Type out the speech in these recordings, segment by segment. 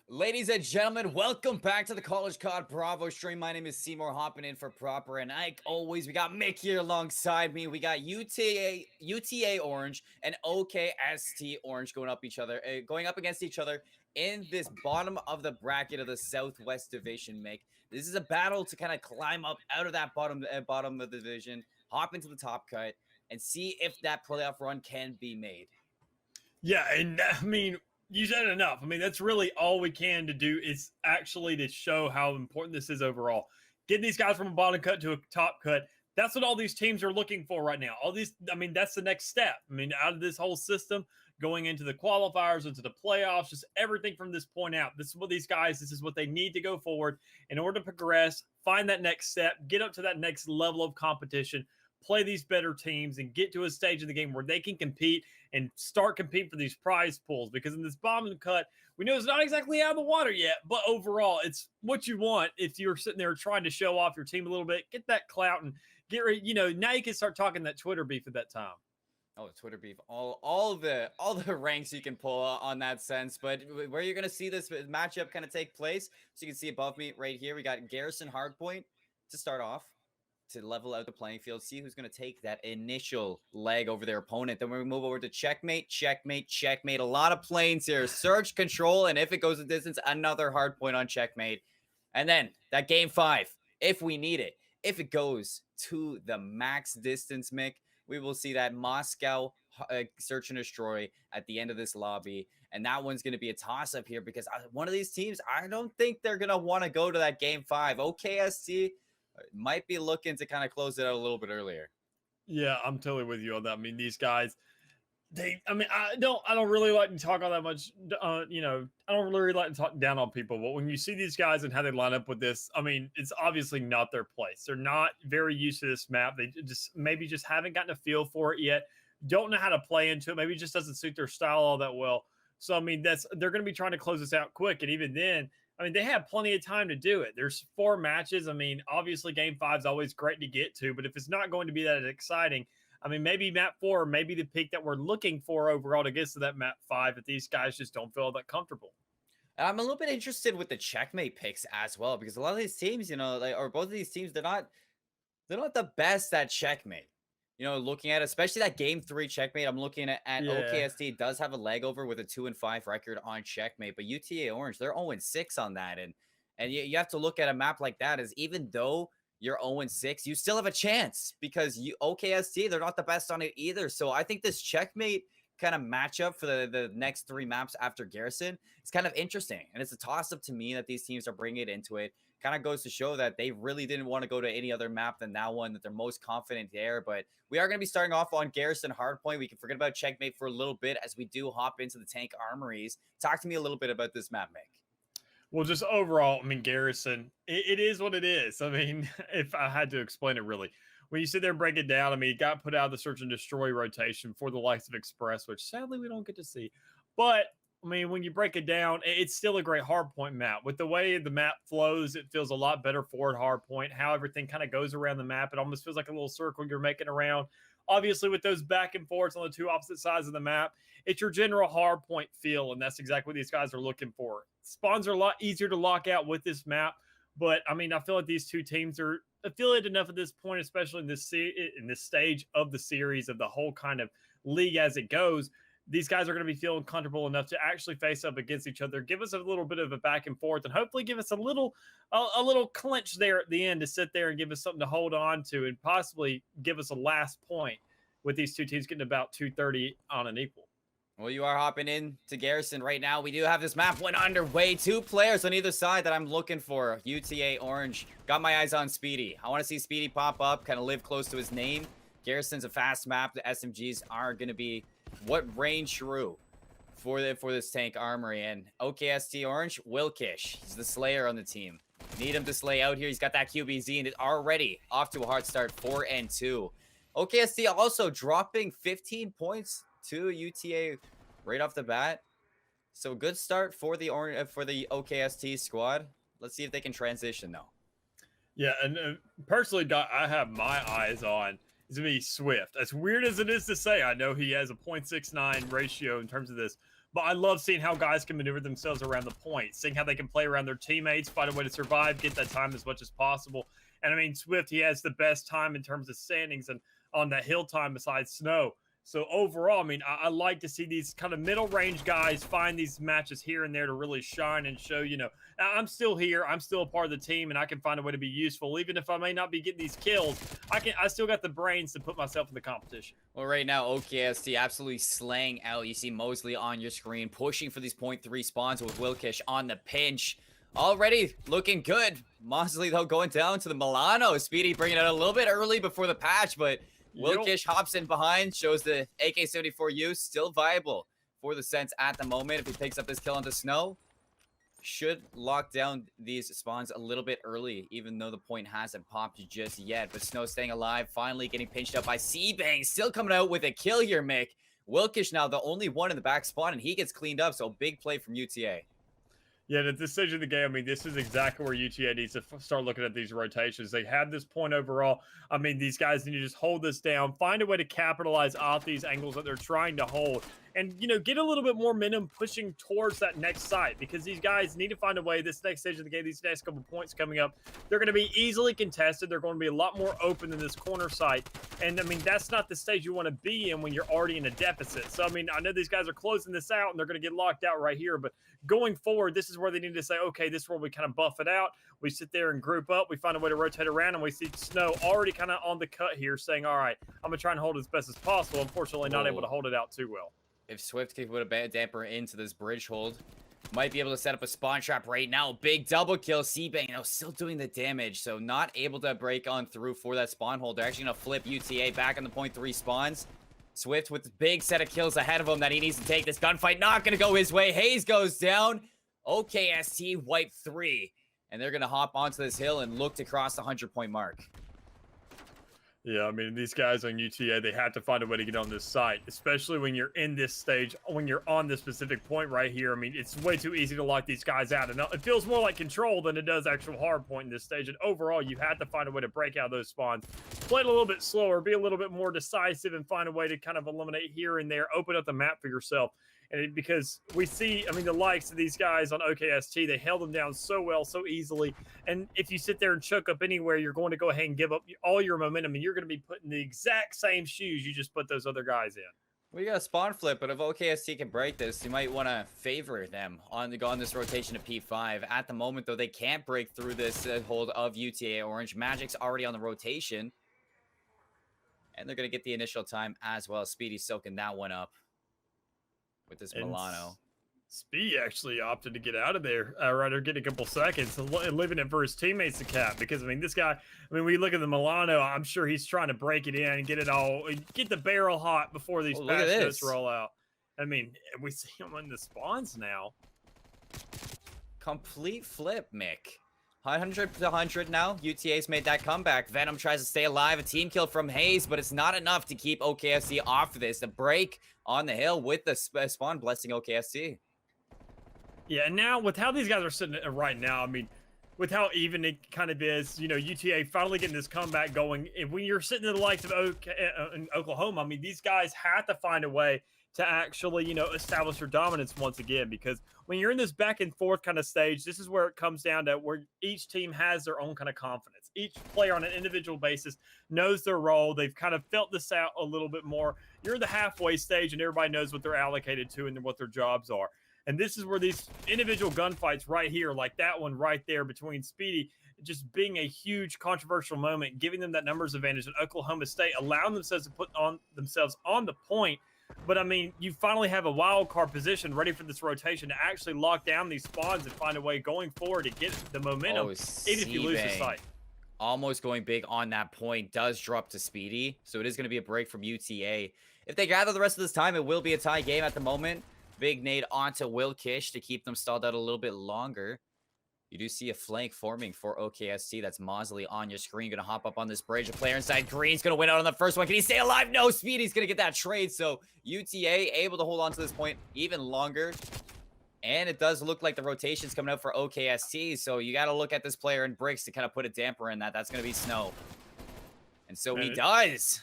Ladies and gentlemen, welcome back to the College COD Bravo stream. My name is Seymour, hopping in for Proper, and like always, we got Mick here alongside me. We got UTA Orange and OKST Orange going up against each other in this bottom of the bracket of the Southwest Division. Mick, this is a battle to kind of climb up out of that bottom of the division, hop into the top cut, and see if that playoff run can be made. Yeah, and I mean, you said enough. I mean, that's really all we can to do is actually to show how important this is overall. Getting these guys from a bottom cut to a top cut. That's what all these teams are looking for right now. All these, I mean, that's the next step. I mean, out of this whole system, going into the qualifiers, into the playoffs, just everything from this point out. This is what these guys, this is what they need to go forward in order to progress, find that next step, get up to that next level of competition, play these better teams, and get to a stage in the game where they can compete and start competing for these prize pools. Because in this bottom cut, we know it's not exactly out of the water yet, but overall, it's what you want if you're sitting there trying to show off your team a little bit, get that clout, and get ready. You know, now you can start talking that Twitter beef at that time. Oh, Twitter beef, all the ranks you can pull on that sense. But where you're gonna see this matchup kind of take place, so you can see above me right here, we got Garrison Hardpoint to start off, to level out the playing field, see who's going to take that initial leg over their opponent. Then we move over to checkmate, checkmate, checkmate. A lot of planes here. Surge control, and if it goes a distance, another hard point on checkmate. And then that game 5, if we need it, if it goes to the max distance, Mick, we will see that Moscow search and destroy at the end of this lobby. And that one's going to be a toss-up here because one of these teams, I don't think they're going to want to go to that game 5. OKST might be looking to kind of close it out a little bit earlier. Yeah, I'm totally with you on that. I mean, these guys, I don't really like to talk all that much. I don't really like to talk down on people. But when you see these guys and how they line up with this, I mean, it's obviously not their place. They're not very used to this map. They maybe just haven't gotten a feel for it yet. Don't know how to play into it. Maybe it just doesn't suit their style all that well. So I mean, they're going to be trying to close this out quick, and even then, I mean, they have plenty of time to do it. There's 4 matches. I mean, obviously, game 5 is always great to get to, but if it's not going to be that exciting, I mean, maybe map 4, maybe the peak that we're looking for overall to get to that map 5, if these guys just don't feel that comfortable. I'm a little bit interested with the checkmate picks as well, because a lot of these teams, or both of these teams, they're not the best at checkmate. Looking at especially that game 3 checkmate, I'm looking at OKST does have a leg over with a 2-5 record on checkmate, but UTA Orange, they're 0-6 on that. And you have to look at a map like that as even though you're 0-6, you still have a chance because OKST, they're not the best on it either. So I think this checkmate kind of matchup for the next 3 maps after Garrison is kind of interesting. And it's a toss-up to me that these teams are bringing it into it. Kind of goes to show that they really didn't want to go to any other map than that one, that they're most confident there. But we are going to be starting off on Garrison Hardpoint. We can forget about checkmate for a little bit as we do hop into the tank armories. Talk to me a little bit about this map, Mick. Well, just overall, I mean, Garrison, it is what it is. I mean, if I had to explain it really, when you sit there and break it down, I mean, it got put out of the search and destroy rotation for the likes of Express, which sadly we don't get to see. But I mean, when you break it down, it's still a great hardpoint map. With the way the map flows, it feels a lot better forward hardpoint. How everything kind of goes around the map, it almost feels like a little circle you're making around. Obviously, with those back and forths on the 2 opposite sides of the map, it's your general hardpoint feel, and that's exactly what these guys are looking for. Spawns are a lot easier to lock out with this map, but I mean, I feel like these 2 teams are affiliated enough at this point, especially in this stage of the series of the whole kind of league as it goes. These guys are going to be feeling comfortable enough to actually face up against each other, give us a little bit of a back and forth, and hopefully give us a little clinch there at the end to sit there and give us something to hold on to and possibly give us a last point with these 2 teams getting about 230 on an equal. Well, you are hopping in to Garrison right now. We do have this map went underway. 2 players on either side that I'm looking for. UTA Orange. Got my eyes on Speedy. I want to see Speedy pop up, kind of live close to his name. Garrison's a fast map. The SMGs are going to be what range true for this tank armory. And OKST Orange, Wilkish. He's the Slayer on the team. Need him to slay out here. He's got that QBZ and it's already off to a hard start, 4-2. OKST also dropping 15 points to UTA right off the bat. So good start for the OKST squad. Let's see if they can transition though. Yeah, and personally, I have my eyes on is going to be Swift. As weird as it is to say, I know he has a 0.69 ratio in terms of this, but I love seeing how guys can maneuver themselves around the point, seeing how they can play around their teammates, find a way to survive, get that time as much as possible. And I mean, Swift, he has the best time in terms of standings and on that hill time besides Snow. So overall, I mean, I like to see these kind of middle range guys find these matches here and there to really shine and show, I'm still here. I'm still a part of the team, and I can find a way to be useful. Even if I may not be getting these kills, I still got the brains to put myself in the competition. Well, right now, OKST absolutely slaying out. You see Mosley on your screen, pushing for these .3 spawns with Wilkish on the pinch. Already looking good. Mosley, though, going down to the Milano. Speedy bringing it a little bit early before the patch, but Wilkish hops in behind, shows the AK-74U still viable for the Sense at the moment. If he picks up this kill onto Snow, should lock down these spawns a little bit early, even though the point hasn't popped just yet. But Snow staying alive, finally getting pinched up by Seabang, still coming out with a kill here, Mick. Wilkish now the only one in the back spawn, and he gets cleaned up, so big play from UTA. Yeah, the decision of the game, I mean, this is exactly where UTA needs to start looking at these rotations. They have this point overall. I mean, these guys need to just hold this down, find a way to capitalize off these angles that they're trying to hold, and, get a little bit more momentum pushing towards that next site, because these guys need to find a way, this next stage of the game, these next couple points coming up, they're going to be easily contested. They're going to be a lot more open than this corner site. And, I mean, that's not the stage you want to be in when you're already in a deficit. So, I mean, I know these guys are closing this out, and they're going to get locked out right here, but going forward, this is where they need to say, okay, this is where we kind of buff it out. We sit there and group up. We find a way to rotate around, and we see Snow already kind of on the cut here saying, all right, I'm going to try and hold it as best as possible. Unfortunately, not able to hold it out too well. If Swift could put a bad damper into this bridge hold, might be able to set up a spawn trap right now. Big double kill. Seabang, still doing the damage, so not able to break on through for that spawn hold. They're actually going to flip UTA back on the .3 spawns. Swift with a big set of kills ahead of him that he needs to take. This gunfight not going to go his way. Hayes goes down. OKST wipe 3. And they're going to hop onto this hill and look to cross the 100-point mark. Yeah, I mean, these guys on UTA, they have to find a way to get on this site, especially when you're in this stage, when you're on this specific point right here. I mean, it's way too easy to lock these guys out. And it feels more like control than it does actual hard point in this stage. And overall, you have to find a way to break out those spawns. Play it a little bit slower, be a little bit more decisive, and find a way to kind of eliminate here and there, open up the map for yourself. And because we see, I mean, the likes of these guys on OKST, they held them down so well, so easily. And if you sit there and choke up anywhere, you're going to go ahead and give up all your momentum, and you're going to be put in the exact same shoes you just put those other guys in. We got a spawn flip, but if OKST can break this, you might want to favor them on this rotation to P5. At the moment, though, they can't break through this hold of UTA Orange. Magic's already on the rotation, and they're going to get the initial time as well. Speedy soaking that one up with this Milano. Speedy actually opted to get out of there, rather get a couple seconds and leaving it for his teammates to cap. Because, I mean, this guy, I mean, we look at the Milano, I'm sure he's trying to break it in and get it all, get the barrel hot before these patch notes roll out. I mean, we see him in the spawns now. Complete flip, Mick. 100 to 100 now. UTA's made that comeback. Venom tries to stay alive. A team kill from Hayes, but it's not enough to keep OKST off of this. The break on the hill with the spawn blessing OKST. Yeah, and now with how these guys are sitting right now, I mean, with how even it kind of is, UTA finally getting this comeback going. And when you're sitting in the likes of in Oklahoma, I mean, these guys have to find a way to actually, establish their dominance once again. Because when you're in this back and forth kind of stage, this is where it comes down to where each team has their own kind of confidence. Each player on an individual basis knows their role. They've kind of felt this out a little bit more. You're in the halfway stage and everybody knows what they're allocated to and what their jobs are. And this is where these individual gunfights right here, like that one right there between Speedy, just being a huge controversial moment, giving them that numbers advantage at Oklahoma State, allowing themselves to put themselves on the point. But, I mean, you finally have a wild card position ready for this rotation to actually lock down these spawns and find a way going forward to get the momentum, even if you lose the site. Almost going big on that point, does drop to Speedy. So it is going to be a break from UTA. If they gather the rest of this time, it will be a tie game at the moment. Big nade onto Wilkish to keep them stalled out a little bit longer. You do see a flank forming for OKST. That's Mosley on your screen. Going to hop up on this bridge. A player inside Green's going to win out on the first one. Can he stay alive? No, Speedy's going to get that trade. So UTA able to hold on to this point even longer. And it does look like the rotation's coming out for OKST. So you got to look at this player in bricks to kind of put a damper in that. That's going to be Snow. And so he does.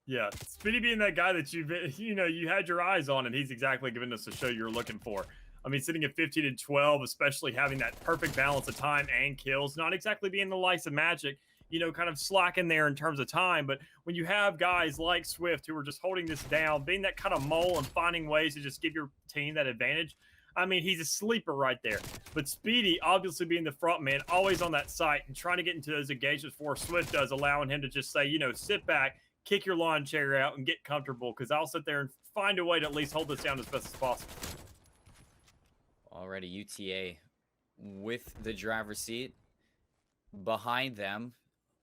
Yeah, Speedy being that guy that you had your eyes on, and he's exactly giving us the show you're looking for. I mean, sitting at 15 and 12, especially having that perfect balance of time and kills, not exactly being the likes of Magic, kind of slacking there in terms of time. But when you have guys like Swift who are just holding this down, being that kind of mole and finding ways to just give your team that advantage, I mean, he's a sleeper right there. But Speedy, obviously being the front man, always on that site and trying to get into those engagements before Swift does, allowing him to just say, sit back, kick your lawn chair out, and get comfortable, because I'll sit there and find a way to at least hold this down as best as possible. Already UTA with the driver's seat behind them,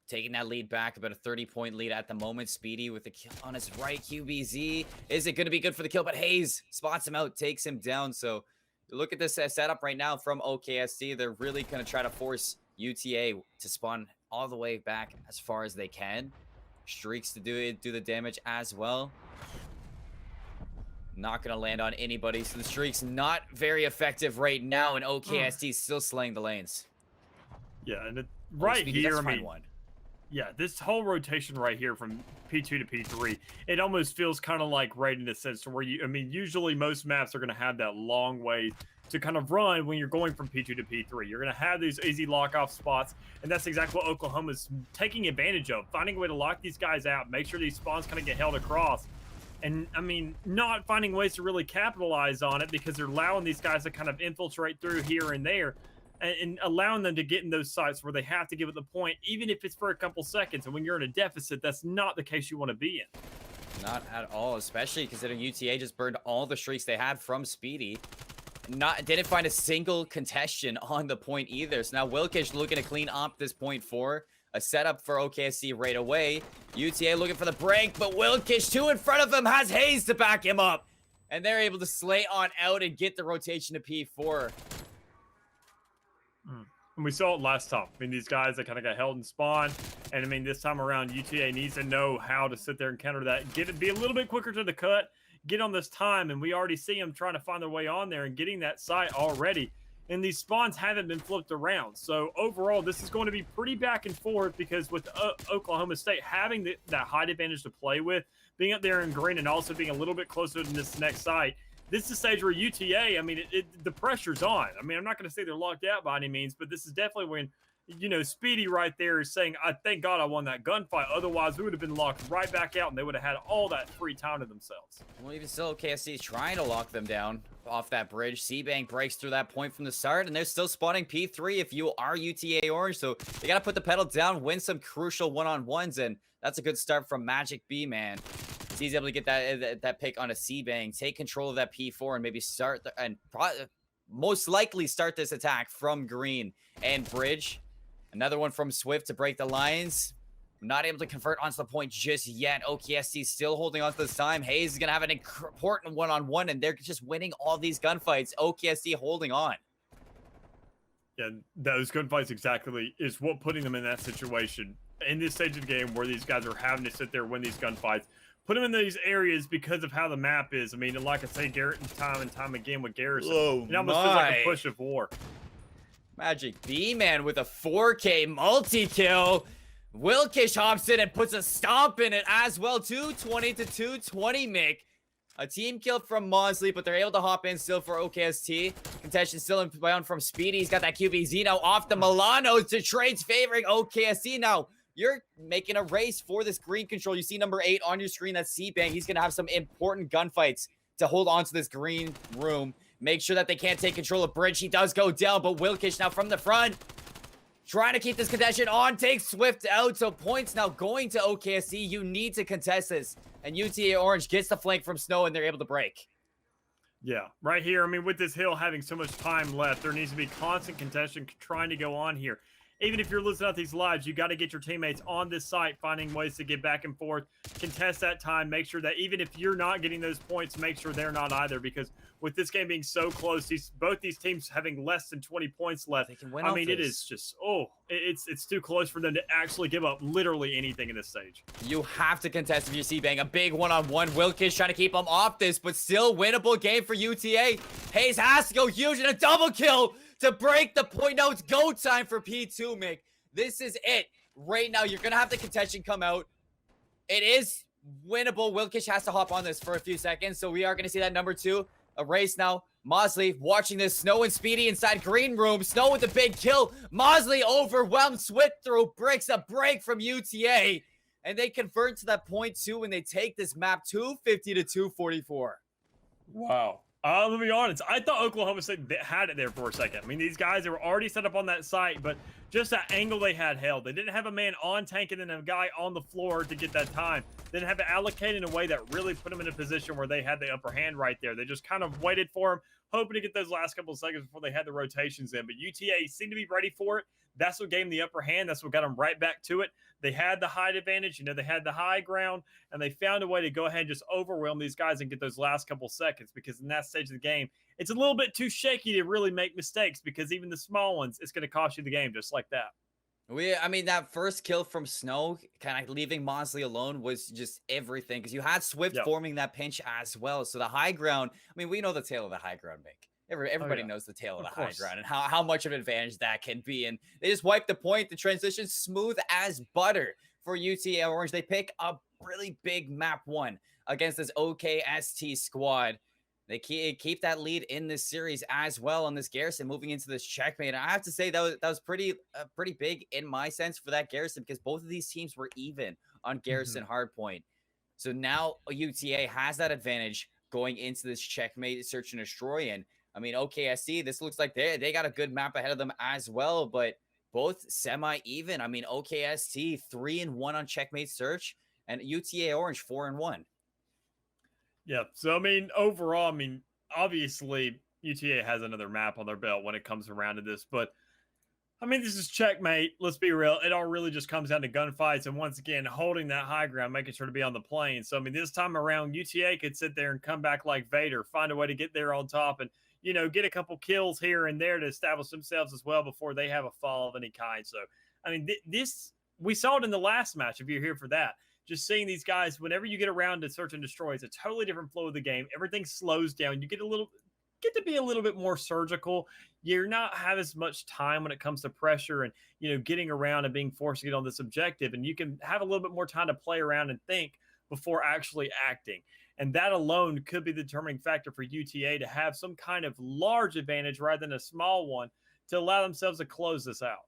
taking that lead back, about a 30-point lead at the moment. Speedy with the kill on his right. QBZ, is it going to be good for the kill? But Hayes spots him out, takes him down. So look at this setup right now from OKST. They're really going to try to force UTA to spawn all the way back as far as they can. Streaks to do the damage as well. Not going to land on anybody. So the streak's not very effective right now, and OKST still slaying the lanes. Yeah, and right here, I mean, one. Yeah, this whole rotation right here from P2 to P3, it almost feels kind of like right in a sense to where usually most maps are going to have that long way to kind of run when you're going from P2 to P3. You're going to have these easy lock-off spots, and that's exactly what Oklahoma's taking advantage of, finding a way to lock these guys out, make sure these spawns kind of get held across. And, I mean, not finding ways to really capitalize on it because they're allowing these guys to kind of infiltrate through here and there and allowing them to get in those sites where they have to give it the point, even if it's for a couple seconds. And when you're in a deficit, that's not the case you want to be in. Not at all, especially considering UTA just burned all the streaks they had from Speedy. Didn't find a single contestation on the point either. So now Wilkish looking to clean up this point 4. A setup for OKST right away. UTA looking for the break, but Wilkish, 2 in front of him, has Hayes to back him up. And they're able to slay on out and get the rotation to P4. And we saw it last time. I mean, these guys that kind of got held in spawn. And I mean, this time around, UTA needs to know how to sit there and counter that. Be a little bit quicker to the cut. Get on this time. And we already see them trying to find their way on there and getting that site already. And these spawns haven't been flipped around. So overall, this is going to be pretty back and forth because with Oklahoma State having that height advantage to play with, being up there in green and also being a little bit closer to this next site, this is a stage where UTA, I mean, the pressure's on. I mean, I'm not going to say they're locked out by any means, but this is definitely when, Speedy right there is saying, I thank God I won that gunfight. Otherwise, we would have been locked right back out, and they would have had all that free time to themselves. Well, even still, KSC is trying to lock them down off that bridge. C-Bank breaks through that point from the start, and they're still spawning P3 if you are UTA Orange. So they got to put the pedal down, win some crucial one-on-ones, and that's a good start from Magic B, man. He's able to get that pick on a C-Bang, take control of that P4, and maybe start most likely start this attack from green and bridge. Another one from Swift to break the lines. Not able to convert onto the point just yet. OKST still holding on to this time. Hayes is going to have an important one-on-one, and they're just winning all these gunfights. OKST holding on. Yeah, those gunfights exactly is what putting them in that situation. In this stage of the game where these guys are having to sit there and win these gunfights, put them in these areas because of how the map is. I mean, and like I say, Garrett, time and time again with Garrison, it almost feels like a push of war. Magic B-Man with a 4K multi-kill. Wilkish hops in and puts a stomp in it as well. 220 to 220, Mick. A team kill from Mosley, but they're able to hop in still for OKST. Contention still inbound from Speedy. He's got that QBZ now off the Milano to trades favoring OKST. Now, you're making a race for this green control. You see number 8 on your screen. That's C-Bang. He's going to have some important gunfights to hold on to this green room. Make sure that they can't take control of bridge. He does go down, but Wilkish now from the front, trying to keep this contention on, takes Swift out. So points now going to OKST. You need to contest this. And UTA Orange gets the flank from Snow, and they're able to break. Yeah, right here. I mean, with this hill having so much time left, there needs to be constant contention trying to go on here. Even if you're listening to these lives, you got to get your teammates on this site, finding ways to get back and forth, contest that time, make sure that even if you're not getting those points, make sure they're not either. Because with this game being so close, both these teams having less than 20 points left, I mean, it is just, it's too close for them to actually give up literally anything in this stage. You have to contest if you're C-Bang. A big one-on-one. Wilkish trying to keep them off this, but still winnable game for UTA. Hayes has to go huge and a double kill to break the point. Now it's go time for P2, Mick. This is it. Right now, you're going to have the contention come out. It is winnable. Wilkish has to hop on this for a few seconds. So we are going to see that number 2 a race now. Mosley watching this. Snow and Speedy inside green room. Snow with the big kill. Mosley overwhelmed. Swift through bricks. A break from UTA. And they convert to that point 2 when they take this map 250 to 244. Wow. Let me be honest. I thought Oklahoma State had it there for a second. I mean, these guys, they were already set up on that site, but just that angle they had held. They didn't have a man on tank and then a guy on the floor to get that time. They didn't have it allocated in a way that really put them in a position where they had the upper hand right there. They just kind of waited for him, hoping to get those last couple of seconds before they had the rotations in. But UTA seemed to be ready for it. That's what gave them the upper hand. That's what got them right back to it. They had the height advantage. You know, they had the high ground, and they found a way to go ahead and just overwhelm these guys and get those last couple seconds, because in that stage of the game, it's a little bit too shaky to really make mistakes, because even the small ones, it's going to cost you the game just like that. I mean, that first kill from Snow, kind of leaving Mosley alone, was just everything, because you had Swift forming that pinch as well. So the high ground, I mean, we know the tail of the high ground, Mick. Everybody knows the tail of the high ground and how much of an advantage that can be. And they just wipe the point. The transition smooth as butter for UTA Orange. They pick a really big map 1 against this OKST squad. They keep that lead in this series as well on this Garrison moving into this checkmate. And I have to say that was pretty big in my sense for that Garrison, because both of these teams were even on Garrison hardpoint. So now UTA has that advantage going into this checkmate search and destroy. And I mean, OKST, this looks like they got a good map ahead of them as well, but both semi-even. I mean, OKST 3-1 on checkmate search, and UTA Orange 4-1. Yeah. So, I mean, overall, I mean, obviously, UTA has another map on their belt when it comes around to this, but I mean, this is checkmate. Let's be real. It all really just comes down to gunfights, and once again, holding that high ground, making sure to be on the plane. So, I mean, this time around, UTA could sit there and come back like Vader, find a way to get there on top and, you know, get a couple kills here and there to establish themselves as well before they have a fall of any kind. So, I mean, this, we saw it in the last match, if you're here for that. Just seeing these guys, whenever you get around to search and destroy, it's a totally different flow of the game. Everything slows down. You get to be a little bit more surgical. You're not have as much time when it comes to pressure and, you know, getting around and being forced to get on this objective. And you can have a little bit more time to play around and think before actually acting. And that alone could be the determining factor for UTA to have some kind of large advantage rather than a small one to allow themselves to close this out.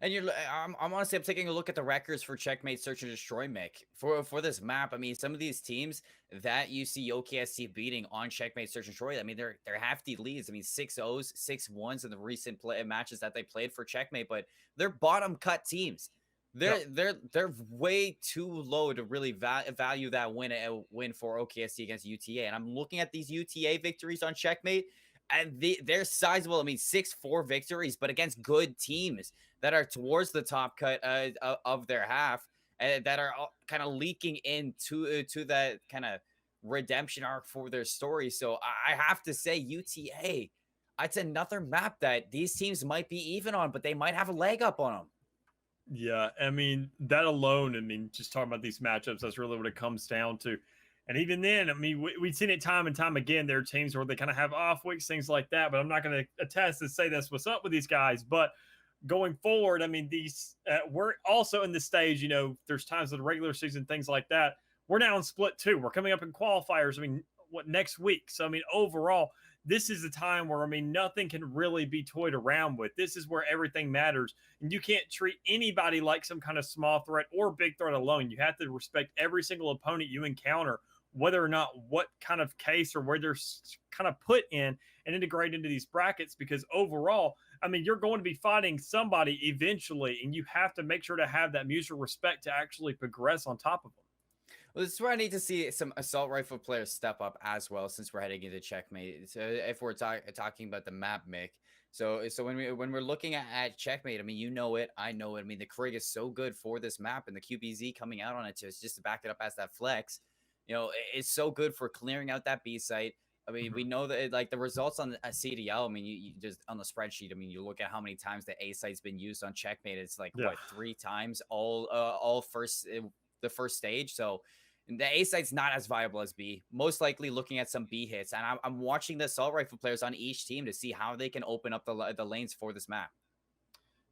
And I'm honestly, I'm taking a look at the records for checkmate search and destroy, Mick, for this map. I mean, some of these teams that you see OKST beating on checkmate search and destroy, I mean, they're hefty leads. I mean, 6-0s, 6-1s in the recent matches that they played for checkmate, but they're bottom cut teams. They're way too low to really value that win for OKST against UTA. And I'm looking at these UTA victories on checkmate, and they're sizable. I mean, 6-4 victories, but against good teams that are towards the top cut of their half, and that are kind of leaking into to that kind of redemption arc for their story. So I have to say, UTA, it's another map that these teams might be even on, but they might have a leg up on them. Yeah, I mean, that alone, I mean, just talking about these matchups, that's really what it comes down to. And even then, I mean, we've seen it time and time again. There are teams where they kind of have off weeks, things like that. But I'm not going to attest to say that's what's up with these guys. But going forward, I mean, these we're also in the stage, you know, there's times of the regular season, things like that. We're now in split 2. We're coming up in qualifiers. I mean, what, next week? So, I mean, overall, this is a time where, I mean, nothing can really be toyed around with. This is where everything matters. And you can't treat anybody like some kind of small threat or big threat alone. You have to respect every single opponent you encounter, whether or not what kind of case or where they're kind of put in and integrate into these brackets, because overall, I mean, you're going to be fighting somebody eventually, and you have to make sure to have that mutual respect to actually progress on top of them. Well, this is where I need to see some assault rifle players step up as well, since we're heading into checkmate. So if we're talking about the map, Mick. So when we're looking at checkmate, I mean, you know it, I know it. I mean, the Krig is so good for this map, and the QBZ coming out on it just to back it up as that flex. You know, it's so good for clearing out that B site. I mean, we know that like the results on a CDL. I mean, you just on the spreadsheet. I mean, you look at how many times the A site's been used on checkmate. It's like what, 3 times all the first stage. So the A site's not as viable as B. Most likely looking at some B hits, and I'm watching the assault rifle players on each team to see how they can open up the lanes for this map.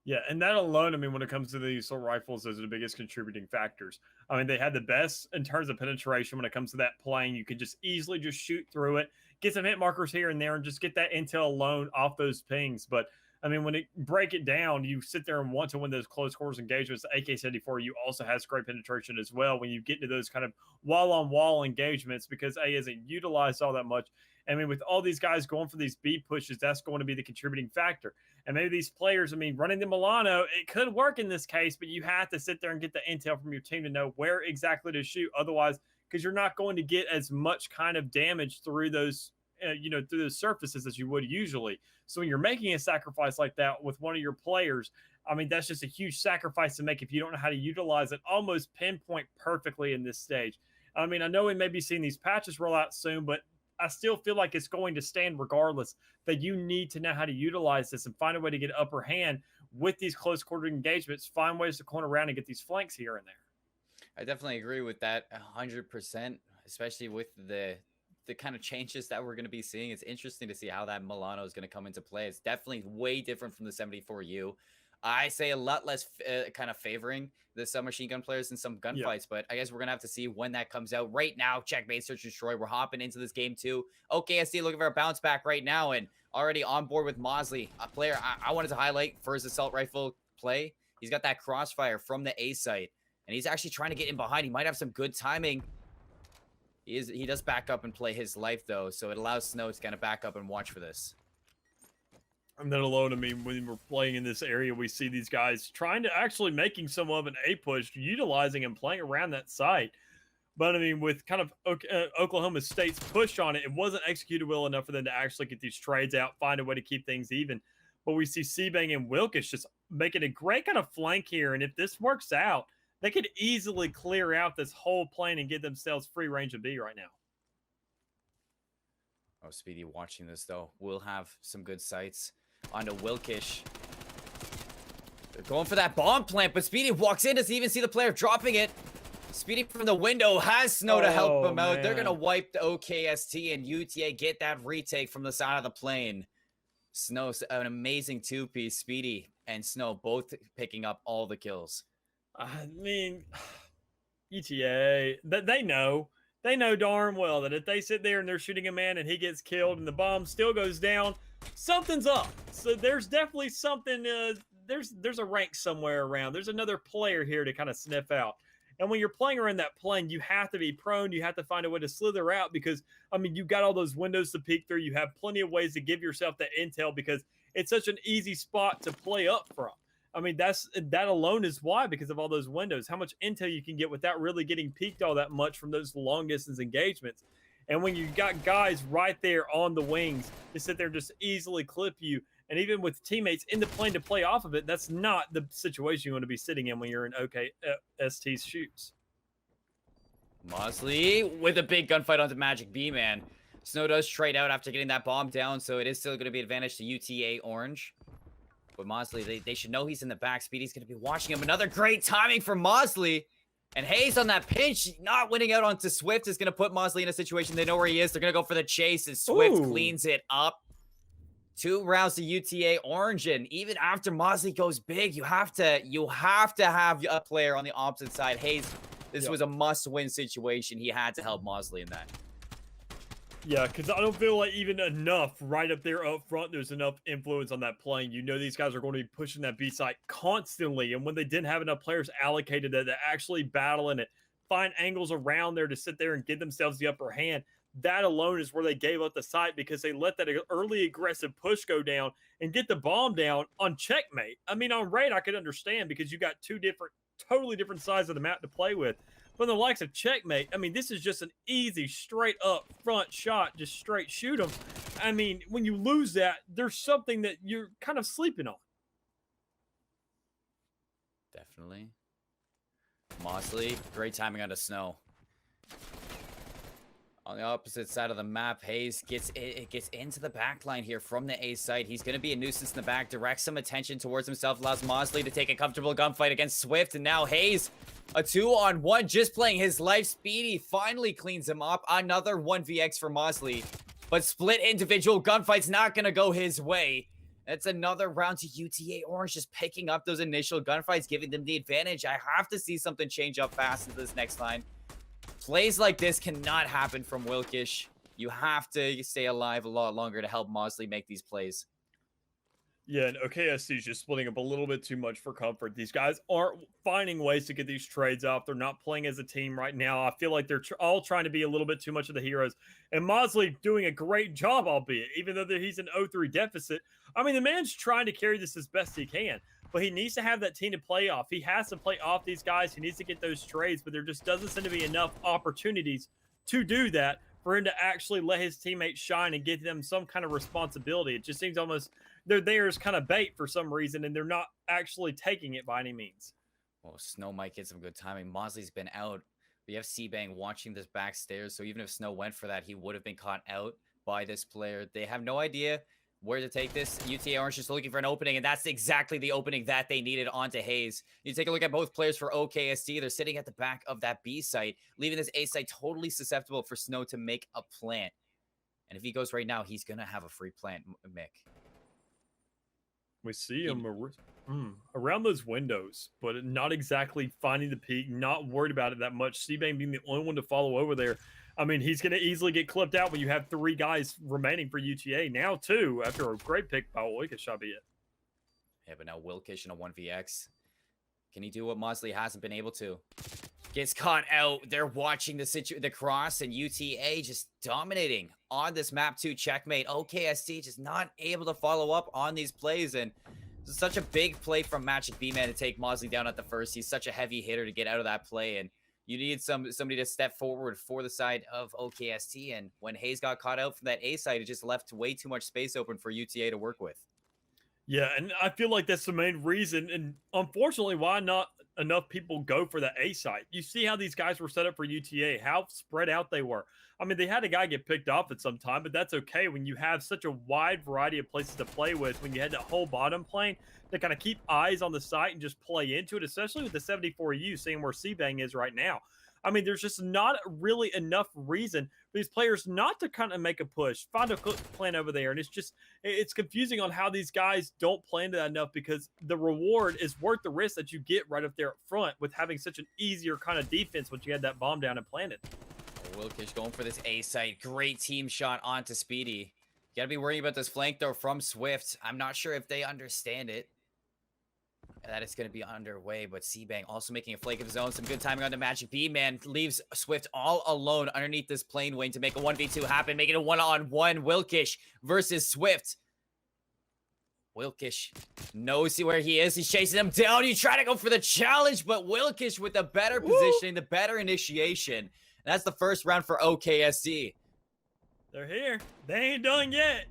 Yeah, and that alone, I mean, when it comes to the assault rifles, those are the biggest contributing factors. I mean, they had the best in terms of penetration when it comes to that plane. You could just easily just shoot through it, get some hit markers here and there, and just get that intel alone off those pings. But I mean, when it break it down, you sit there and want to win those close quarters engagements. The AK-74 you also has great penetration as well when you get into those kind of wall-on-wall engagements because A isn't utilized all that much. I mean, with all these guys going for these B pushes, that's going to be the contributing factor. And maybe these players, I mean, running the Milano, it could work in this case, but you have to sit there and get the intel from your team to know where exactly to shoot. Otherwise, because you're not going to get as much kind of damage through those, through those surfaces as you would usually. So when you're making a sacrifice like that with one of your players, I mean, that's just a huge sacrifice to make if you don't know how to utilize it almost pinpoint perfectly in this stage. I mean, I know we may be seeing these patches roll out soon, but I still feel like it's going to stand regardless that you need to know how to utilize this and find a way to get upper hand with these close quarter engagements, find ways to corner around and get these flanks here and there. I definitely agree with that 100%, especially with the kind of changes that we're going to be seeing. It's interesting to see how that Milano is going to come into play. It's definitely way different from the 74U. I say a lot less kind of favoring the submachine gun players in some gunfights, but I guess we're going to have to see when that comes out. Right now, checkmate, search, destroy. We're hopping into this game too. OKST looking for a bounce back right now and already on board with Mosley, a player I wanted to highlight for his assault rifle play. He's got that crossfire from the A site, and he's actually trying to get in behind. He might have some good timing. He does back up and play his life, though, so it allows Snow to kind of back up and watch for this. And then alone, I mean, when we're playing in this area, we see these guys trying to actually making some of an A push, utilizing and playing around that site. But I mean, with kind of Oklahoma State's push on it, it wasn't executed well enough for them to actually get these trades out, find a way to keep things even. But we see Seabang and Wilkes just making a great kind of flank here. And if this works out, they could easily clear out this whole plane and get themselves free range of B right now. Oh, Speedy watching this, though. We'll have some good sights onto Wilkish. They're going for that bomb plant, but Speedy walks in, doesn't even see the player dropping it. Speedy from the window has Snow to help him out. They're going to wipe the OKST and UTA get that retake from the side of the plane. Snow's an amazing two-piece. Speedy and Snow both picking up all the kills. I mean, UTA, they know. They know darn well that if they sit there and they're shooting a man and he gets killed and the bomb still goes down, something's up. So there's definitely something, there's a rank somewhere around. There's another player here to kind of sniff out. And when you're playing around that plane, you have to be prone. You have to find a way to slither out because, I mean, you've got all those windows to peek through. You have plenty of ways to give yourself that intel because it's such an easy spot to play up from. I mean, that alone is why, because of all those windows, how much intel you can get without really getting peeked all that much from those long distance engagements. And when you got guys right there on the wings to sit there and just easily clip you, and even with teammates in the plane to play off of it, that's not the situation you want to be sitting in when you're in OKST's shoots. Mosley with a big gunfight onto Magic B, man. Snow does trade out after getting that bomb down, so it is still going to be advantage to UTA Orange. But Mosley, they should know he's in the back. Speedy's going to be watching him. Another great timing from Mosley. And Hayes on that pinch, not winning out onto Swift, is going to put Mosley in a situation. They know where he is. They're going to go for the chase as Swift cleans it up. 2 rounds to UTA Orange. And even after Mosley goes big, you have to have a player on the opposite side. Hayes, this was a must-win situation. He had to help Mosley in that. Yeah, because I don't feel like even enough right up there up front, there's enough influence on that plane. You know these guys are going to be pushing that B site constantly. And when they didn't have enough players allocated to actually battle in it, find angles around there to sit there and get themselves the upper hand, that alone is where they gave up the site because they let that early aggressive push go down and get the bomb down on checkmate. I mean, on raid, I could understand because you got two totally different sides of the map to play with. But the likes of checkmate, I mean, this is just an easy, straight up front shot, just straight shoot them. I mean, when you lose that, there's something that you're kind of sleeping on. Definitely. Mosley, great timing on the Snow. On the opposite side of the map, Hayes gets into the back line here from the A site. He's going to be a nuisance in the back, directs some attention towards himself, allows Mosley to take a comfortable gunfight against Swift, and now Hayes, a 2-on-1, just playing his life. Speedy finally cleans him up. Another 1vx for Mosley, but split individual gunfight's not going to go his way, It's another round to UTA Orange just picking up those initial gunfights, giving them the advantage. I have to see something change up fast into this next line. Plays like this cannot happen from Wilkish. You have to stay alive a lot longer to help Mosley make these plays. Yeah, and OKST is just splitting up a little bit too much for comfort. These guys aren't finding ways to get these trades off. They're not playing as a team right now. I feel like they're all trying to be a little bit too much of the heroes. And Mosley doing a great job, albeit, even though he's an 0-3 deficit. I mean, the man's trying to carry this as best he can, but he needs to have that team to play off. He has to play off these guys. He needs to get those trades, but there just doesn't seem to be enough opportunities to do that for him to actually let his teammates shine and give them some kind of responsibility. It just seems almost they're there as kind of bait for some reason, and they're not actually taking it by any means. Well, Snow might get some good timing. Mosley's been out. We have C-Bang watching this back stairs, so even if Snow went for that, he would have been caught out by this player. They have no idea where to take this. UTA Orange just looking for an opening, and that's exactly the opening that they needed onto Hayes. You take a look at both players for OKST. They're sitting at the back of that B site, leaving this A site totally susceptible for Snow to make a plant. And if he goes right now, he's going to have a free plant, Mick. We see him around those windows, but not exactly finding the peak, not worried about it that much. C-Bang being the only one to follow over there. I mean, he's going to easily get clipped out when you have 3 guys remaining for UTA. Now 2, after a great pick by Wilkish, be it. Yeah, but now Wilkish in a 1vx. Can he do what Mosley hasn't been able to? Gets caught out. They're watching the cross, and UTA just dominating on this map 2 checkmate. OKST just not able to follow up on these plays, and this is such a big play from Magic B-Man to take Mosley down at the first. He's such a heavy hitter to get out of that play, and you need somebody to step forward for the side of OKST, and when Hayes got caught out from that A side, it just left way too much space open for UTA to work with. Yeah, and I feel like that's the main reason, and unfortunately, why not enough people go for the A site? You see how these guys were set up for UTA, how spread out they were. I mean, they had a guy get picked off at some time, but that's okay when you have such a wide variety of places to play with, when you had that whole bottom plane to kind of keep eyes on the site and just play into it, especially with the 74U, seeing where C-Bang is right now. I mean, there's just not really enough reason for these players not to kind of make a push, find a plan over there. And it's confusing on how these guys don't plan to that enough, because the reward is worth the risk that you get right up there up front with having such an easier kind of defense once you had that bomb down and planted. Wilkish going for this A site. Great team shot onto Speedy. You gotta be worrying about this flank though from Swift. I'm not sure if they understand it, that it's going to be underway, but C-Bang also making a flake of his own. Some good timing on the Magic B-Man leaves Swift all alone underneath this plane wing to make a 1v2 happen, making a one-on-one. Wilkish versus Swift. Wilkish knows where he is. He's chasing him down. You try to go for the challenge, but Wilkish with the better positioning, the better initiation. And that's the first round for OKST. They're here. They ain't done yet.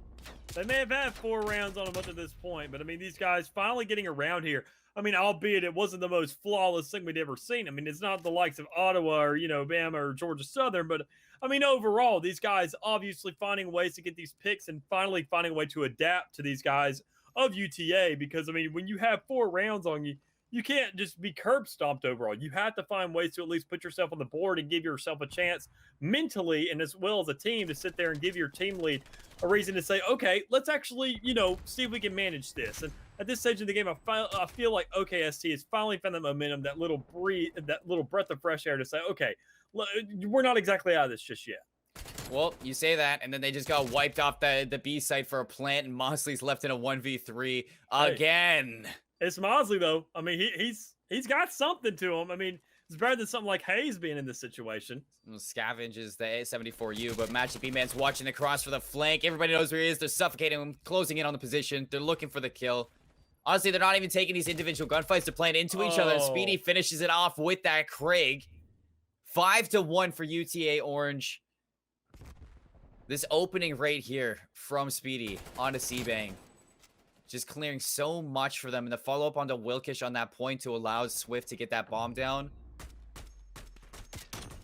They may have had 4 rounds on them up to this point, but I mean, these guys finally getting around here. I mean, albeit it wasn't the most flawless thing we'd ever seen. I mean, it's not the likes of Ottawa or, Bama or Georgia Southern, but I mean, overall, these guys obviously finding ways to get these picks and finally finding a way to adapt to these guys of UTA, because I mean, when you have 4 rounds on you, you can't just be curb stomped overall. You have to find ways to at least put yourself on the board and give yourself a chance mentally and as well as a team to sit there and give your team lead a reason to say, okay, let's actually, see if we can manage this. And at this stage of the game, I feel like OKST has finally found that momentum, that little breath of fresh air to say, okay, we're not exactly out of this just yet. Well, you say that, and then they just got wiped off the B site for a plant, and Mosley's left in a 1v3 again. Hey, it's Mosley, though. I mean, he's got something to him. I mean, it's better than something like Hayes being in this situation. Scavenges the A74U, but Magic B-Man's watching the cross for the flank. Everybody knows where he is. They're suffocating him, closing in on the position. They're looking for the kill. Honestly, they're not even taking these individual gunfights. They're playing into each other. Speedy finishes it off with that Craig. 5-1 for UTA Orange. This opening right here from Speedy onto C-Bang. Just clearing so much for them. And the follow-up onto Wilkish on that point to allow Swift to get that bomb down.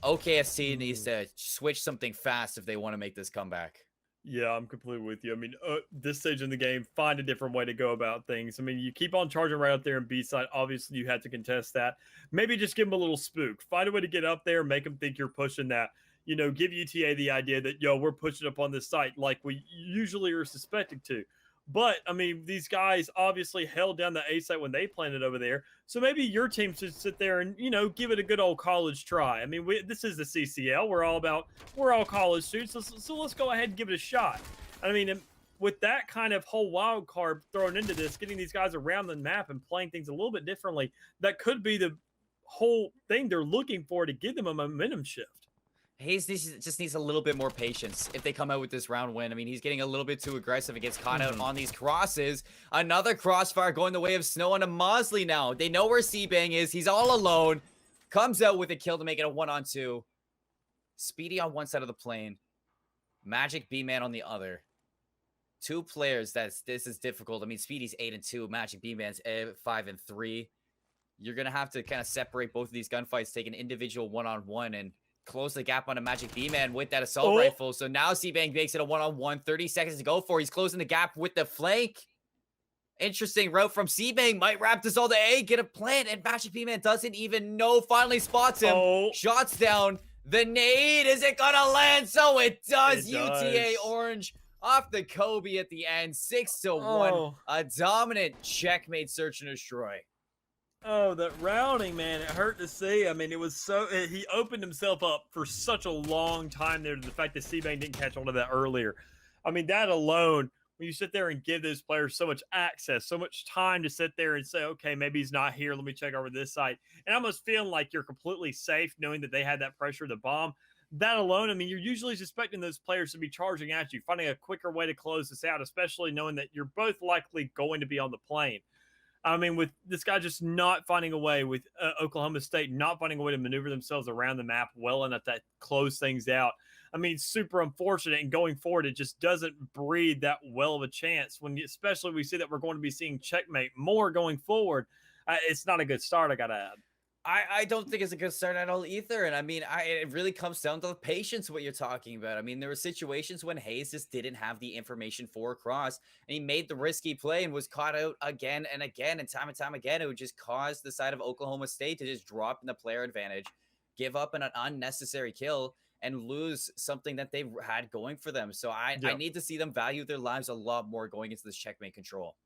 OKST needs to switch something fast if they want to make this comeback. Yeah, I'm completely with you. I mean, this stage in the game, find a different way to go about things. I mean, you keep on charging right up there in B-side. Obviously, you had to contest that. Maybe just give them a little spook. Find a way to get up there, make them think you're pushing that. Give UTA the idea that, we're pushing up on this site like we usually are suspected to. But I mean, these guys obviously held down the A site when they planted over there. So maybe your team should sit there and give it a good old college try. I mean, this is the CCL. We're all college students, so let's go ahead and give it a shot. I mean, with that kind of whole wild card thrown into this, getting these guys around the map and playing things a little bit differently, that could be the whole thing they're looking for to give them a momentum shift. Hayes just needs a little bit more patience if they come out with this round win. I mean, he's getting a little bit too aggressive and gets caught out on these crosses. Another crossfire going the way of Snow onto Mosley now. They know where C-Bang is. He's all alone. Comes out with a kill to make it a 1-on-2. Speedy on one side of the plane. Magic B-Man on the other. Two players this is difficult. I mean, Speedy's 8-2. Magic B-Man's 5-3. You're going to have to kind of separate both of these gunfights, take an individual one-on-one, and close the gap on a Magic B-Man with that assault rifle. So now C-Bang makes it a one-on-one. 30 seconds to go for. He's closing the gap with the flank. Interesting route from C-Bang. Might wrap this all to A, get a plant, and Magic B-Man doesn't even know. Finally spots him. Shots down. The nade, is it gonna land? So it does. UTA Orange off the Kobe at the end. 6-1. A dominant checkmate search and destroy. Oh, that routing, man. It hurt to see. I mean, it was he opened himself up for such a long time there to the fact that C-Bang didn't catch on to that earlier. I mean, that alone, when you sit there and give those players so much access, so much time to sit there and say, okay, maybe he's not here. Let me check over this side. And almost feeling like you're completely safe knowing that they had that pressure to bomb. That alone, I mean, you're usually suspecting those players to be charging at you, finding a quicker way to close this out, especially knowing that you're both likely going to be on the plane. I mean, with this guy just not finding a way, with Oklahoma State not finding a way to maneuver themselves around the map well enough to close things out. I mean, super unfortunate. And going forward, it just doesn't breed that well of a chance. Especially we see that we're going to be seeing checkmate more going forward. It's not a good start, I got to add. I don't think it's a good start at all either. And I mean, it really comes down to the patience, what you're talking about. I mean, there were situations when Hayes just didn't have the information for a cross, and he made the risky play and was caught out again and again and time again. It would just cause the side of Oklahoma State to just drop in the player advantage, give up an unnecessary kill, and lose something that they've had going for them. So I need to see them value their lives a lot more going into this checkmate control.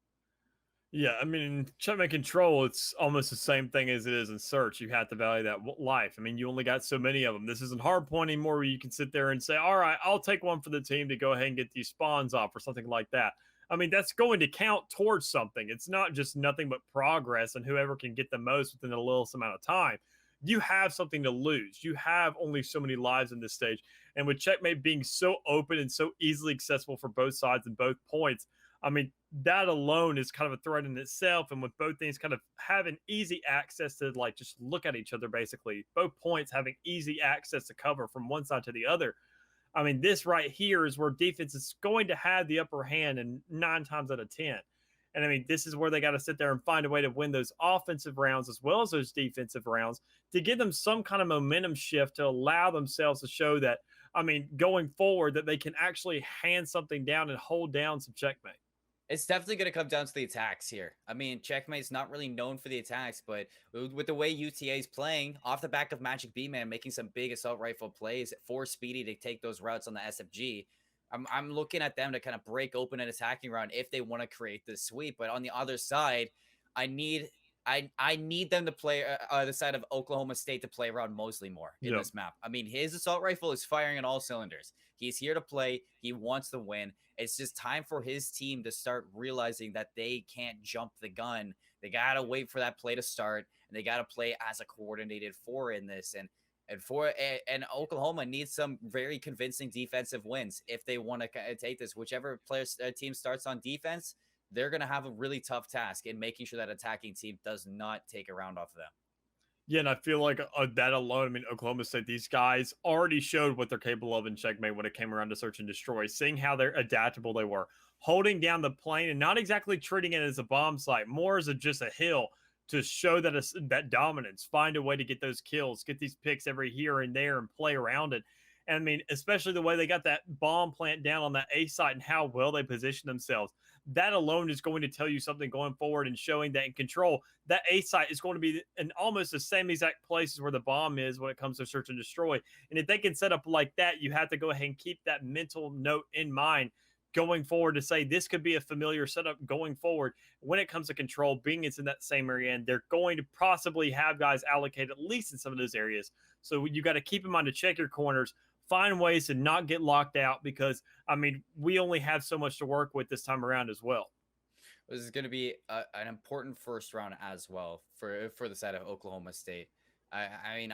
Yeah, I mean, checkmate control, it's almost the same thing as it is in search. You have to value that life. I mean, you only got so many of them. This isn't hard point anymore where you can sit there and say, all right, I'll take one for the team to go ahead and get these spawns off or something like that. I mean, that's going to count towards something. It's not just nothing but progress and whoever can get the most within the littlest amount of time. You have something to lose. You have only so many lives in this stage. And with checkmate being so open and so easily accessible for both sides and both points, I mean, that alone is kind of a threat in itself. And with both things kind of having easy access to like just look at each other, basically, both points having easy access to cover from one side to the other. I mean, this right here is where defense is going to have the upper hand and 9 times out of 10. And I mean, this is where they got to sit there and find a way to win those offensive rounds as well as those defensive rounds to give them some kind of momentum shift to allow themselves to show that, I mean, going forward, that they can actually hand something down and hold down some checkmate. It's definitely going to come down to the attacks here. I mean, checkmate's not really known for the attacks, but with the way UTA is playing, off the back of Magic B-Man making some big assault rifle plays for Speedy to take those routes on the SFG, I'm looking at them to kind of break open an attacking round if they want to create this sweep. But on the other side, I need them to play the side of Oklahoma State to play around Mosley more in this map. I mean, his assault rifle is firing on all cylinders. He's here to play. He wants to win. It's just time for his team to start realizing that they can't jump the gun. They got to wait for that play to start, and they got to play as a coordinated four in this. And Oklahoma needs some very convincing defensive wins if they want to take this. Whichever team starts on defense, they're going to have a really tough task in making sure that attacking team does not take a round off of them. Yeah, and I feel like that alone, I mean, Oklahoma State, these guys already showed what they're capable of in checkmate when it came around to search and destroy, seeing how they're adaptable they were, holding down the plane and not exactly treating it as a bomb site, more as just a hill to show that that dominance, find a way to get those kills, get these picks every here and there and play around it. And I mean, especially the way they got that bomb plant down on that A site and how well they position themselves. That alone is going to tell you something going forward and showing that in control, that A site is going to be in almost the same exact places where the bomb is when it comes to search and destroy. And if they can set up like that, you have to go ahead and keep that mental note in mind going forward to say this could be a familiar setup going forward when it comes to control, being it's in that same area, and they're going to possibly have guys allocated at least in some of those areas. So you got to keep in mind to check your corners, find ways to not get locked out because, I mean, we only have so much to work with this time around as well. This is going to be an important first round as well for the side of Oklahoma State. I mean,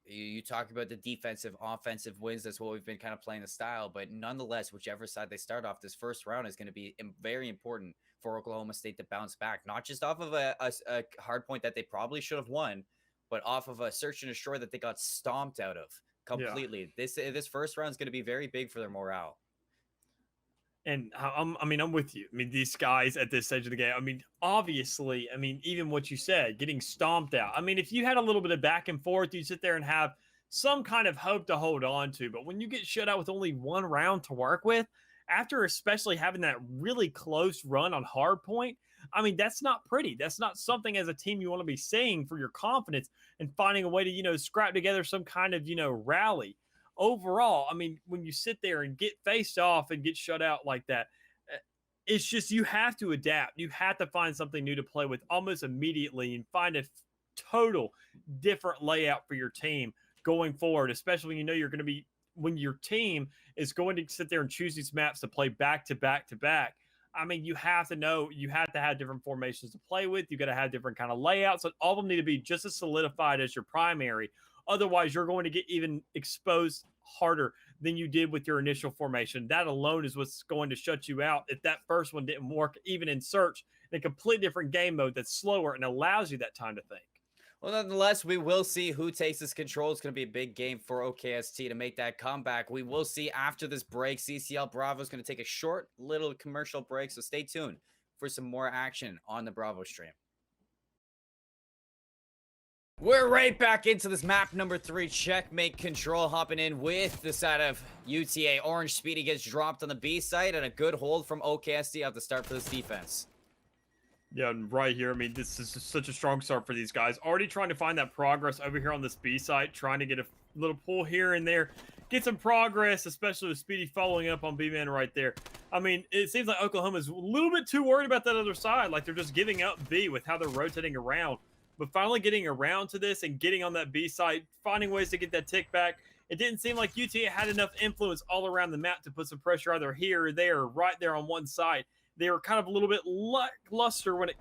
you talk about the defensive, offensive wins. That's what we've been kind of playing the style. But nonetheless, whichever side they start off, this first round is going to be very important for Oklahoma State to bounce back, not just off of a hard point that they probably should have won, but off of a search and destroy that they got stomped out of completely. Yeah. This first round is going to be very big for their morale. And I'm with you. I mean, these guys at this stage of the game, I mean, obviously, I mean, even what you said, getting stomped out. I mean, if you had a little bit of back and forth, you sit there and have some kind of hope to hold on to. But when you get shut out with only one round to work with, after especially having that really close run on hard point, I mean, that's not pretty. That's not something as a team you want to be saying for your confidence and finding a way to, scrap together some kind of, rally. Overall, I mean, when you sit there and get faced off and get shut out like that, it's just you have to adapt. You have to find something new to play with almost immediately and find a total different layout for your team going forward, especially when you know you're going to be when your team is going to sit there and choose these maps to play back to back to back. I mean, you have to know you have to have different formations to play with. You got to have different kind of layouts. So all of them need to be just as solidified as your primary. Otherwise, you're going to get even exposed harder than you did with your initial formation. That alone is what's going to shut you out if that first one didn't work, even in search, in a completely different game mode that's slower and allows you that time to think. Well, nonetheless, we will see who takes this control. It's going to be a big game for OKST to make that comeback. We will see after this break. CCL Bravo is going to take a short little commercial break, so stay tuned for some more action on the Bravo stream. We're right back into this map number 3, checkmate control, hopping in with the side of UTA. Orange Speedy gets dropped on the B side, and a good hold from OKST at the start for this defense. Yeah, right here. I mean, this is such a strong start for these guys. Already trying to find that progress over here on this B side, trying to get a little pull here and there, get some progress, especially with Speedy following up on B-Man right there. I mean, it seems like Oklahoma's a little bit too worried about that other side, like they're just giving up B with how they're rotating around. But finally getting around to this and getting on that B side, finding ways to get that tick back. It didn't seem like UTA had enough influence all around the map to put some pressure either here or there, right there on one side. They were kind of a little bit lackluster when it,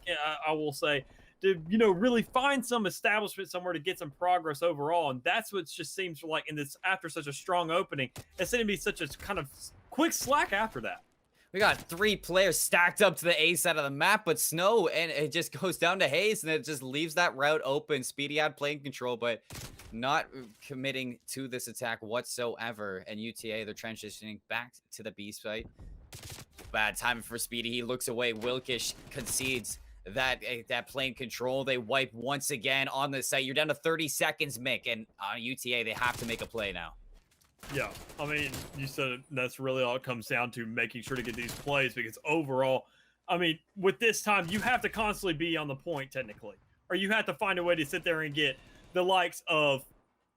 I will say, to, really find some establishment somewhere to get some progress overall. And that's what just seems like in this, after such a strong opening, it's going to be such a kind of quick slack after that. We got 3 players stacked up to the A side of the map, but Snow, and it just goes down to Hayes, and it just leaves that route open. Speedy had playing control, but not committing to this attack whatsoever. And UTA, they're transitioning back to the B site. Bad timing for Speedy. He looks away. Wilkish concedes that playing control. They wipe once again on the site. You're down to 30 seconds, Mick, and on UTA, they have to make a play now. Yeah, I mean, you said that's really all it comes down to, making sure to get these plays, because overall, I mean, with this time, you have to constantly be on the point, technically. Or you have to find a way to sit there and get the likes of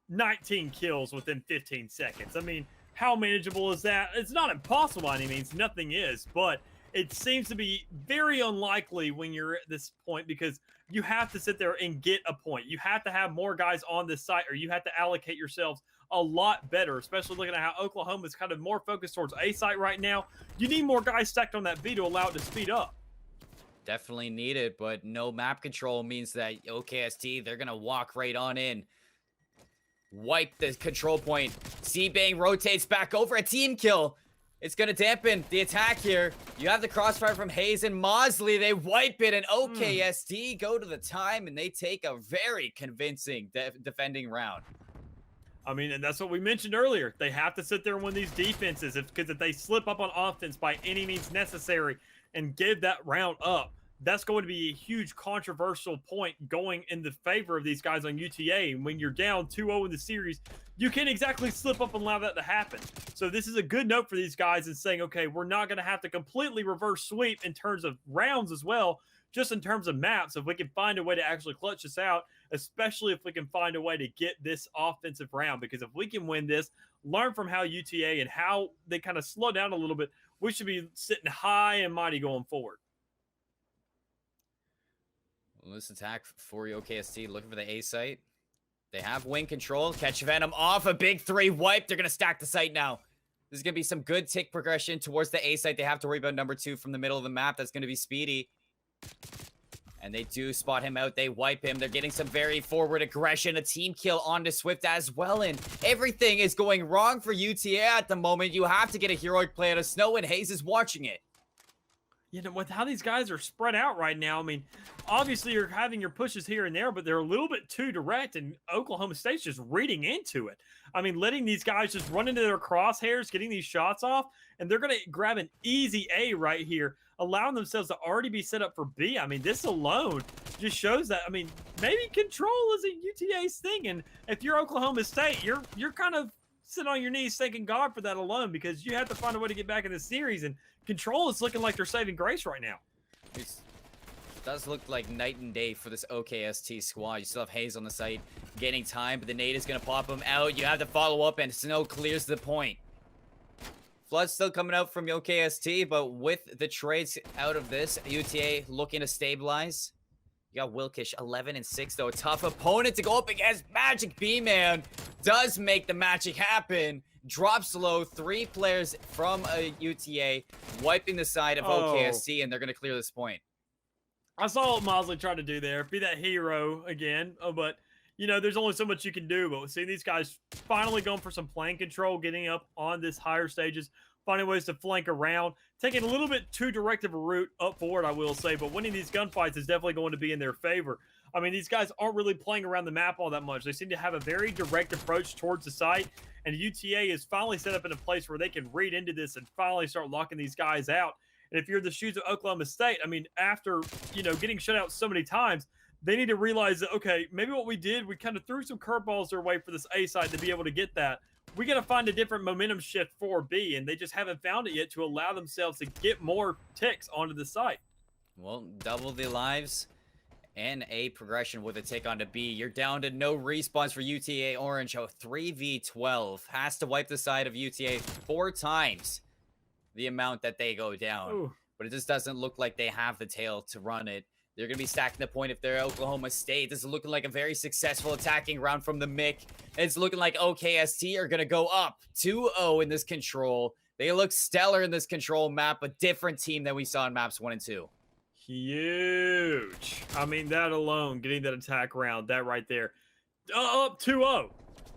19 kills within 15 seconds. I mean, how manageable is that? It's not impossible by any means. Nothing is. But it seems to be very unlikely when you're at this point, because you have to sit there and get a point. You have to have more guys on this site, or you have to allocate yourselves a lot better, especially looking at how Oklahoma is kind of more focused towards A site right now. You need more guys stacked on that B to allow it to speed up. Definitely needed, but no map control means that OKST, they're going to walk right on in. Wipe the control point. C-Bang rotates back over a team kill. It's going to dampen the attack here. You have the crossfire from Hayes and Mosley. They wipe it, and OKST go to the time, and they take a very convincing defending round. I mean, and that's what we mentioned earlier. They have to sit there and win these defenses, because if they slip up on offense by any means necessary and give that round up, that's going to be a huge controversial point going in the favor of these guys on UTA. And when you're down 2-0 in the series, you can't exactly slip up and allow that to happen. So this is a good note for these guys in saying, okay, we're not going to have to completely reverse sweep in terms of rounds as well, just in terms of maps. If we can find a way to actually clutch this out, especially if we can find a way to get this offensive round, because if we can win this, learn from how UTA and how they kind of slow down a little bit, we should be sitting high and mighty going forward. Well, this attack for OKST looking for the A site. They have wing control. Catch Venom off. A big 3 wipe. They're going to stack the site now. This is going to be some good tick progression towards the A site. They have to worry about number 2 from the middle of the map. That's going to be Speedy. And they do spot him out. They wipe him. They're getting some very forward aggression. A team kill onto Swift as well. And everything is going wrong for UTA at the moment. You have to get a heroic play out of Snow, and Hayes is watching it. You know, with how these guys are spread out right now, I mean, obviously you're having your pushes here and there, but they're a little bit too direct, and Oklahoma State's just reading into it. I mean, letting these guys just run into their crosshairs, getting these shots off, and they're going to grab an easy A right here, allowing themselves to already be set up for B. I mean, this alone just shows that, I mean, maybe control is a UTA's thing, and if you're Oklahoma State, you're kind of sitting on your knees thanking God for that alone, because you have to find a way to get back in this series, and control is looking like they're saving grace right now. It does look like night and day for this OKST squad. You still have Hayes on the site getting time, but the nade is going to pop him out. You have to follow up, and Snow clears the point. Flood's still coming out from OKST, but with the trades out of this, UTA looking to stabilize. You got Wilkish, 11-6, though. A tough opponent to go up against. Magic B-Man does make the magic happen. Drops low. 3 players from a UTA wiping the side of OKST, and they're going to clear this point. I saw what Mosley tried to do there. Be that hero again. But, you know, there's only so much you can do. But seeing these guys finally going for some playing control, getting up on this higher stages, finding ways to flank around, taking a little bit too direct of a route up forward, I will say. But winning these gunfights is definitely going to be in their favor. I mean, these guys aren't really playing around the map all that much. They seem to have a very direct approach towards the site. And UTA is finally set up in a place where they can read into this and finally start locking these guys out. And if you're the shoes of Oklahoma State, I mean, after, you know, getting shut out so many times, they need to realize that, okay, maybe what we did, we kind of threw some curveballs their way for this A side to be able to get that. We got to find a different momentum shift for B, and they just haven't found it yet to allow themselves to get more ticks onto the site. Well, double the lives and a progression with a tick onto B. You're down to no respawns for UTA Orange. 3v12 has to wipe the side of UTA 4 times the amount that they go down. Ooh. But it just doesn't look like they have the tail to run it. They're going to be stacking the point if they're Oklahoma State. This is looking like a very successful attacking round from the Mick. It's looking like OKST are going to go up 2-0 in this control. They look stellar in this control map, a different team than we saw in maps 1 and 2. Huge. I mean, that alone, getting that attack round, that right there. Up 2-0.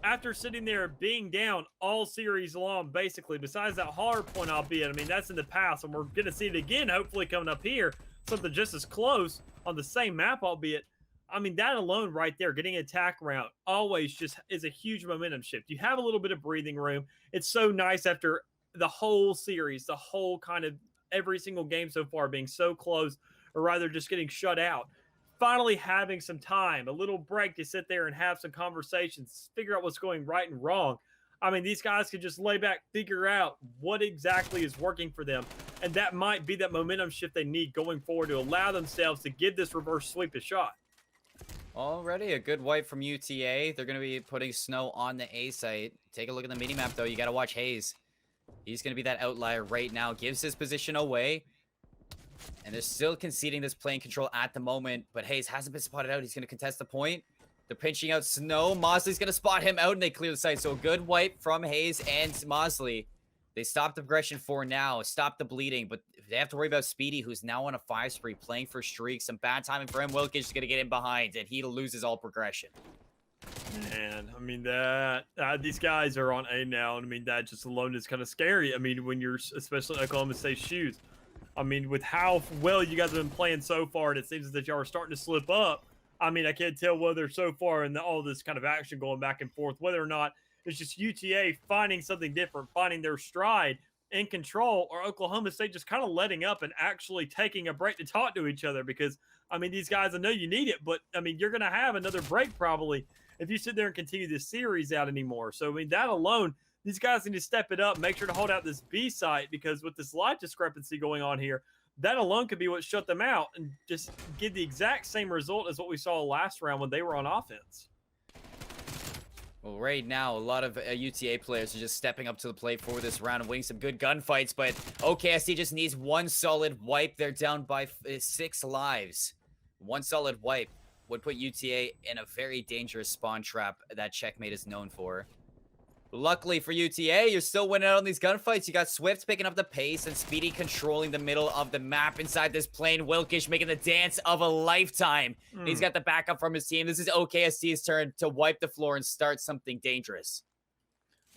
After sitting there being down all series long, basically, besides that hard point, albeit, I mean, that's in the past, and we're going to see it again, hopefully coming up here, something just as close on the same map, albeit. I mean, that alone right there, getting an attack round, always just is a huge momentum shift. You have a little bit of breathing room. It's so nice after the whole series, the whole kind of every single game so far being so close, or rather just getting shut out. Finally having some time, a little break to sit there and have some conversations, figure out what's going right and wrong. I mean, these guys could just lay back, figure out what exactly is working for them. And that might be that momentum shift they need going forward to allow themselves to give this reverse sweep a shot. Already a good wipe from UTA. They're going to be putting Snow on the A site. Take a look at the minimap, though. You got to watch Hayes. He's going to be that outlier right now. Gives his position away. And they're still conceding this playing control at the moment. But Hayes hasn't been spotted out. He's going to contest the point. They're pinching out Snow. Mosley's going to spot him out, and they clear the site. So a good wipe from Hayes and Mosley. They stop the progression for now. Stop the bleeding. But they have to worry about Speedy, who's now on a 5 spree, playing for streaks. Some bad timing for him. Wilkish is going to get in behind, and he loses all progression. Man, I mean, these guys are on A now. And I mean, that just alone is kind of scary. I mean, when you're, especially Oklahoma State shoes. I mean, with how well you guys have been playing so far, and it seems that y'all are starting to slip up. I mean, I can't tell whether so far in all this kind of action going back and forth, whether or not it's just UTA finding something different, finding their stride in control, or Oklahoma State just kind of letting up and actually taking a break to talk to each other. Because, I mean, these guys, I know you need it, but, I mean, you're going to have another break probably if you sit there and continue this series out anymore. So, I mean, that alone, these guys need to step it up, make sure to hold out this B site, because with this light discrepancy going on here, that alone could be what shut them out and just give the exact same result as what we saw last round when they were on offense. Well, right now, a lot of UTA players are just stepping up to the plate for this round and winning some good gunfights, but OKST just needs one solid wipe. They're down by 6 lives. One solid wipe would put UTA in a very dangerous spawn trap that Checkmate is known for. Luckily for UTA, you're still winning out on these gunfights. You got Swift picking up the pace and Speedy controlling the middle of the map inside this plane. Wilkish making the dance of a lifetime. And he's got the backup from his team. This is OKST's turn to wipe the floor and start something dangerous.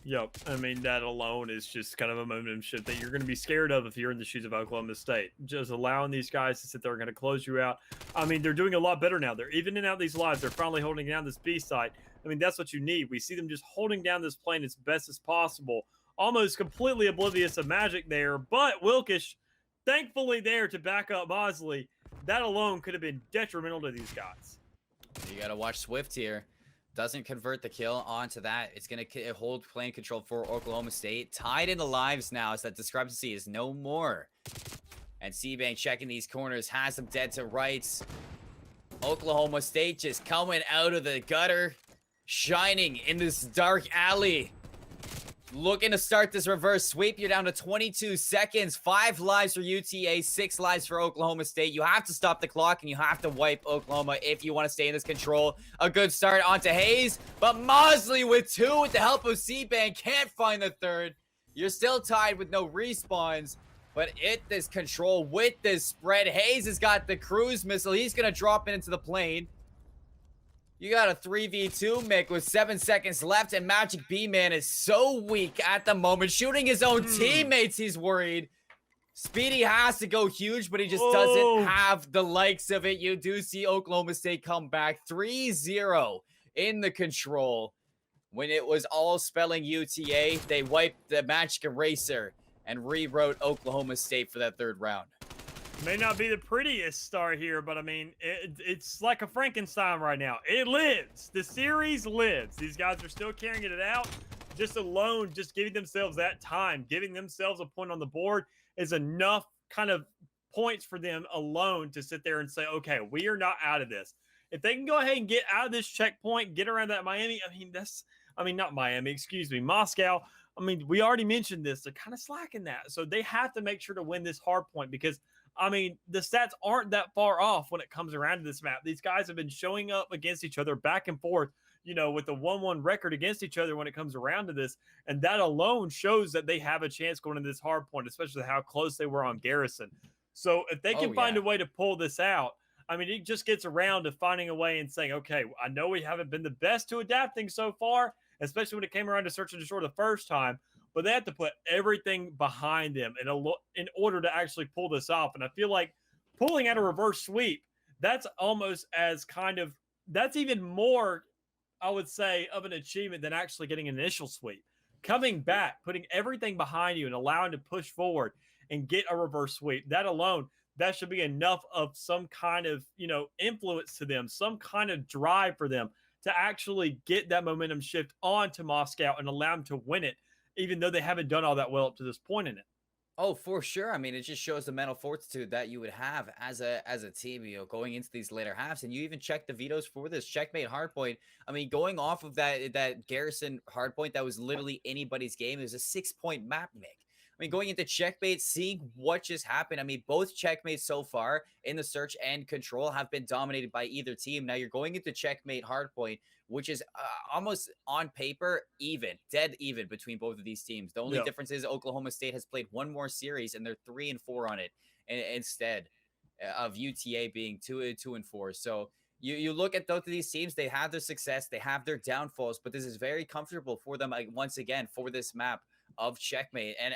Yep. I mean, that alone is just kind of a momentum shift that you're going to be scared of if you're in the shoes of Oklahoma State. Just allowing these guys to sit there and going to close you out. I mean, they're doing a lot better now. They're evening out these lives. They're finally holding down this B side. I mean, that's what you need. We see them just holding down this plane as best as possible, almost completely oblivious of magic there. But Wilkish, thankfully there to back up Mosley. That alone could have been detrimental to these guys. You got to watch Swift here. Doesn't convert the kill onto that. It's going to hold plane control for Oklahoma State. Tied in the lives now, so that discrepancy is no more. And C-Bank checking these corners, has them dead to rights. Oklahoma State just coming out of the gutter, shining in this dark alley. Looking to start this reverse sweep. You're down to 22 seconds. 5 lives for UTA, 6 lives for Oklahoma State. You have to stop the clock, and you have to wipe Oklahoma if you want to stay in this control. A good start onto Hayes, but Mosley with 2 with the help of C-Bank can't find the third. You're still tied with no respawns, but this control with this spread. Hayes has got the cruise missile. He's going to drop it into the plane. You got a 3v2 Mick with 7 seconds left, and Magic B-Man is so weak at the moment. Shooting his own teammates, he's worried. Speedy has to go huge, but he just doesn't have the likes of it. You do see Oklahoma State come back 3-0 in the control. When it was all spelling UTA, they wiped the Magic Eraser and rewrote Oklahoma State for that third round. May not be the prettiest start here, but I mean, it's like a Frankenstein right now. It lives. The series lives. These guys are still carrying it out. Just alone, just giving themselves that time, giving themselves a point on the board is enough kind of points for them alone to sit there and say, okay, we are not out of this. If they can go ahead and get out of this checkpoint, get around that Miami, not Miami, excuse me, Moscow. I mean, we already mentioned this. They're kind of slacking that. So they have to make sure to win this hard point because I mean, the stats aren't that far off when it comes around to this map. These guys have been showing up against each other back and forth, with the 1-1 record against each other when it comes around to this. And that alone shows that they have a chance going to this hard point, especially how close they were on Garrison. So if they can find a way to pull this out, I mean, it just gets around to finding a way and saying, okay, I know we haven't been the best to adapting so far, especially when it came around to search and destroy the first time. But they have to put everything behind them in order to actually pull this off. And I feel like pulling out a reverse sweep, that's almost that's even more, I would say, of an achievement than actually getting an initial sweep. Coming back, putting everything behind you and allowing to push forward and get a reverse sweep, that alone, that should be enough of some kind of, influence to them, some kind of drive for them to actually get that momentum shift onto Moscow and allow them to win it, even though they haven't done all that well up to this point in it. Oh, for sure. I mean, it just shows the mental fortitude that you would have as a team, going into these later halves. And you even check the vetoes for this checkmate hardpoint. I mean, going off of that Garrison hardpoint, that was literally anybody's game. It was a 6-point map, Nick. I mean, going into checkmate, seeing what just happened. I mean, both checkmates so far in the search and control have been dominated by either team. Now you're going into checkmate hardpoint, which is almost on paper dead even between both of these teams. The only difference is Oklahoma State has played one more series and they're 3-4 on it instead of UTA being 2-4. So you look at both of these teams, they have their success, they have their downfalls, but this is very comfortable for them once again for this map of checkmate. And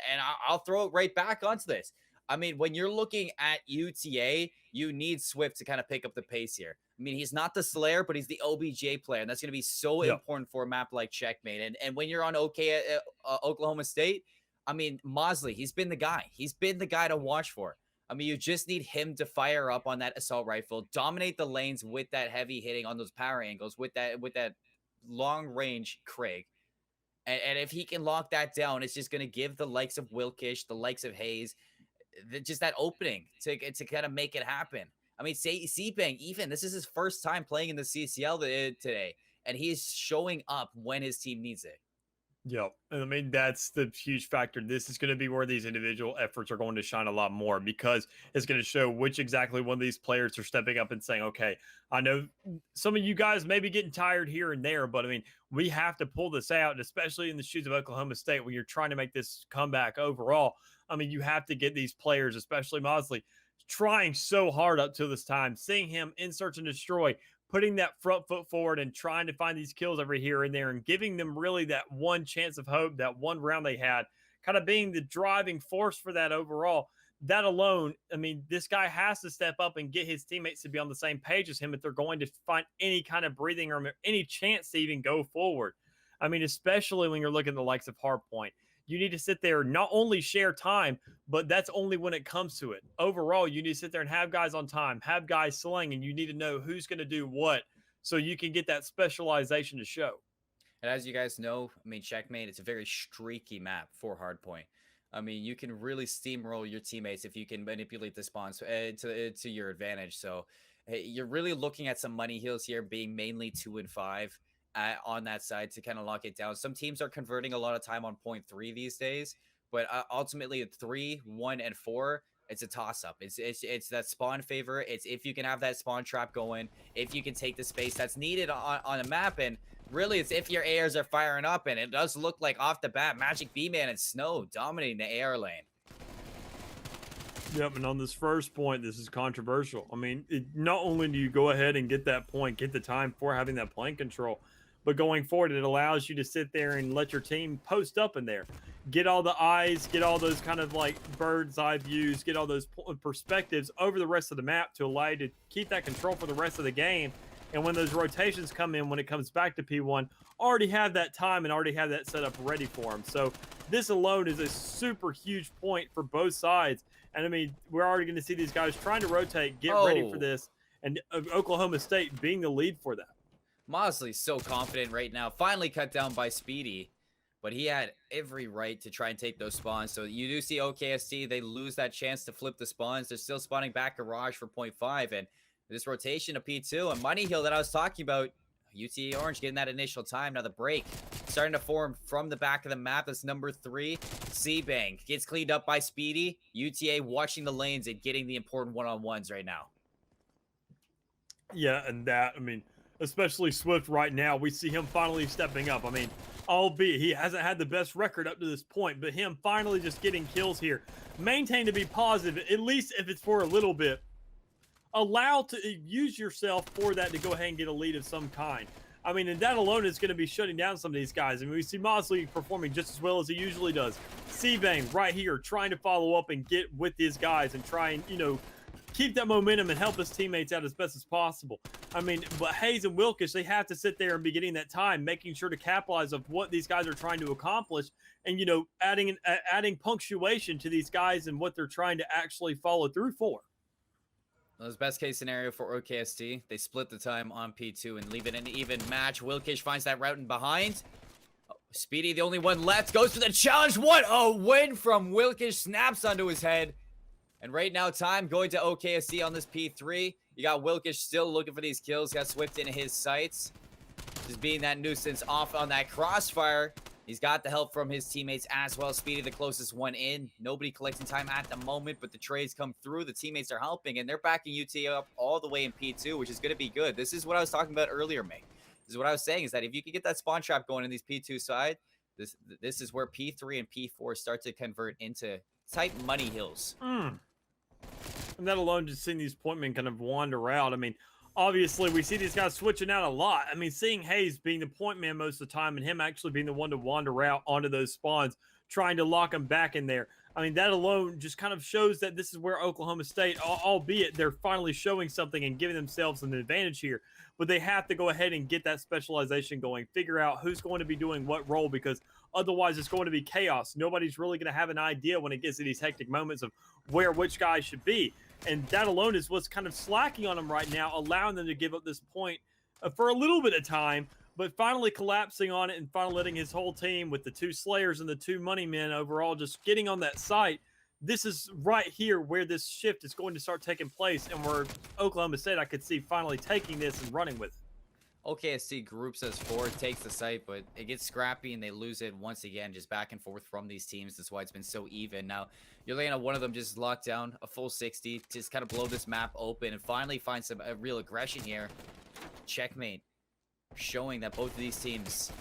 I'll throw it right back onto this. I mean, when you're looking at UTA, you need Swift to kind of pick up the pace here. I mean, he's not the Slayer, but he's the OBJ player, and that's going to be so important for a map like checkmate. And when you're on Oklahoma State, I mean, Mosley, he's been the guy. He's been the guy to watch for. I mean, you just need him to fire up on that assault rifle, dominate the lanes with that heavy hitting on those power angles, with that long range Craig. And if he can lock that down, it's just going to give the likes of Wilkish, the likes of Hayes, just that opening to kind of make it happen. I mean, say C-Bank, even this is his first time playing in the CCL today. and he's showing up when his team needs it. Yep. And I mean, that's the huge factor. This is going to be where these individual efforts are going to shine a lot more because it's going to show which exactly one of these players are stepping up and saying, okay, I know some of you guys may be getting tired here and there, but I mean, we have to pull this out, and especially in the shoes of Oklahoma State when you're trying to make this comeback overall. I mean, you have to get these players, especially Mosley, trying so hard up to this time, seeing him in search and destroy, putting that front foot forward and trying to find these kills over here and there and giving them really that one chance of hope, that one round they had, kind of being the driving force for that overall. That alone, I mean, this guy has to step up and get his teammates to be on the same page as him if they're going to find any kind of breathing room or any chance to even go forward. I mean, especially when you're looking at the likes of Hardpoint. You need to sit there, not only share time, but that's only when it comes to it. Overall, you need to sit there and have guys on time, have guys sling, and you need to know who's going to do what so you can get that specialization to show. And as you guys know, I mean, Checkmate, it's a very streaky map for Hardpoint. I mean, you can really steamroll your teammates if you can manipulate the spawns to your advantage. So hey, you're really looking at some money heals here, being mainly 2 and 5 on that side to kind of lock it down. Some teams are converting a lot of time on point 3 these days, but ultimately at 3, 1, and 4, it's a toss up. It's that spawn favor. It's if you can have that spawn trap going, if you can take the space that's needed on a map, and really it's if your ARs are firing up. And it does look like off the bat, Magic B-Man and Snow dominating the AR lane. Yep, and on this first point, this is controversial. I mean, not only do you go ahead and get that point, get the time for having that plane control, but going forward, it allows you to sit there and let your team post up in there. Get all the eyes, get all those kind of like bird's eye views, get all those perspectives over the rest of the map to allow you to keep that control for the rest of the game. And when those rotations come in, when it comes back to P1, already have that time and already have that setup ready for them. So this alone is a super huge point for both sides. And I mean, we're already going to see these guys trying to rotate, get ready for this, and Oklahoma State being the lead for that. Mosley's so confident right now. Finally cut down by Speedy, but he had every right to try and take those spawns. So you do see OKST, they lose that chance to flip the spawns. They're still spawning back Garage for 0.5, and this rotation of P2 and Money Hill that I was talking about, UTA Orange getting that initial time. Now the break starting to form from the back of the map. That's number 3. C-Bank gets cleaned up by Speedy. UTA watching the lanes and getting the important one-on-ones right now. Yeah, and that, I mean, especially Swift right now, we see him finally stepping up. I mean, albeit he hasn't had the best record up to this point, but him finally just getting kills here. Maintain to be positive, at least if it's for a little bit. Allow to use yourself for that to go ahead and get a lead of some kind. I mean, and that alone is going to be shutting down some of these guys. I mean, we see Mosley performing just as well as he usually does. C-Bang right here trying to follow up and get with his guys and try and, you know, keep that momentum and help his teammates out as best as possible. I mean, but Hayes and Wilkish, they have to sit there and be getting that time, making sure to capitalize of what these guys are trying to accomplish and, you know, adding punctuation to these guys and what they're trying to actually follow through for. Well, this best case scenario for OKST. They split the time on P2 and leave it an even match. Wilkish finds that route in behind. Oh, Speedy, the only one left, goes for the challenge. What a win from Wilkish. Snaps onto his head. And right now, time going to OKST on this P3. You got Wilkish still looking for these kills. Got Swift in his sights. Just being that nuisance off on that crossfire. He's got the help from his teammates as well. Speedy, the closest one in. Nobody collecting time at the moment, but the trades come through. The teammates are helping, and they're backing UTA up all the way in P2, which is going to be good. This is what I was talking about earlier, Mate. This is what I was saying, is that if you can get that spawn trap going in these P2 side, this is where P3 and P4 start to convert into tight money hills. And that alone, just seeing these point men kind of wander out. I mean, obviously, we see these guys switching out a lot. I mean, seeing Hayes being the point man most of the time and him actually being the one to wander out onto those spawns, trying to lock them back in there. I mean, that alone just kind of shows that this is where Oklahoma State, albeit they're finally showing something and giving themselves an advantage here, but they have to go ahead and get that specialization going, figure out who's going to be doing what role, because otherwise it's going to be chaos. Nobody's really going to have an idea when it gets to these hectic moments of where which guy should be. And that alone is what's kind of slacking on them right now, allowing them to give up this point for a little bit of time, but finally collapsing on it and finally letting his whole team with the 2 Slayers and the 2 Money Men overall just getting on that site. This is right here where this shift is going to start taking place, and where Oklahoma State, I could see finally taking this and running with it. OKST groups as 4, takes the site, but it gets scrappy and they lose it once again, just back and forth from these teams. That's why it's been so even. Now, you're looking at one of them just lock down a full 60, just kind of blow this map open and finally find some real aggression here. Checkmate, showing that both of these teams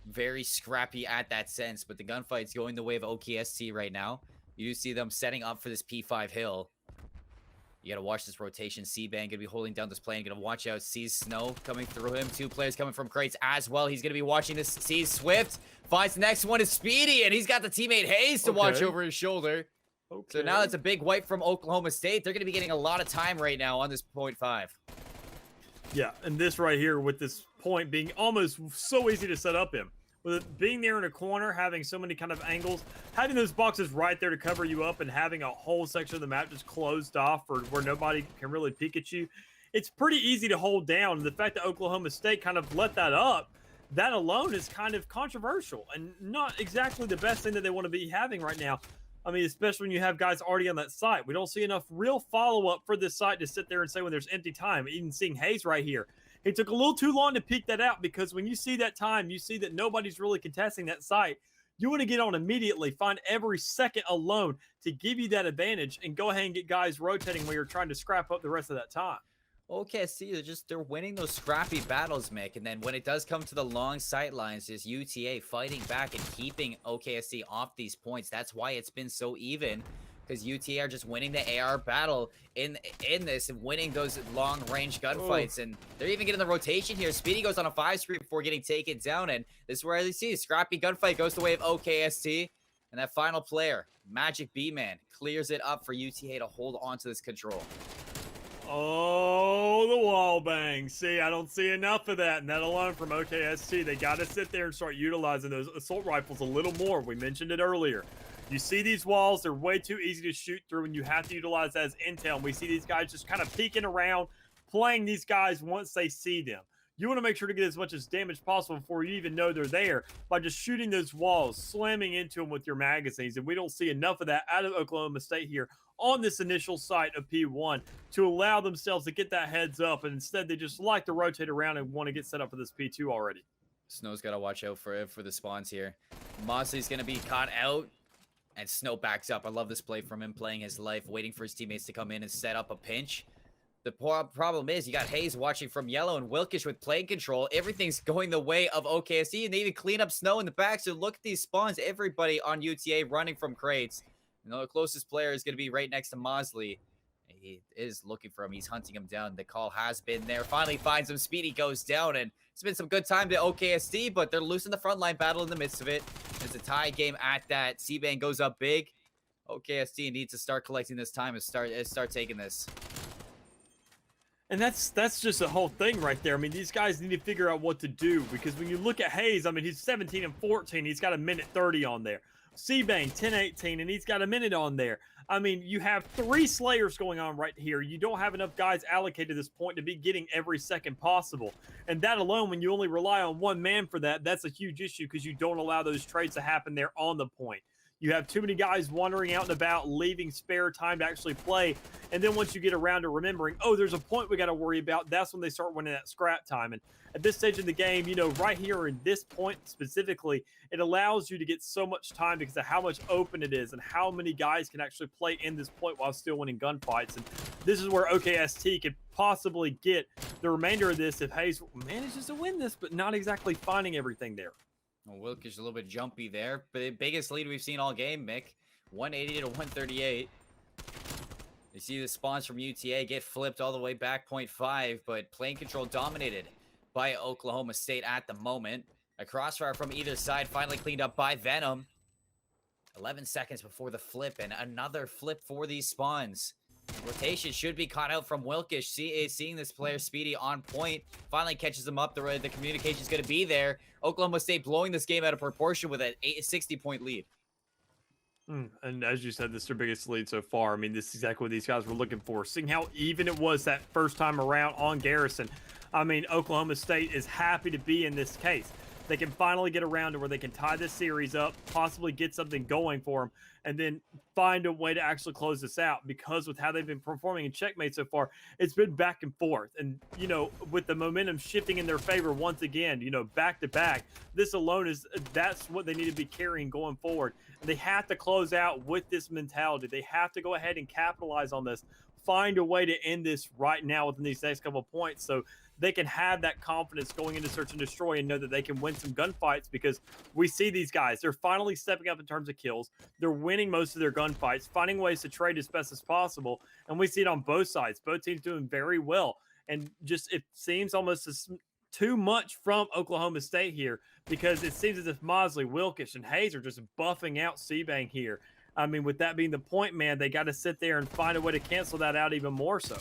very scrappy at that sense, but the gunfight's going the way of OKST right now. You do see them setting up for this P5 hill. You gotta watch this rotation. C-Bang gonna be holding down this plane. Gonna watch out. Sees Snow coming through him. 2 players coming from crates as well. He's gonna be watching this. Sees Swift. Finds the next one is Speedy, and he's got the teammate Hayes to watch over his shoulder. So now that's a big wipe from Oklahoma State. They're gonna be getting a lot of time right now on this .5. Yeah, and this right here with this point being almost so easy to set up in. With it being there in a corner, having so many kind of angles, having those boxes right there to cover you up and having a whole section of the map just closed off or where nobody can really peek at you, it's pretty easy to hold down. And the fact that Oklahoma State kind of let that up, that alone is kind of controversial and not exactly the best thing that they want to be having right now. I mean, especially when you have guys already on that site. We don't see enough real follow-up for this site to sit there and say when there's empty time. Even seeing Hayes right here. It took a little too long to peek that out because when you see that time, you see that nobody's really contesting that site. You want to get on immediately, find every second alone to give you that advantage and go ahead and get guys rotating while you're trying to scrap up the rest of that time. Okay, see, they're winning those scrappy battles, Mick. And then when it does come to the long sight lines, is UTA fighting back and keeping OKST off these points. That's why it's been so even. Because UTA are just winning the AR battle in this and winning those long-range gunfights. And they're even getting the rotation here. Speedy goes on a 5-screen before getting taken down. And this is where you see scrappy gunfight goes the way of OKST. And that final player, Magic B-Man, clears it up for UTA to hold on to this control. Oh, the wall bang. See, I don't see enough of that. And that alone from OKST, they got to sit there and start utilizing those assault rifles a little more. We mentioned it earlier. You see these walls, they're way too easy to shoot through, and you have to utilize that as intel. And we see these guys just kind of peeking around, playing these guys once they see them. You want to make sure to get as much as damage possible before you even know they're there by just shooting those walls, slamming into them with your magazines. And we don't see enough of that out of Oklahoma State here on this initial site of P1 to allow themselves to get that heads up. And instead, they just like to rotate around and want to get set up for this P2 already. Snow's got to watch out for the spawns here. Mosley's going to be caught out. And Snow backs up. I love this play from him, playing his life, waiting for his teammates to come in and set up a pinch. The problem is you got Hayes watching from yellow and Wilkish with plane control. Everything's going the way of OKST, and they even clean up Snow in the back. So look at these spawns. Everybody on UTA running from crates. You know, the closest player is going to be right next to Mosley. He is looking for him. He's hunting him down. The call has been there. Finally finds him. Speedy goes down, and it's been some good time to OKST, but they're losing the frontline battle in the midst of it. It's a tie game at that. C-Bang goes up big. OKST needs to start collecting this time and start taking this. And that's just the whole thing right there. I mean, these guys need to figure out what to do because when you look at Hayes, I mean, he's 17 and 14. He's got a minute 30 on there. C-Bang 10-18, and he's got a minute on there. I mean, you have 3 Slayers going on right here. You don't have enough guys allocated to this point to be getting every second possible. And that alone, when you only rely on one man for that, that's a huge issue because you don't allow those trades to happen there on the point. You have too many guys wandering out and about, leaving spare time to actually play. And then once you get around to remembering, oh, there's a point we got to worry about, that's when they start winning that scrap time. And at this stage of the game, you know, right here in this point specifically, it allows you to get so much time because of how much open it is and how many guys can actually play in this point while still winning gunfights. And this is where OKST could possibly get the remainder of this if Hayes manages to win this, but not exactly finding everything there. Well, Wilk is a little bit jumpy there, but the biggest lead we've seen all game, Mick. 180 to 138. You see the spawns from UTA get flipped all the way back 0.5, but plane control dominated by Oklahoma State at the moment. A crossfire from either side finally cleaned up by Venom. 11 seconds before the flip, and another flip for these spawns. Rotation should be caught out from Wilkish. Seeing this player Speedy on point, finally catches him up. The communication is going to be there. Oklahoma State blowing this game out of proportion with a 60-point lead. And as you said, this is their biggest lead so far. I mean, this is exactly what these guys were looking for. Seeing how even it was that first time around on Garrison. I mean, Oklahoma State is happy to be in this case. they can finally get around to where they can tie this series up, possibly get something going for them, and then find a way to actually close this out. Because with how they've been performing in checkmate so far, it's been back and forth. And, you know, with the momentum shifting in their favor once again, you know, back to back, this alone is, that's what they need to be carrying going forward. And they have to close out with this mentality. They have to go ahead and capitalize on this, find a way to end this right now within these next couple of points, so they can have that confidence going into search and destroy and know that they can win some gunfights. Because we see these guys, they're finally stepping up in terms of kills. They're winning most of their gunfights, finding ways to trade as best as possible. And we see it on both sides. Both teams doing very well. And just, it seems almost as too much from Oklahoma State here, because it seems as if Mosley, Wilkish, and Hayes are just buffing out CBang here. I mean, with that being the point, man, they got to sit there and find a way to cancel that out even more so.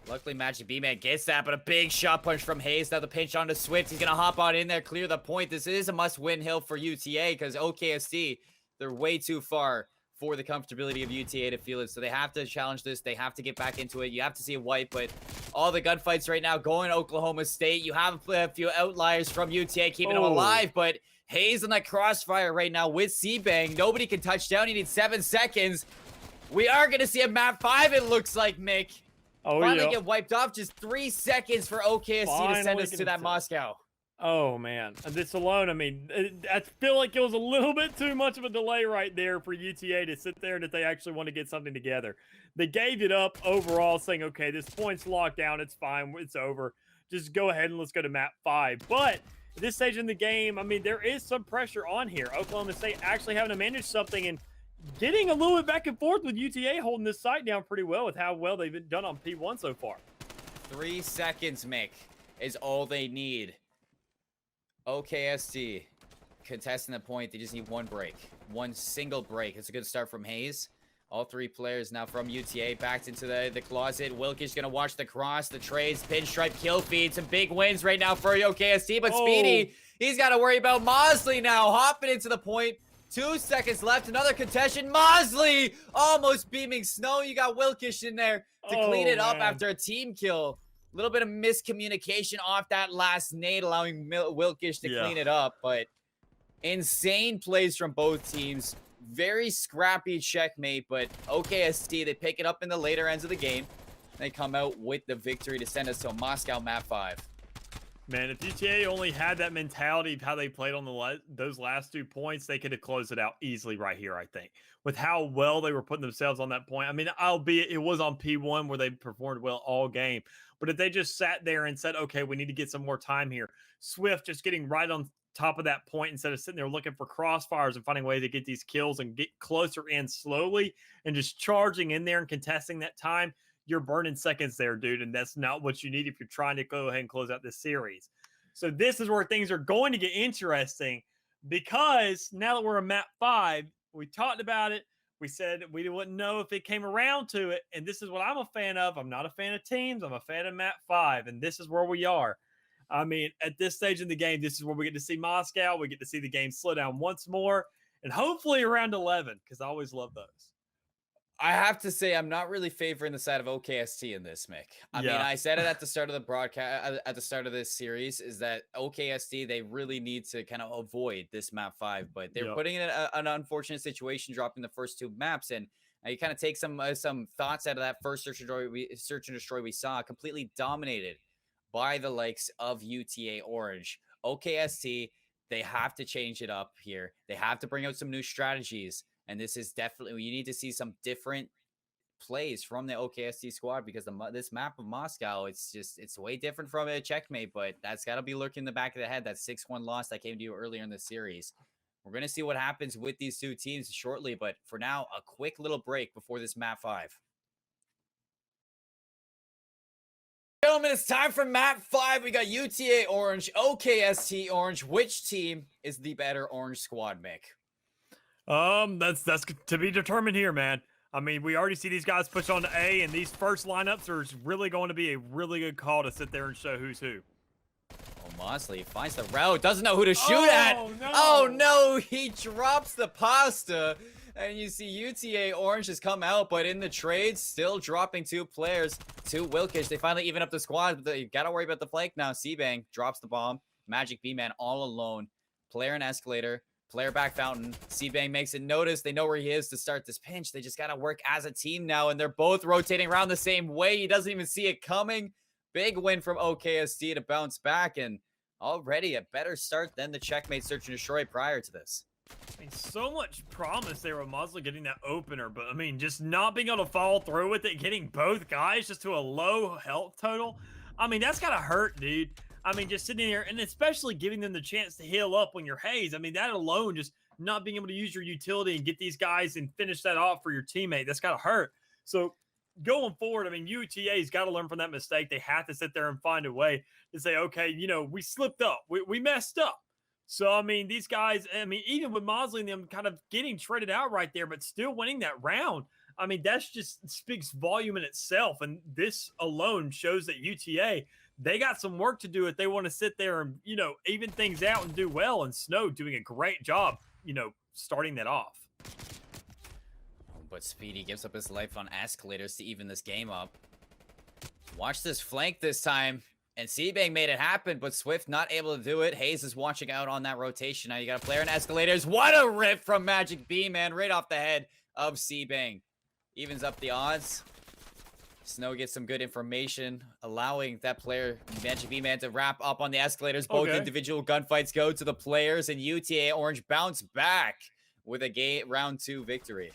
Luckily, Magic B-Man gets that, but a big shot punch from Hayes. Now the pinch onto Swift. He's going to hop on in there, clear the point. This is a must-win hill for UTA because OKST, they're way too far for the comfortability of UTA to feel it. So they have to challenge this. They have to get back into it. You have to see a wipe, but all the gunfights right now going to Oklahoma State. You have a few outliers from UTA keeping them alive, but Hayes in that crossfire right now with CBang. Nobody can touch down. He needs 7 seconds. We are going to see a map 5, it looks like, Mick. Finally get wiped off. Just 3 seconds for OKST to send us to that Moscow. Oh, man. This alone, I mean, I feel like it was a little bit too much of a delay right there for UTA to sit there and that they actually want to get something together. They gave it up overall, saying, okay, this point's locked down. It's fine. It's over. Just go ahead and let's go to map 5. But at this stage in the game, I mean, there is some pressure on here. Oklahoma State actually having to manage something and getting a little bit back and forth with UTA holding this site down pretty well with how well they've been done on P1 so far. 3 seconds, Mick, is all they need. OKST contesting the point. They just need one break. One single break. It's a good start from Hayes. All 3 players now from UTA backed into the closet. Wilkish going to watch the cross, the trades, pinstripe, kill feed. Some big wins right now for OKST, but Speedy, he's got to worry about Mosley now. Hopping into the point. 2 seconds left. Another contention. Mosley almost beaming Snow. You got Wilkish in there to clean it up after a team kill. A little bit of miscommunication off that last nade, allowing Wilkish to clean it up. But insane plays from both teams. Very scrappy checkmate. But OKST, they pick it up in the later ends of the game. They come out with the victory to send us to a Moscow map 5. Man, if UTA only had that mentality of how they played on those last 2 points, they could have closed it out easily right here, I think. With how well they were putting themselves on that point. I mean, albeit it was on P1 where they performed well all game. But if they just sat there and said, okay, we need to get some more time here. Swift just getting right on top of that point instead of sitting there looking for crossfires and finding ways to get these kills and get closer in slowly and just charging in there and contesting that time. You're burning seconds there, dude, and that's not what you need if you're trying to go ahead and close out this series. So this is where things are going to get interesting, because now that we're in map 5, we talked about it. We said we wouldn't know if it came around to it, and this is what I'm a fan of. I'm not a fan of teams. I'm a fan of map 5, and this is where we are. I mean, at this stage in the game, this is where we get to see Moscow. We get to see the game slow down once more, and hopefully around 11, because I always love those. I have to say, I'm not really favoring the side of OKST in this, Mick. I mean, I said it at the start of the broadcast, at the start of this series, is that OKST, they really need to kind of avoid this map 5, but they're putting in an unfortunate situation, dropping the first 2 maps, and you kind of take some thoughts out of that first search and destroy we saw, completely dominated by the likes of UTA Orange. OKST, they have to change it up here. They have to bring out some new strategies. And this is definitely, you need to see some different plays from the OKST squad, because this map of Moscow, it's way different from a checkmate, but that's got to be lurking in the back of the head. That 6-1 loss that came to you earlier in the series. We're going to see what happens with these 2 teams shortly, but for now, a quick little break before this map 5. Gentlemen, it's time for map 5. We got UTA Orange, OKST Orange. Which team is the better Orange squad, Mick? That's to be determined here, man. I mean, we already see these guys push on to A, and these first lineups are really going to be a really good call to sit there and show who's who. Oh, Mosley finds the route, doesn't know who to shoot at. No. Oh, no, he drops the pasta. And you see UTA Orange has come out, but in the trade, still dropping 2 players to Wilkish. They finally even up the squad, but they got to worry about the flank now. CBang drops the bomb. Magic B-Man all alone. Player and Escalator, player back Fountain. C-Bang makes it notice. They know where he is to start this pinch. They just got to work as a team now, and they're both rotating around the same way. He doesn't even see it coming. Big win from OKST to bounce back, and already a better start than the checkmate search and destroy prior to this. I mean, so much promise there with Mosley getting that opener, but I mean, just not being able to follow through with it, getting both guys just to a low health total. I mean, that's gotta hurt, dude. I mean, just sitting there and especially giving them the chance to heal up when you're Hayes. I mean, that alone, just not being able to use your utility and get these guys and finish that off for your teammate, that's gotta hurt. So going forward, I mean, UTA's got to learn from that mistake. They have to sit there and find a way to say, okay, you know, we slipped up, we messed up. So, I mean, these guys, I mean, even with Mosley and them kind of getting traded out right there, but still winning that round, I mean, that's just speaks volume in itself. And this alone shows that UTA, they got some work to do if they want to sit there and, you know, even things out and do well. And Snow doing a great job, you know, starting that off. But Speedy gives up his life on escalators to even this game up. Watch this flank this time. And C-Bang made it happen, but Swift not able to do it. Hayes is watching out on that rotation. Now you got a player in escalators. What a rip from Magic B-Man right off the head of C-Bang. Evens up the odds. Snow gets some good information, allowing that player, Magic B-Man, to wrap up on the escalators. Both individual gunfights go to the players, and UTA Orange bounce back with a round 2 victory.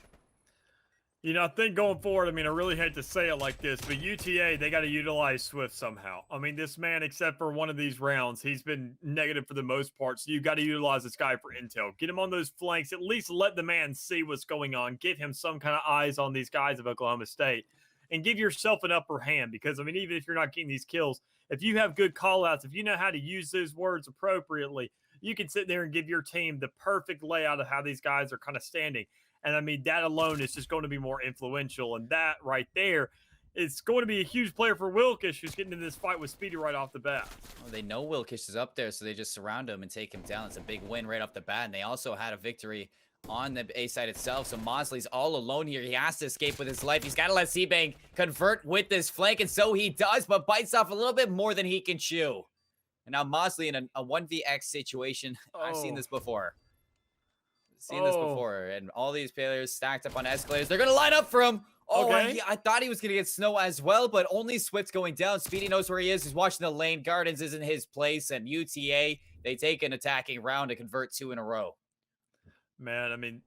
You know, I think going forward, I mean, I really hate to say it like this, but UTA, they got to utilize Swift somehow. I mean, this man, except for one of these rounds, he's been negative for the most part. So you got to utilize this guy for intel. Get him on those flanks. At least let the man see what's going on. Give him some kind of eyes on these guys of Oklahoma State. And give yourself an upper hand. Because, I mean, even if you're not getting these kills, if you have good call-outs, if you know how to use those words appropriately, you can sit there and give your team the perfect layout of how these guys are kind of standing. And I mean, that alone is just going to be more influential. And that right there, it's going to be a huge player for Wilkish, who's getting into this fight with Speedy right off the bat. Well, they know Wilkish is up there, so they just surround him and take him down. It's a big win right off the bat. And they also had a victory on the A side itself. So Mosley's all alone here. He has to escape with his life. He's got to let C-Bang convert with this flank. And so he does, but bites off a little bit more than he can chew. And now Mosley in a 1vx situation. I've seen this before. And all these players stacked up on escalators. They're gonna line up for him. I thought he was gonna get Snow as well, but only Swift's going down. Speedy knows where he is. He's watching the lane. Gardens is in his place, and UTA, they take an attacking round to convert 2 in a row. Man, I mean,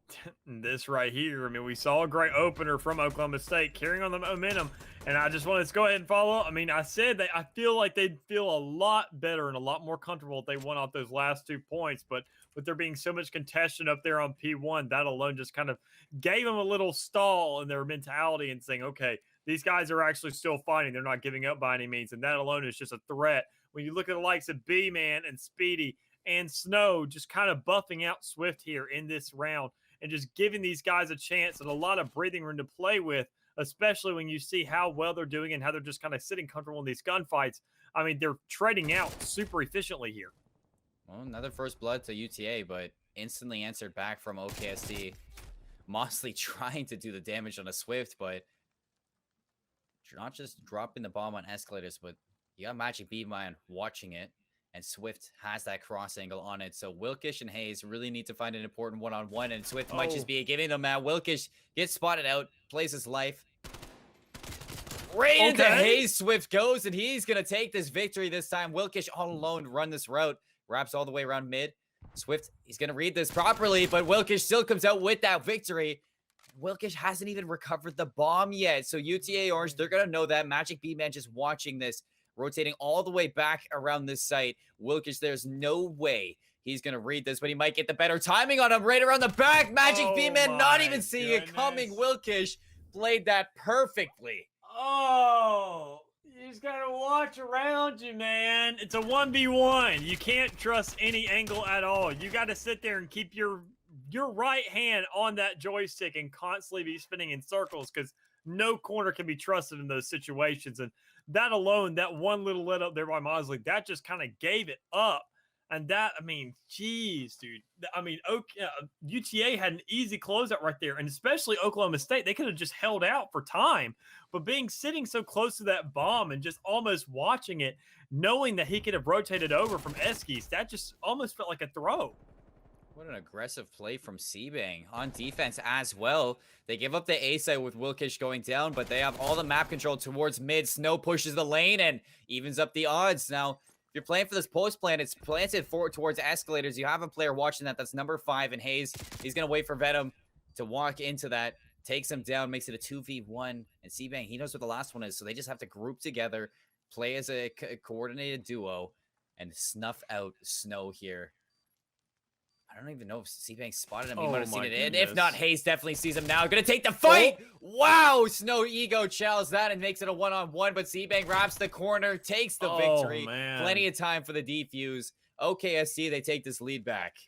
this right here, I mean, we saw a great opener from Oklahoma State carrying on the momentum, and I just wanted to go ahead and follow up. I mean, I said that I feel like they'd feel a lot better and a lot more comfortable if they won off those last 2 points, but with there being so much contention up there on P1, that alone just kind of gave them a little stall in their mentality and saying, okay, these guys are actually still fighting. They're not giving up by any means, and that alone is just a threat. When you look at the likes of B-Man and Speedy and Snow just kind of buffing out Swift here in this round and just giving these guys a chance and a lot of breathing room to play with, especially when you see how well they're doing and how they're just kind of sitting comfortable in these gunfights. I mean, they're trading out super efficiently here. Well, another first blood to UTA, but instantly answered back from OKST. Mosley trying to do the damage on a Swift, but not just dropping the bomb on escalators, but you got Magic B-Man watching it. And Swift has that cross angle on it. So Wilkish and Hayes really need to find an important one-on-one. And Swift might just be giving them that. Wilkish gets spotted out, plays his life. Right into Hayes, Swift goes, and he's going to take this victory this time. Wilkish all alone run this route. Wraps all the way around mid. Swift, he's going to read this properly, but Wilkish still comes out with that victory. Wilkish hasn't even recovered the bomb yet. So UTA Orange, they're going to know that. Magic B-Man just watching this. Rotating all the way back around this site. Wilkish, there's no way he's going to read this, but he might get the better timing on him right around the back. Magic B-Man not even seeing it coming. Wilkish played that perfectly. Oh, you just got to watch around you, man. It's a 1v1. You can't trust any angle at all. You got to sit there and keep your right hand on that joystick and constantly be spinning in circles because no corner can be trusted in those situations. And that alone, that one little let up there by Mosley, that just kind of gave it up. And that, I mean, geez, dude. I mean, UTA had an easy closeout right there. And especially Oklahoma State, they could have just held out for time. But being sitting so close to that bomb and just almost watching it, knowing that he could have rotated over from Eskies, that just almost felt like a throw. What an aggressive play from Sebang on defense as well. They give up the A side with Wilkish going down, but they have all the map control towards mid. Snow pushes the lane and evens up the odds. Now, if you're playing for this post plan, it's planted forward towards escalators. You have a player watching that. That's number 5, and Hayes, he's going to wait for Venom to walk into that. Takes him down, makes it a 2v1. And Sebang, he knows what the last one is, so they just have to group together, play as a coordinated duo, and snuff out Snow here. I don't even know if Sebang spotted him. He might have seen it. And if not, Hayes definitely sees him now. Gonna take the fight. Oh. Wow. Snow ego chows that and makes it a 1-on-1. But Sebang wraps the corner, takes the victory. Man. Plenty of time for the defuse. OKST, they take this lead back.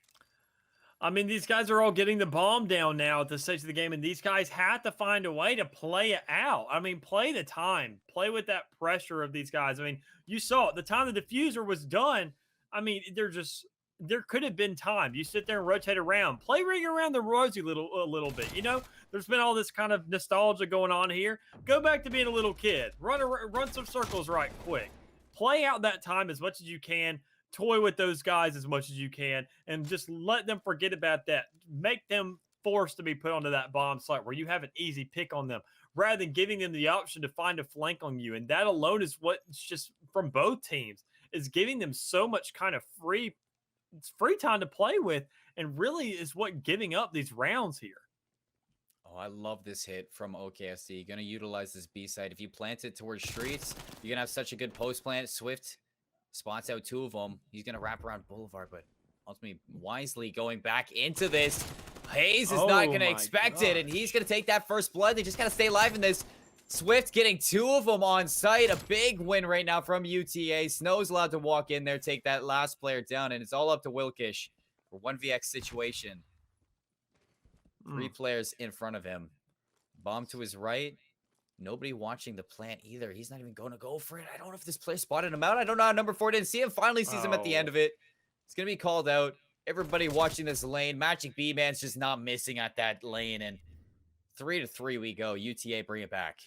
I mean, these guys are all getting the bomb down now at this stage of the game, and these guys have to find a way to play it out. I mean, play the time. Play with that pressure of these guys. I mean, you saw it. The time the diffuser was done, I mean, there could have been time. You sit there and rotate around, play ring around the rosy a little bit. You know, there's been all this kind of nostalgia going on here. Go back to being a little kid. Run some circles right quick. Play out that time as much as you can. Toy with those guys as much as you can, and just let them forget about that. Make them forced to be put onto that bomb site where you have an easy pick on them, rather than giving them the option to find a flank on you. And that alone is what it's just from both teams is giving them so much kind of free time to play with, and really is what giving up these rounds here. Oh, I love this hit from OKST. Gonna utilize this B side. If you plant it towards streets, you're gonna have such a good post plant. Swift spots out 2 of them. He's gonna wrap around Boulevard, but ultimately wisely going back into this. Hayes is not gonna expect it, and he's gonna take that first blood. They just gotta stay alive in this. Swift getting 2 of them on site. A big win right now from UTA. Snow's allowed to walk in there, take that last player down, and it's all up to Wilkish for 1vx situation. 3 players in front of him. Bomb to his right. Nobody watching the plant either. He's not even going to go for it. I don't know if this player spotted him out. I don't know how number 4 didn't see him. Finally sees him at the end of it. It's going to be called out. Everybody watching this lane. Magic B-Man's just not missing at that lane. And 3-3 we go. UTA bring it back.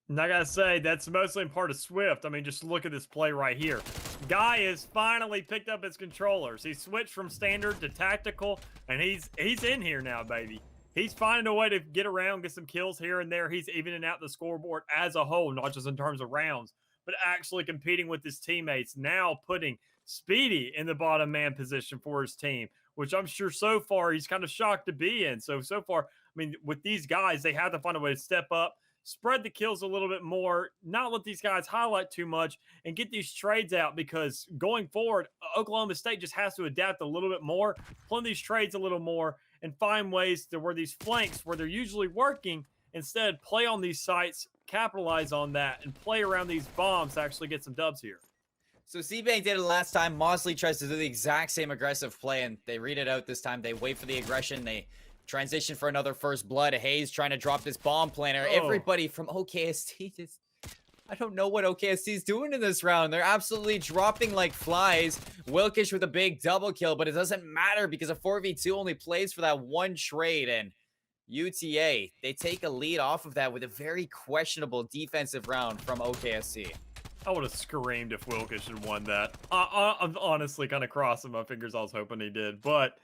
And I gotta say, that's mostly in part of Swift. I mean, just look at this play right here. Guy has finally picked up his controllers. He switched from standard to tactical, and he's in here now, baby. He's finding a way to get around, get some kills here and there. He's evening out the scoreboard as a whole, not just in terms of rounds, but actually competing with his teammates. Now putting Speedy in the bottom man position for his team, which I'm sure so far he's kind of shocked to be in. So far, I mean, with these guys, they have to find a way to step up, spread the kills a little bit more, not let these guys highlight too much, and get these trades out, because going forward, Oklahoma State just has to adapt a little bit more, play these trades a little more, and find ways to where these flanks, where they're usually working, instead play on these sites, capitalize on that, and play around these bombs to actually get some dubs here. So Sebang did it last time. Mosley tries to do the exact same aggressive play, and they read it out this time. They wait for the aggression. They transition for another first blood. Hayes trying to drop this bomb planner. Everybody from OKST just... I don't know what OKST is doing in this round. They're absolutely dropping like flies. Wilkish with a big double kill, but it doesn't matter because a 4v2 only plays for that one trade. And UTA, they take a lead off of that with a very questionable defensive round from OKST. I would have screamed if Wilkish had won that. I'm honestly kind of crossing my fingers. I was hoping he did. But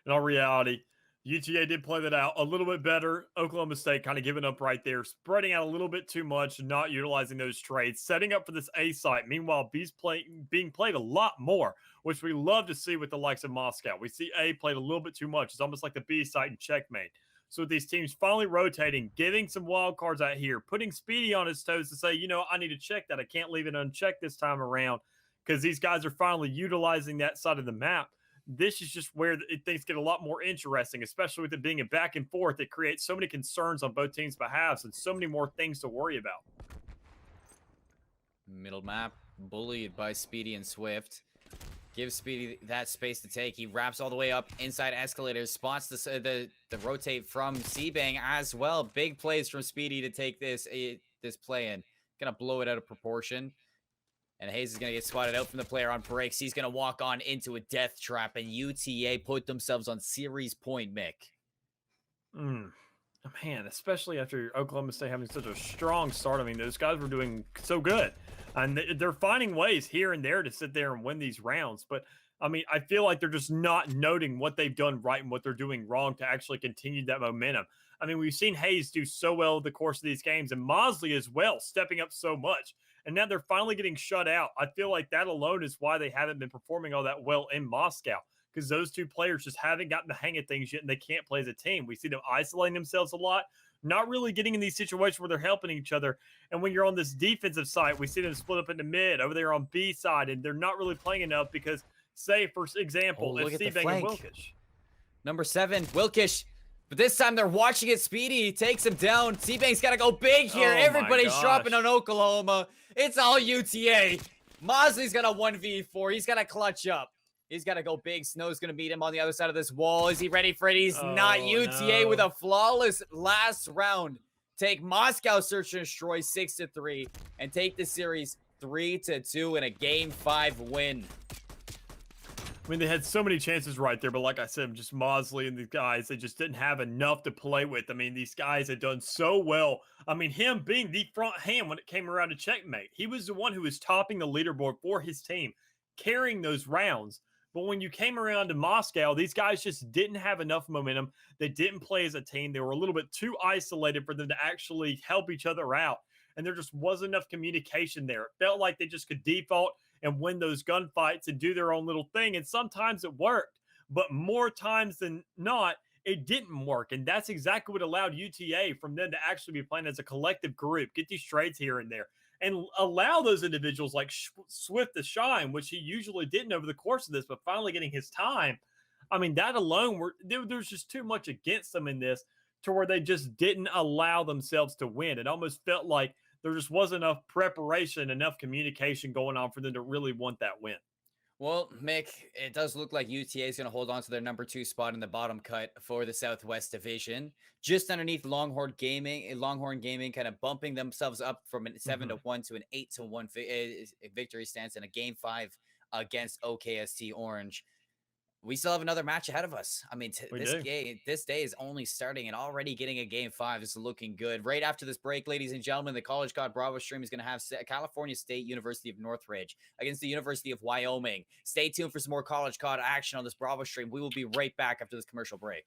in all reality, UTA did play that out a little bit better. Oklahoma State kind of giving up right there, spreading out a little bit too much, not utilizing those trades, setting up for this A site. Meanwhile, B's being played a lot more, which we love to see with the likes of Moscow. We see A played a little bit too much. It's almost like the B site and checkmate. So with these teams finally rotating, giving some wild cards out here, putting Speedy on his toes to say, you know, I need to check that. I can't leave it unchecked this time around, because these guys are finally utilizing that side of the map. This is just where things get a lot more interesting, especially with it being a back and forth. It creates so many concerns on both teams' behalves and so many more things to worry about. Middle map, bullied by Speedy and Swift. Gives Speedy that space to take. He wraps all the way up inside escalators, spots the rotate from Sebang as well. Big plays from Speedy to take this play in. Gonna blow it out of proportion. And Hayes is going to get swatted out from the player on breaks. He's going to walk on into a death trap, and UTA put themselves on series point, Mick. Mm. Man, especially after Oklahoma State having such a strong start. I mean, those guys were doing so good. And they're finding ways here and there to sit there and win these rounds. But I mean, I feel like they're just not noting what they've done right and what they're doing wrong to actually continue that momentum. I mean, we've seen Hayes do so well the course of these games, and Mosley as well, stepping up so much. And now they're finally getting shut out. I feel like that alone is why they haven't been performing all that well in Moscow, because those two players just haven't gotten the hang of things yet, and they can't play as a team. We see them isolating themselves a lot, not really getting in these situations where they're helping each other. And when you're on this defensive side, we see them split up into mid over there on B side, and they're not really playing enough because, say, for example, if Seabang and Wilkish. Number 7, Wilkish. But this time they're watching it. Speedy takes him down. Seabang's got to go big here. Everybody's dropping on Oklahoma. It's all UTA. Mosley's got a 1v4. He's got to clutch up. He's got to go big. Snow's going to meet him on the other side of this wall. Is he ready for it? He's not. UTA with a flawless last round. Take Moscow Search and Destroy 6-3 and take the series 3-2 in a Game 5 win. I mean, they had so many chances right there, but like I said, just Mosley and the guys, they just didn't have enough to play with. I mean, these guys had done so well. I mean, him being the front hand when it came around to checkmate, he was the one who was topping the leaderboard for his team, carrying those rounds. But when you came around to Moscow, these guys just didn't have enough momentum. They didn't play as a team. They were a little bit too isolated for them to actually help each other out. And there just wasn't enough communication there. It felt like they just could default and win those gunfights and do their own little thing. And sometimes it worked, but more times than not, it didn't work. And that's exactly what allowed UTA from them to actually be playing as a collective group, get these trades here and there, and allow those individuals like Swift to shine, which he usually didn't over the course of this, but finally getting his time. I mean, that alone, there's just too much against them in this to where they just didn't allow themselves to win. It almost felt like there just wasn't enough preparation, enough communication going on for them to really want that win. Well, Mick, it does look like UTA is going to hold on to their number 2 spot in the bottom cut for the Southwest Division, just underneath Longhorn Gaming. Longhorn Gaming kind of bumping themselves up from a 7-1 to an 8-1 victory stance in a Game 5 against OKST Orange. We still have another match ahead of us. I mean, this day is only starting and already getting a Game 5 is looking good. Right after this break, ladies and gentlemen, the College God Bravo stream is going to have California State University of Northridge against the University of Wyoming. Stay tuned for some more College God action on this Bravo stream. We will be right back after this commercial break.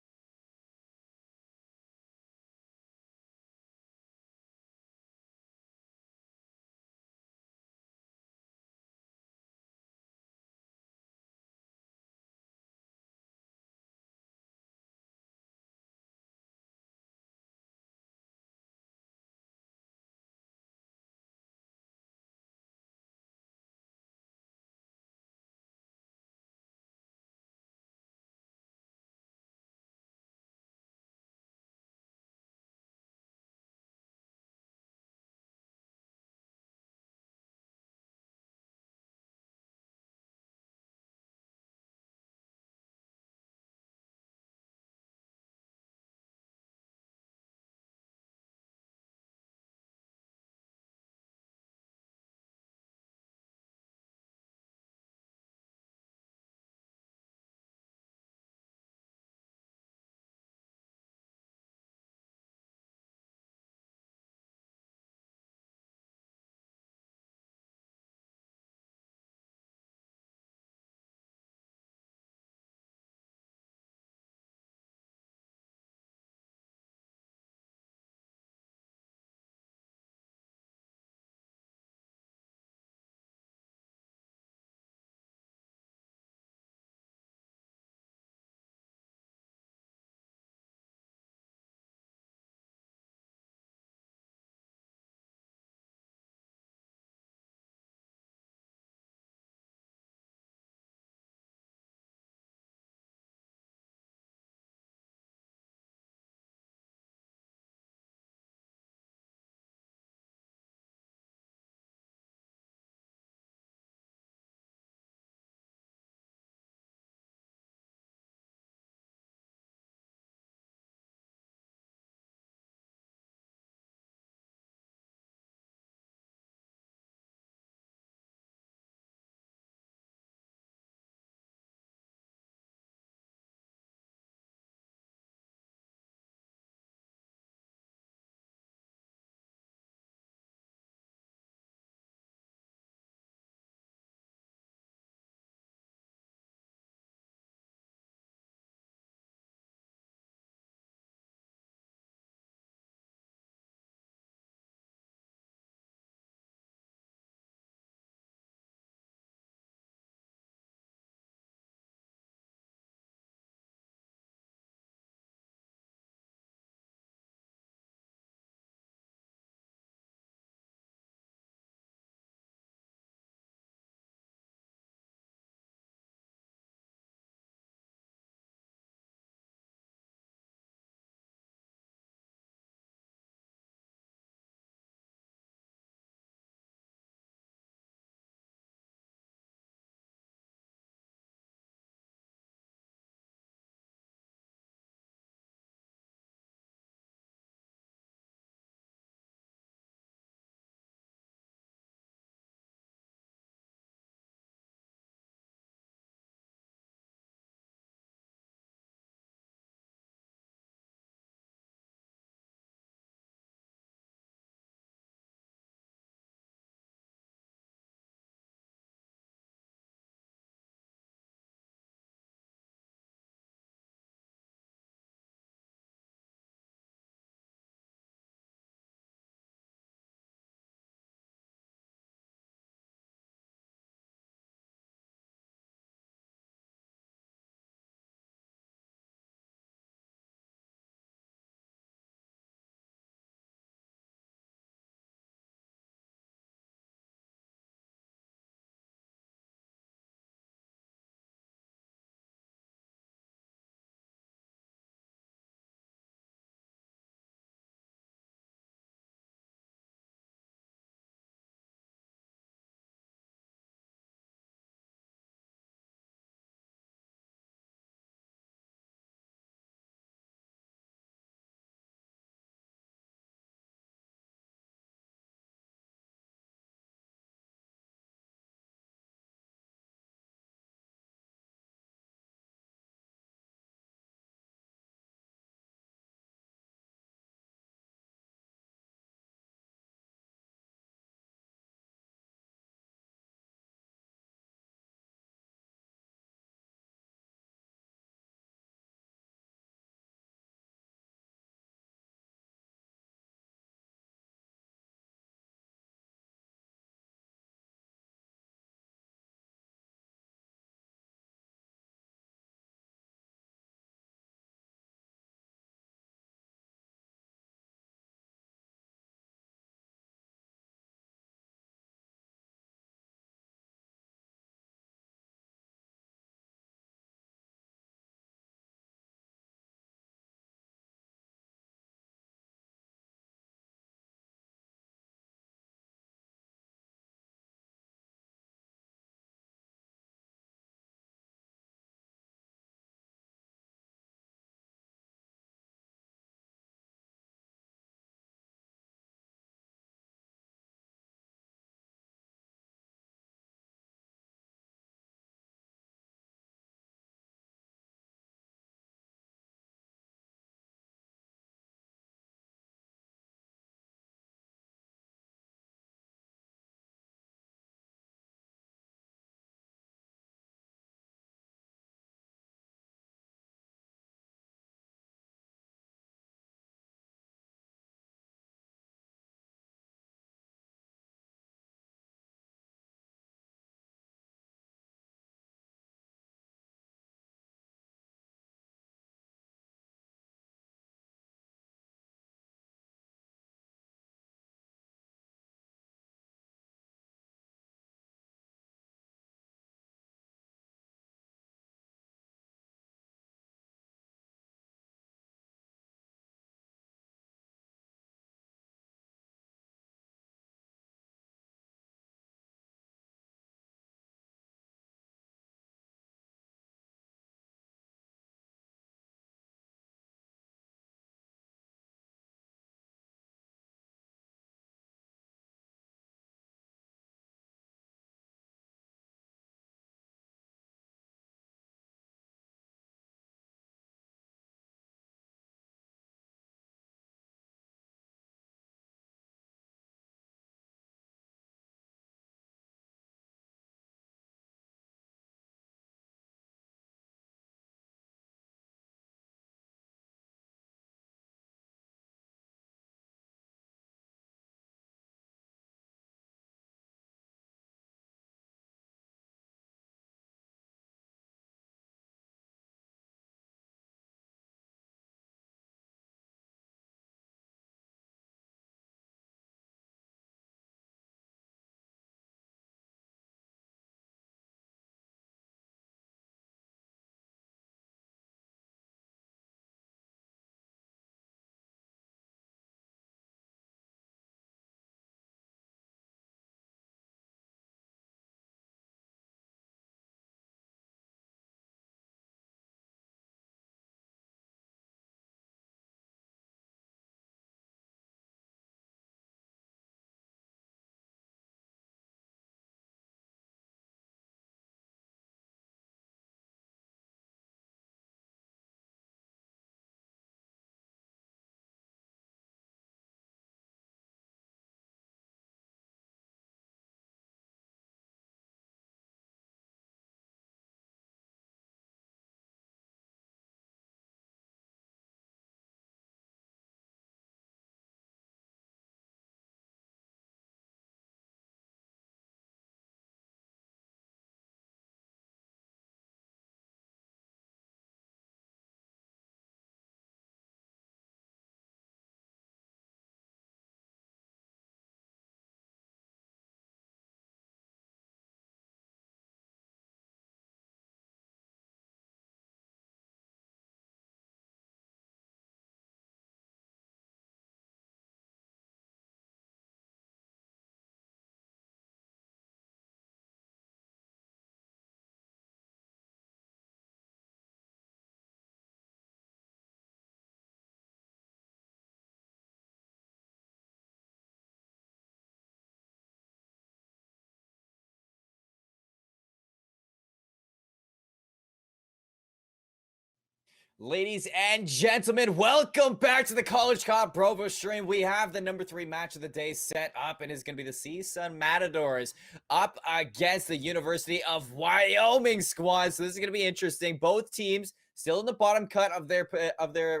Ladies and gentlemen, welcome back to the College Cop Provo stream. We have the number 3 match of the day set up, and it's going to be the CSUN Matadors up against the University of Wyoming squad. So this is going to be interesting. Both teams still in the bottom cut of their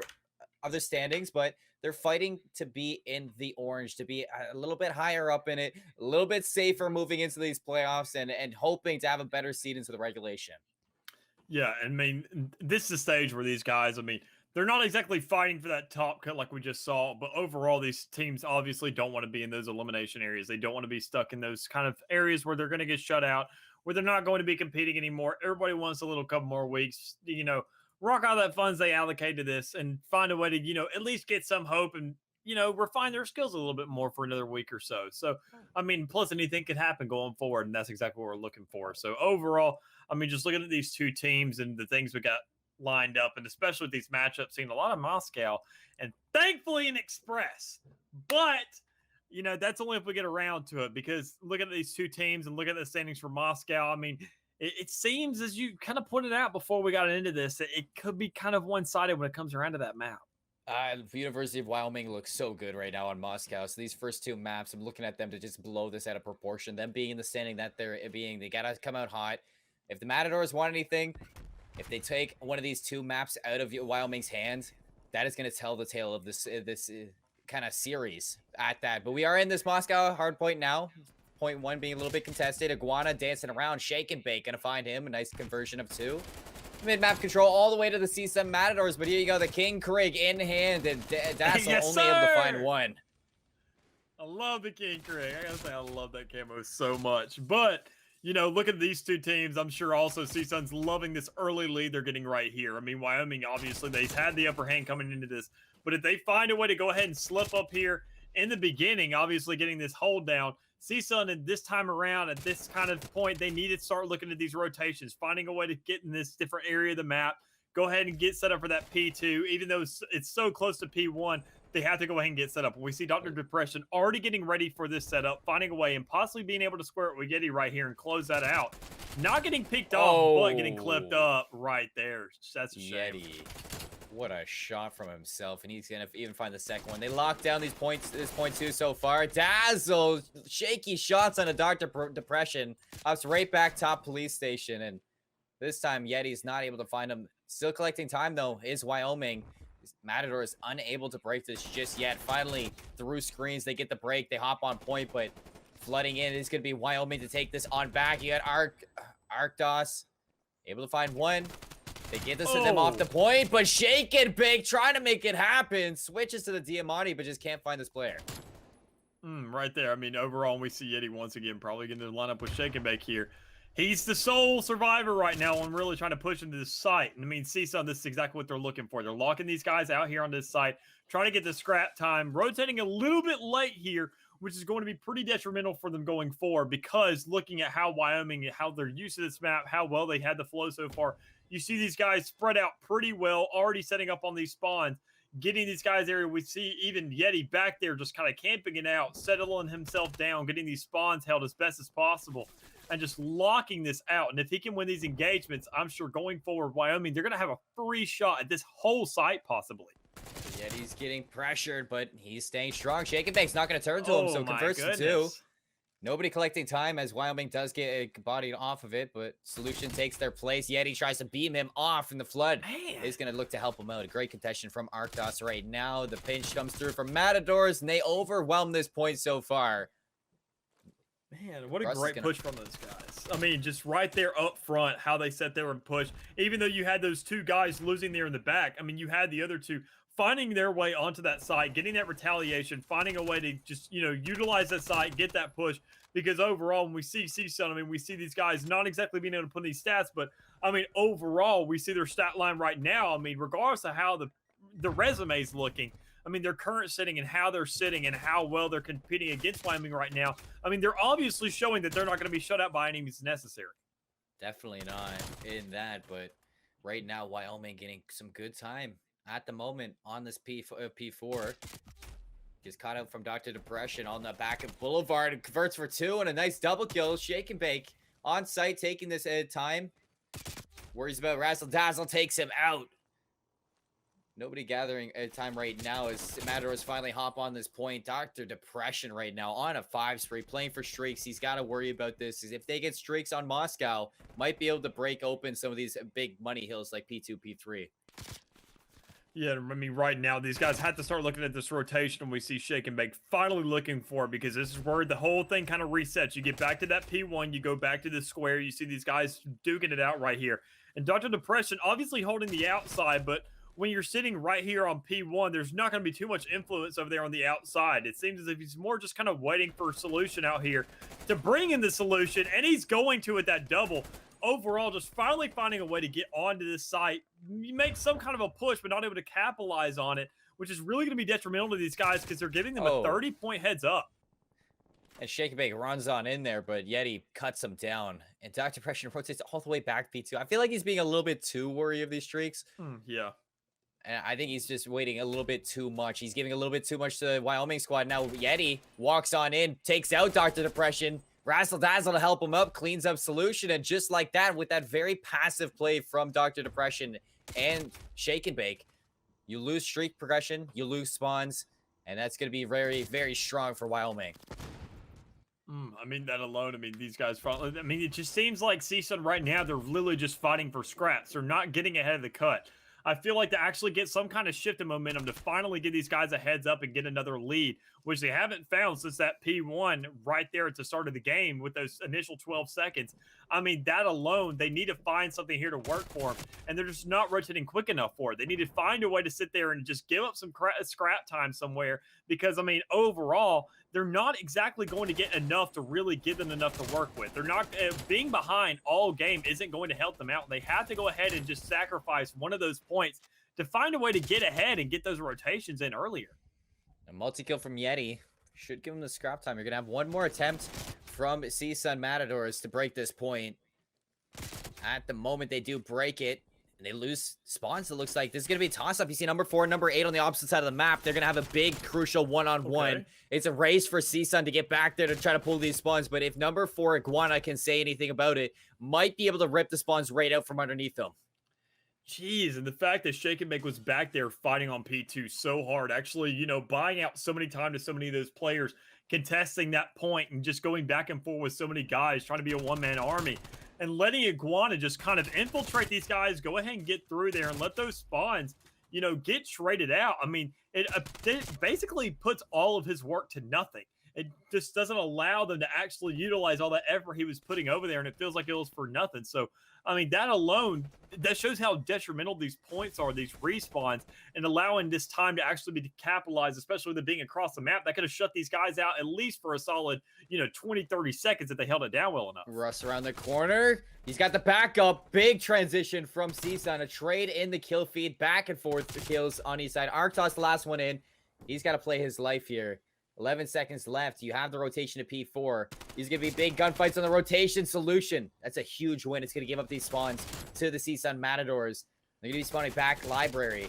standings, but they're fighting to be in the orange, to be a little bit higher up in it, a little bit safer moving into these playoffs, and hoping to have a better seed into the regulation. Yeah, I mean, this is the stage where these guys, they're not exactly fighting for that top cut like we just saw, but overall, these teams obviously don't want to be in those elimination areas. They don't want to be stuck in those kind of areas where they're going to get shut out, where they're not going to be competing anymore. Everybody wants a little couple more weeks, rock out that funds they allocate to this and find a way to, at least get some hope and, refine their skills a little bit more for another week or so. So, plus anything can happen going forward, and that's exactly what we're looking for. So overall, just looking at these two teams and the things we got lined up, and especially with these matchups, seeing a lot of Moscow and thankfully an Express. But, that's only if we get around to it, because looking at these two teams and looking at the standings for Moscow, it seems, as you kind of pointed out before we got into this, that it could be kind of one-sided when it comes around to that map. The University of Wyoming looks so good right now on Moscow. So these first two maps, I'm looking at them to just blow this out of proportion. Them being in the standing that they're being, they got to come out hot. If the Matadors want anything, if they take one of these two maps out of Wyoming's hands, that is going to tell the tale of this kind of series at that. But we are in this Moscow hard point now. Point 1 being a little bit contested. Iguana dancing around, shake and bake. Going to find him. A nice conversion of 2. Mid-map control all the way to the CSUN Matadors. But here you go. The King Krig in hand. And Dazzle yes, only able to find 1. I love the King Krig. I got to say, I love that camo so much. But... look at these two teams. I'm sure also CSUN's loving this early lead they're getting right here. Wyoming, obviously, they've had the upper hand coming into this. But if they find a way to go ahead and slip up here in the beginning, obviously getting this hold down, CSUN at this time around, at this kind of point, they need to start looking at these rotations, finding a way to get in this different area of the map, go ahead and get set up for that P2. Even though it's so close to P1, they have to go ahead and get set up. We see Dr. Depression already getting ready for this setup, finding a way and possibly being able to square it with Yeti right here and close that out. Not getting picked off, but getting clipped up right there. That's a shame. Yeti. What a shot from himself. And he's going to even find the second one. They lock down these points, this point 2 so far. Dazzle, shaky shots on a Dr. Depression. Ups right back top police station. And this time, Yeti's not able to find him. Still collecting time, though, is Wyoming. Matador is unable to break this just yet. Finally, through screens, they get the break. They hop on point, but flooding in is going to be Wyoming to take this on back. You got Arkdos able to find 1. They get this to them off the point, but Shake and Bake trying to make it happen. Switches to the Diamante, but just can't find this player. Right there. Overall, we see Yeti once again probably getting to line up with Shake and Bake here. He's the sole survivor right now and really trying to push into this site. CSUN, this is exactly what they're looking for. They're locking these guys out here on this site, trying to get the scrap time, rotating a little bit late here, which is going to be pretty detrimental for them going forward, because looking at how Wyoming, how they're used to this map, how well they had the flow so far, you see these guys spread out pretty well, already setting up on these spawns, getting these guys area. We see even Yeti back there just kind of camping it out, settling himself down, getting these spawns held as best as possible, and just locking this out. And if he can win these engagements, I'm sure going forward, Wyoming, they're going to have a free shot at this whole site, possibly. Yeti's getting pressured, but he's staying strong. Shake and Bake's not going to turn to him, so converts to 2. Nobody collecting time as Wyoming does get bodied off of it, but Solution takes their place. Yeti tries to beam him off in the flood. He's going to look to help him out. A great contention from Arkdos right now. The pinch comes through from Matadors, and they overwhelm this point so far. Man, what a great push from those guys. Just right there up front, how they sat there and pushed. Even though you had those 2 guys losing there in the back, you had the other 2 finding their way onto that site, getting that retaliation, finding a way to just, utilize that site, get that push. Because overall, when we see CSUN, we see these guys not exactly being able to put these stats, but, overall, we see their stat line right now. Regardless of how the resume's looking, their current sitting and how they're sitting and how well they're competing against Wyoming right now. They're obviously showing that they're not going to be shut out by any means necessary. Definitely not in that, but right now, Wyoming getting some good time at the moment on this P4. Gets caught up from Dr. Depression on the back of Boulevard and converts for 2 and a nice double kill. Shake and Bake on site taking this time. Worries about Razzle Dazzle, takes him out. Nobody gathering time right now as Matadors finally hop on this point. Dr. Depression right now on a 5 spree, playing for streaks. He's got to worry about this. If they get streaks on Moscow, might be able to break open some of these big money hills like P2, P3. Yeah, I mean, right now, these guys had to start looking at this rotation, and we see Shake and Bake finally looking for it, because this is where the whole thing kind of resets. You get back to that P1, you go back to the square, you see these guys duking it out right here. And Dr. Depression obviously holding the outside, but when you're sitting right here on P1, there's not going to be too much influence over there on the outside. It seems as if he's more just kind of waiting for a solution out here to bring in the solution, and he's going to at that double. Overall, just finally finding a way to get onto this site, you make some kind of a push, but not able to capitalize on it, which is really going to be detrimental to these guys because they're giving them a 30-point heads up. And Shake and Bake runs on in there, but Yeti cuts him down. And Dr. Depression rotates all the way back to P2. I feel like he's being a little bit too worried of these streaks. Yeah. And I think he's just waiting a little bit too much. He's giving a little bit too much to the Wyoming squad. Now Yeti walks on in, takes out Dr. Depression. Razzle Dazzle to help him up, cleans up Solution, and just like that, with that very passive play from Dr. Depression and Shake and Bake, you lose streak progression, you lose spawns, and that's going to be very, very strong for Wyoming. I mean, that alone, I mean, these guys, I mean, it just seems like CSUN right now, they're literally just fighting for scraps. They're not getting ahead of the cut. I feel like to actually get some kind of shift in momentum to finally give these guys a heads up and get another lead, which they haven't found since that P1 right there at the start of the game with those initial 12 seconds. I mean, that alone, they need to find something here to work for them, and they're just not rotating quick enough for it. They need to find a way to sit there and just give up some scrap time somewhere because, I mean, overall, they're not exactly going to get enough to really give them enough to work with. They're not being behind all game isn't going to help them out. They have to go ahead and just sacrifice one of those points to find a way to get ahead and get those rotations in earlier. A multi-kill from Yeti should give him the scrap time. You're going to have one more attempt from CSUN Matadors to break this point. At the moment, they do break it. And they lose spawns. It looks like this is going to be a toss-up. You see number 4 and number 8 on the opposite side of the map. They're going to have a big, crucial one-on-one. Okay. It's a race for CSUN to get back there to try to pull these spawns. But if number 4 Iguana can say anything about it, might be able to rip the spawns right out from underneath them. Jeez, and the fact that Shake and Bake was back there fighting on P2 so hard, actually, you know, buying out so many times to so many of those players, contesting that point and just going back and forth with so many guys, trying to be a one-man army. And letting Iguana just kind of infiltrate these guys, go ahead and get through there and let those spawns, you know, get traded out. I mean, it basically puts all of his work to nothing. It just doesn't allow them to actually utilize all that effort he was putting over there, and it feels like it was for nothing. So, I mean, that alone, that shows how detrimental these points are, these respawns, and allowing this time to actually be capitalized, especially with it being across the map. That could have shut these guys out at least for a solid, you know, 20, 30 seconds if they held it down well enough. Russ around the corner. He's got the backup. Big transition from CSUN. A trade in the kill feed. Back and forth for kills on each side. Arctos, the last one in. He's got to play his life here. 11 seconds left. You have the rotation to P4. These going to be big gunfights on the rotation. Solution. That's a huge win. It's going to give up these spawns to the CSUN Matadors. They're going to be spawning back library.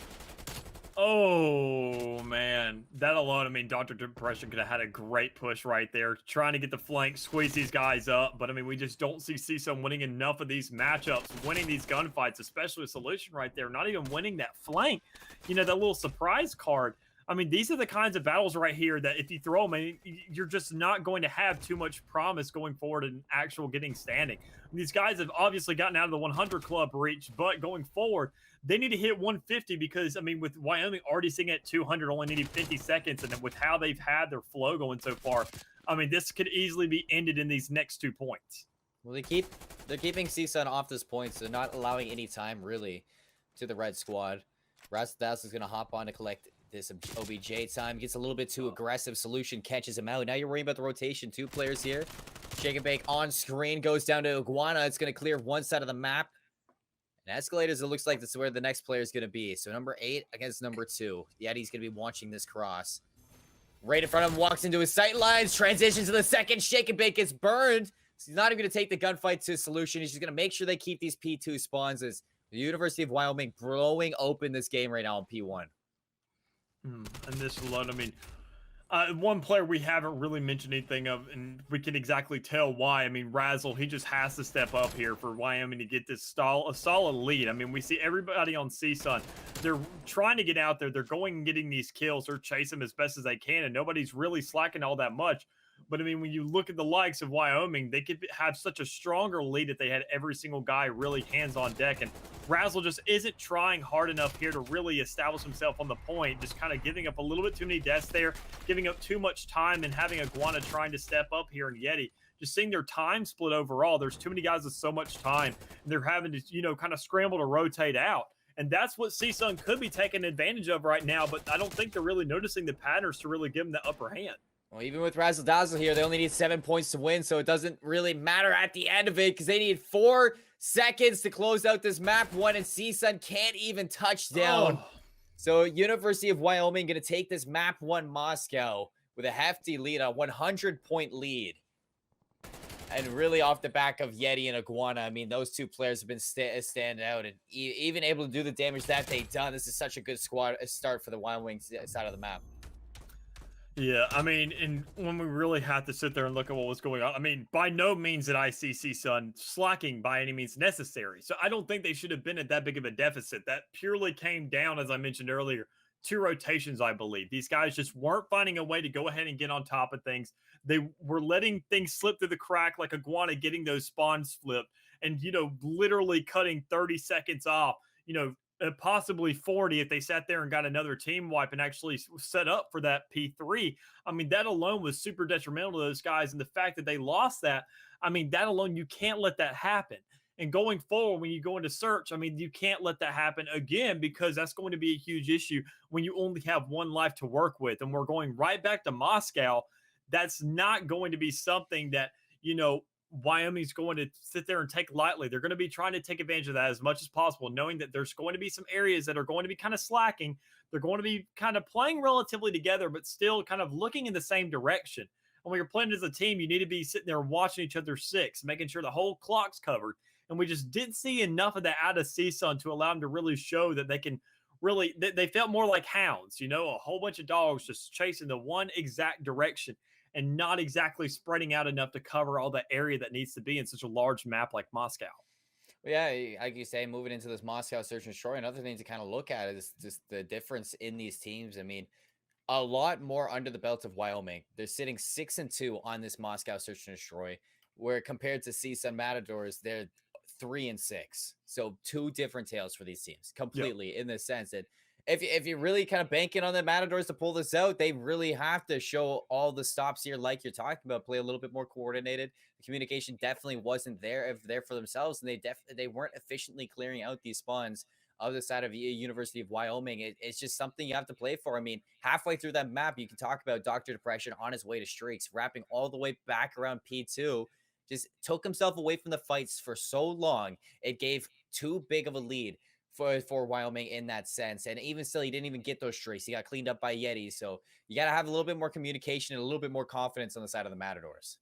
Oh, man. That alone, I mean, Dr. Depression could have had a great push right there, trying to get the flank, squeeze these guys up. But, I mean, we just don't see CSUN winning enough of these matchups, winning these gunfights, especially with Solution right there, not even winning that flank. You know, that little surprise card. I mean, these are the kinds of battles right here that if you throw them, I mean, you're just not going to have too much promise going forward in actual getting standing. These guys have obviously gotten out of the 100 club reach, but going forward, they need to hit 150 because, I mean, with Wyoming already sitting at 200, only needing 50 seconds, and with how they've had their flow going so far, I mean, this could easily be ended in these next 2 points. Well, they're keeping CSUN off this point, so not allowing any time, really, to the red squad. Rastas is going to hop on to collect this OBJ time. Gets a little bit too aggressive. Solution catches him out. Now you're worrying about the rotation. 2 players here. Shake and Bake on screen. Goes down to Iguana. It's going to clear one side of the map. And Escalators, it looks like this is where the next player is going to be. So number 8 against number 2. Yeti's going to be watching this cross. Right in front of him. Walks into his sight lines. Transitions to the second. Shake and Bake gets burned. So he's not even going to take the gunfight to Solution. He's just going to make sure they keep these P2 spawns as the University of Wyoming blowing open this game right now on P1. And this alone, I mean, One player we haven't really mentioned anything of, and we can exactly tell why. I mean, Razzle, he just has to step up here for Wyoming to get this a solid lead. I mean, we see everybody on CSUN. They're trying to get out there. They're going and getting these kills. They're chasing them as best as they can, and nobody's really slacking all that much. But I mean, when you look at the likes of Wyoming, they could have such a stronger lead if they had every single guy really hands on deck. And Razzle just isn't trying hard enough here to really establish himself on the point, just kind of giving up a little bit too many deaths there, giving up too much time, and having Iguana trying to step up here. And Yeti, just seeing their time split overall. There's too many guys with so much time, and they're having to, kind of scramble to rotate out. And that's what CSUN could be taking advantage of right now, but I don't think they're really noticing the patterns to really give them the upper hand. Well, even with Razzle Dazzle here, they only need 7 points to win, so it doesn't really matter at the end of it because they need 4 seconds to close out this map 1, and CSUN can't even touch down. Oh. So University of Wyoming going to take this map 1 Moscow with a hefty lead, a 100-point lead. And really off the back of Yeti and Iguana, I mean, those two players have been standing out and even able to do the damage that they've done. This is such a good start for the Wyoming side of the map. Yeah, I mean, and when we really had to sit there and look at what was going on, I mean, by no means did I see CSUN slacking by any means necessary. So I don't think they should have been at that big of a deficit. That purely came down, as I mentioned earlier, to rotations, I believe. These guys just weren't finding a way to go ahead and get on top of things. They were letting things slip through the crack like Iguana getting those spawns flipped and, literally cutting 30 seconds off, possibly 40 if they sat there and got another team wipe and actually set up for that P3. I mean, that alone was super detrimental to those guys. And the fact that they lost that, I mean, that alone, you can't let that happen. And going forward, when you go into search, I mean, you can't let that happen again because that's going to be a huge issue when you only have one life to work with. And we're going right back to Moscow. That's not going to be something that, Wyoming's going to sit there and take lightly. They're going to be trying to take advantage of that as much as possible, knowing that there's going to be some areas that are going to be kind of slacking. They're going to be kind of playing relatively together, but still kind of looking in the same direction. And when you're playing as a team, you need to be sitting there watching each other six, making sure the whole clock's covered. And we just didn't see enough of that out of CSUN to allow them to really show that they can really, they felt more like hounds, a whole bunch of dogs just chasing the one exact direction and not exactly spreading out enough to cover all the area that needs to be in such a large map like Moscow. Well, yeah, like you say, moving into this Moscow Search and Destroy, another thing to kind of look at is just the difference in these teams. I mean, a lot more under the belt of Wyoming. They're sitting 6-2 on this Moscow Search and Destroy, where compared to CSUN Matadors, they're 3-6. So 2 different tales for these teams completely. Yep. In the sense that if you're really kind of banking on the Matadors to pull this out, they really have to show all the stops here, like you're talking about, play a little bit more coordinated. The communication definitely wasn't there for themselves, and they weren't efficiently clearing out these spawns of the side of University of Wyoming. It's just something you have to play for. I mean, halfway through that map, you can talk about Dr. Depression on his way to streaks, wrapping all the way back around P2. Just took himself away from the fights for so long. It gave too big of a lead for Wyoming in that sense. And even still, he didn't even get those streaks. He got cleaned up by Yeti. So you got to have a little bit more communication and a little bit more confidence on the side of the Matadors.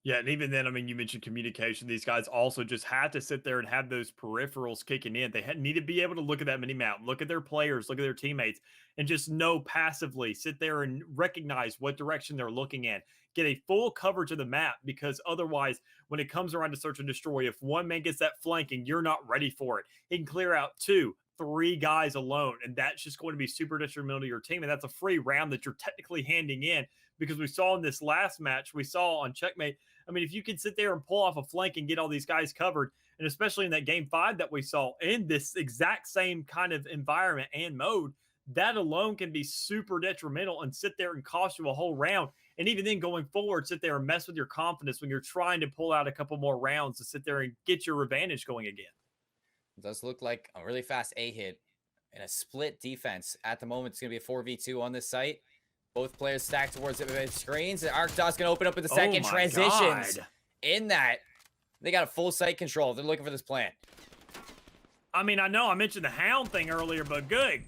Yeah, and even then, I mean, you mentioned communication. These guys also just had to sit there and have those peripherals kicking in. They need to be able to look at that mini map, look at their players, look at their teammates, and just know passively, sit there and recognize what direction they're looking at. Get a full coverage of the map, because otherwise, when it comes around to search and destroy, if one man gets that flanking, you're not ready for it. He can clear out 2, 3 guys alone, and that's just going to be super detrimental to your team. And that's a free round that you're technically handing in, because we saw in this last match, we saw on Checkmate, I mean, if you can sit there and pull off a flank and get all these guys covered, and especially in that game 5 that we saw in this exact same kind of environment and mode, that alone can be super detrimental and sit there and cost you a whole round. And even then going forward, sit there and mess with your confidence when you're trying to pull out a couple more rounds to sit there and get your advantage going again. It does look like a really fast A hit and a split defense. At the moment, it's going to be a 4v2 on this site. Both players stacked towards the screens. And Arcdot's going to open up with the second transitions. God. In that, they got a full site control. They're looking for this plant. I mean, I know I mentioned the hound thing earlier, but good.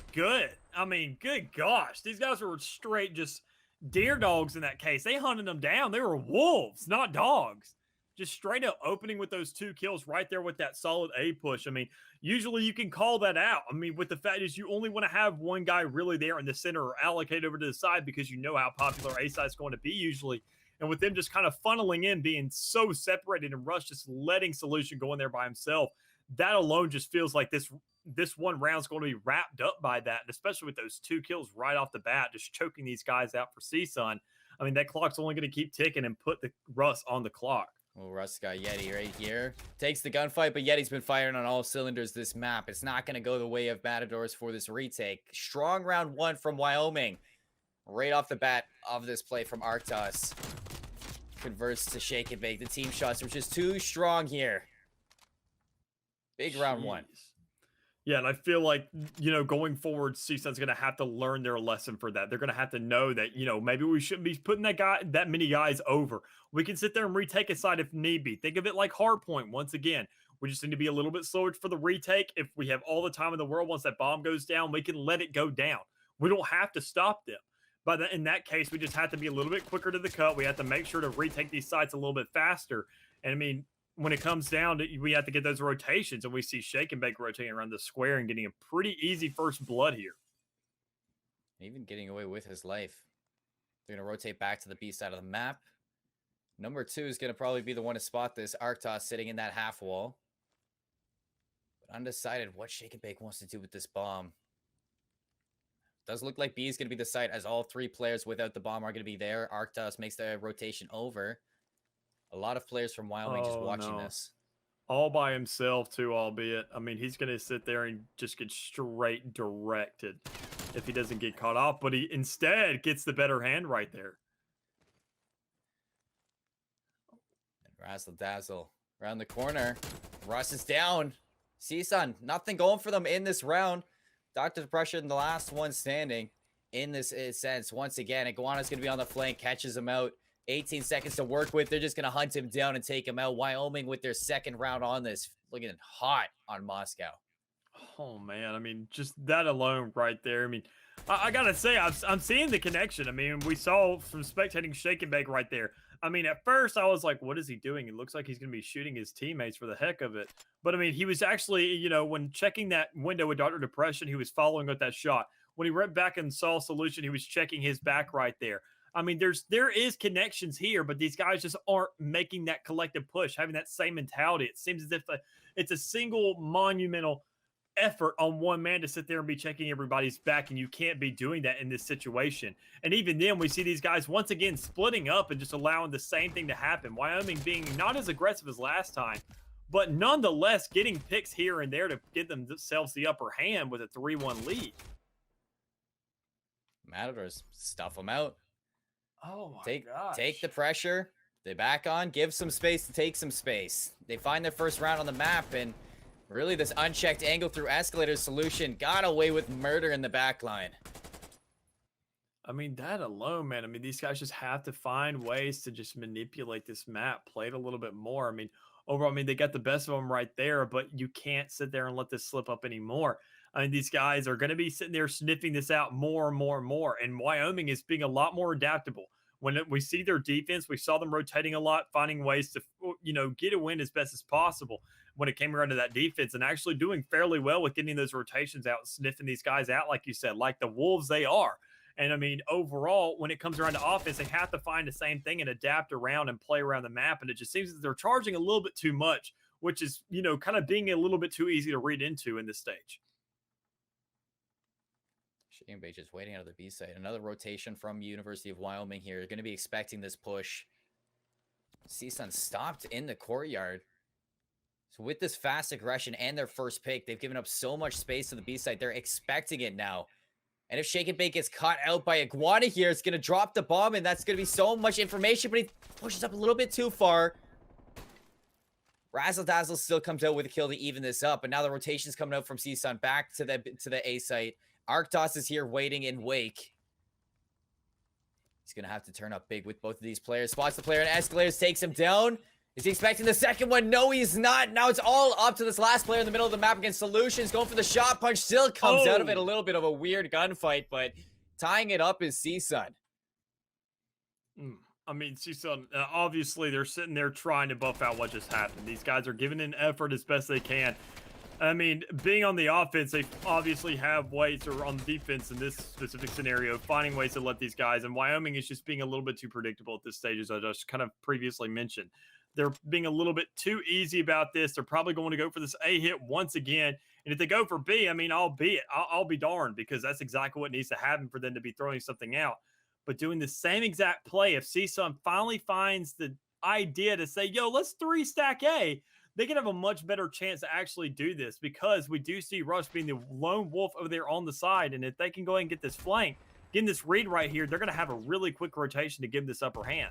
I mean, good gosh. These guys were straight just deer dogs in that case. They hunted them down. They were wolves, not dogs. just straight up opening with those 2 kills right there with that solid A push. I mean, usually you can call that out. I mean, with the fact is you only want to have one guy really there in the center or allocate over to the side because you know how popular A side is going to be usually. And with them just kind of funneling in, being so separated and Rush just letting Solution go in there by himself, that alone just feels like this one round's going to be wrapped up by that, and especially with those 2 kills right off the bat, just choking these guys out for CSUN. I mean, that clock's only going to keep ticking and put the Russ on the clock. Well, Russ got Yeti right here. Takes the gunfight, but Yeti's been firing on all cylinders this map. It's not going to go the way of Matadors for this retake. Strong round 1 from Wyoming. Right off the bat of this play from Arctos. Converts to Shake and Bake. The team shots were just too strong here. Big round 1. Yeah, and I feel like, going forward, CSUN's going to have to learn their lesson for that. They're going to have to know that, maybe we shouldn't be putting that many guys over. We can sit there and retake a side if need be. Think of it like hardpoint. Once again, we just need to be a little bit slower for the retake. If we have all the time in the world, once that bomb goes down, we can let it go down. We don't have to stop them. But in that case, we just have to be a little bit quicker to the cut. We have to make sure to retake these sites a little bit faster. And I mean, when it comes down to, we have to get those rotations, and we see Shake and Bake rotating around the square and getting a pretty easy first blood here. Even getting away with his life. They're going to rotate back to the B side of the map. Number 2 is going to probably be the one to spot this. Arctos sitting in that half wall. But undecided what Shake and Bake wants to do with this bomb. Does look like B is going to be the site, as all 3 players without the bomb are going to be there. Arctos makes the rotation over. A lot of players from Wyoming just watching this. All by himself, too, albeit. I mean, he's going to sit there and just get straight directed if he doesn't get caught off. But he instead gets the better hand right there. And Razzle Dazzle around the corner. Russ is down. CSUN, nothing going for them in this round. Dr. Depression, the last one standing in this sense. Once again, Iguana's going to be on the flank, catches him out. 18 seconds to work with. They're just going to hunt him down and take him out. Wyoming with their second round on this. Looking hot on Moscow. Oh, man. I mean, just that alone right there. I mean, I got to say, I'm seeing the connection. I mean, we saw from spectating Shake and Bake right there. I mean, at first I was like, what is he doing? It looks like he's going to be shooting his teammates for the heck of it. But I mean, he was actually, when checking that window with Dr. Depression, he was following up that shot. When he went back and saw Solution, he was checking his back right there. I mean, there is connections here, but these guys just aren't making that collective push, having that same mentality. It seems as if it's a single monumental effort on one man to sit there and be checking everybody's back, and you can't be doing that in this situation. And even then, we see these guys once again splitting up and just allowing the same thing to happen. Wyoming being not as aggressive as last time, but nonetheless getting picks here and there to get themselves the upper hand with a 3-1 lead. Matadors stuff them out. Oh my gosh. Take the pressure. They back on, give some space to take some space. They find their first round on the map, and really this unchecked angle through escalator Solution got away with murder in the back line. I mean, that alone, man. I mean, these guys just have to find ways to just manipulate this map, play it a little bit more. I mean, overall, I mean, they got the best of them right there, but you can't sit there and let this slip up anymore. I mean, these guys are going to be sitting there sniffing this out more and more and more. And Wyoming is being a lot more adaptable. When we see their defense, we saw them rotating a lot, finding ways to, get a win as best as possible when it came around to that defense, and actually doing fairly well with getting those rotations out, sniffing these guys out, like you said, like the wolves they are. And I mean, overall, when it comes around to offense, they have to find the same thing and adapt around and play around the map. And it just seems that they're charging a little bit too much, which is, kind of being a little bit too easy to read into in this stage. Shane Bay just waiting out of the B side. Another rotation from University of Wyoming here. They're going to be expecting this push. CSUN stopped in the courtyard. So with this fast aggression and their first pick, they've given up so much space to the B side. They're expecting it now. And if Shake and Bake gets caught out by Iguana here, it's going to drop the bomb, and that's going to be so much information, but he pushes up a little bit too far. Razzle Dazzle still comes out with a kill to even this up, and now the rotation's coming out from CSUN back to the A site. Arctos is here waiting in wake. He's going to have to turn up big with both of these players. Spots the player and escalators, takes him down. Is he expecting the second one? No, he's not. Now it's all up to this last player in the middle of the map against Solutions. Going for the shot punch. Still comes out of it. A little bit of a weird gunfight, but tying it up is CSUN. I mean, CCL, obviously they're sitting there trying to buff out what just happened. These guys are giving an effort as best they can. I mean, being on the offense, they obviously have ways, or on the defense in this specific scenario, finding ways to let these guys. And Wyoming is just being a little bit too predictable at this stage, as I just kind of previously mentioned. They're being a little bit too easy about this. They're probably going to go for this A hit once again. And if they go for B, I mean, I'll be darned, because that's exactly what needs to happen for them to be throwing something out. But doing the same exact play, if CSUN finally finds the idea to say, yo, let's 3-stack A, they can have a much better chance to actually do this, because we do see Rush being the lone wolf over there on the side. And if they can go ahead and get this flank, getting this read right here, they're going to have a really quick rotation to give this upper hand.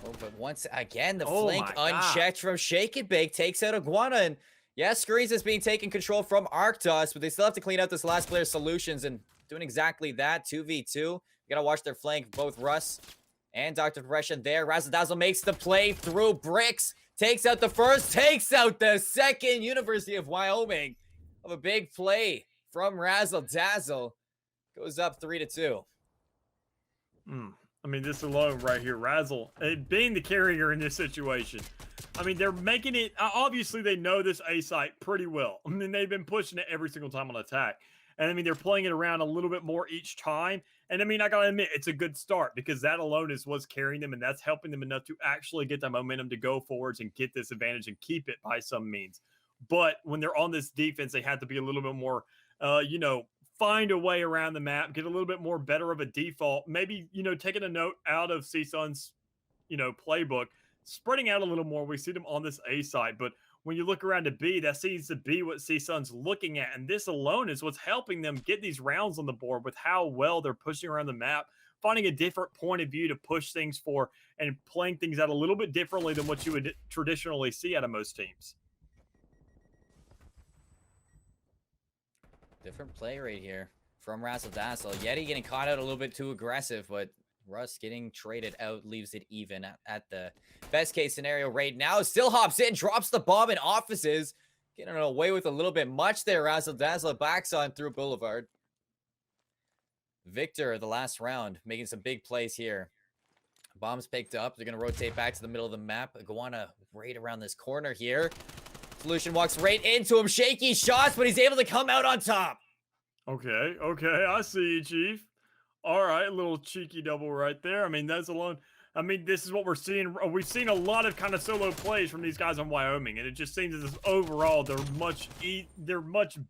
Oh, but once again, the flank unchecked from Shake and Bake takes out Iguana. And yeah, Screens is being taken control from Arctos, but they still have to clean out this last player's solutions, and doing exactly that. 2v2. You got to watch their flank, both Russ and Dr. Progression there. Razzle Dazzle makes the play through bricks. Takes out the first, takes out the second. University of Wyoming of a big play from Razzle Dazzle. Goes up 3-2. I mean, this alone right here, Razzle, being the carrier in this situation. I mean, they're making it, obviously they know this A site pretty well. I mean, they've been pushing it every single time on attack. And I mean, they're playing it around a little bit more each time. And I mean, I gotta admit, it's a good start, because that alone is what's carrying them, and that's helping them enough to actually get the momentum to go forwards and get this advantage and keep it by some means. But when they're on this defense, they have to be a little bit more, find a way around the map, get a little bit more better of a default. Maybe, taking a note out of CSUN's, playbook, spreading out a little more. We see them on this A side, but when you look around to B, that seems to be what CSUN's looking at. And this alone is what's helping them get these rounds on the board, with how well they're pushing around the map, finding a different point of view to push things for, and playing things out a little bit differently than what you would traditionally see out of most teams. Different play right here from Razzle Dazzle. Yeti getting caught out a little bit too aggressive, but Russ getting traded out leaves it even at the best case scenario right now. Still hops in, drops the bomb in offices. Getting away with a little bit much there. Razzle Dazzle backs on through Boulevard. Victor, the last round, making some big plays here. Bombs picked up. They're going to rotate back to the middle of the map. Iguana right around this corner here. Solution walks right into him. Shaky shots, but he's able to come out on top. Okay, I see you, Chief. All right, a little cheeky double right there. I mean, that's alone. I mean, this is what we're seeing. We've seen a lot of kind of solo plays from these guys on Wyoming, and it just seems as overall they're much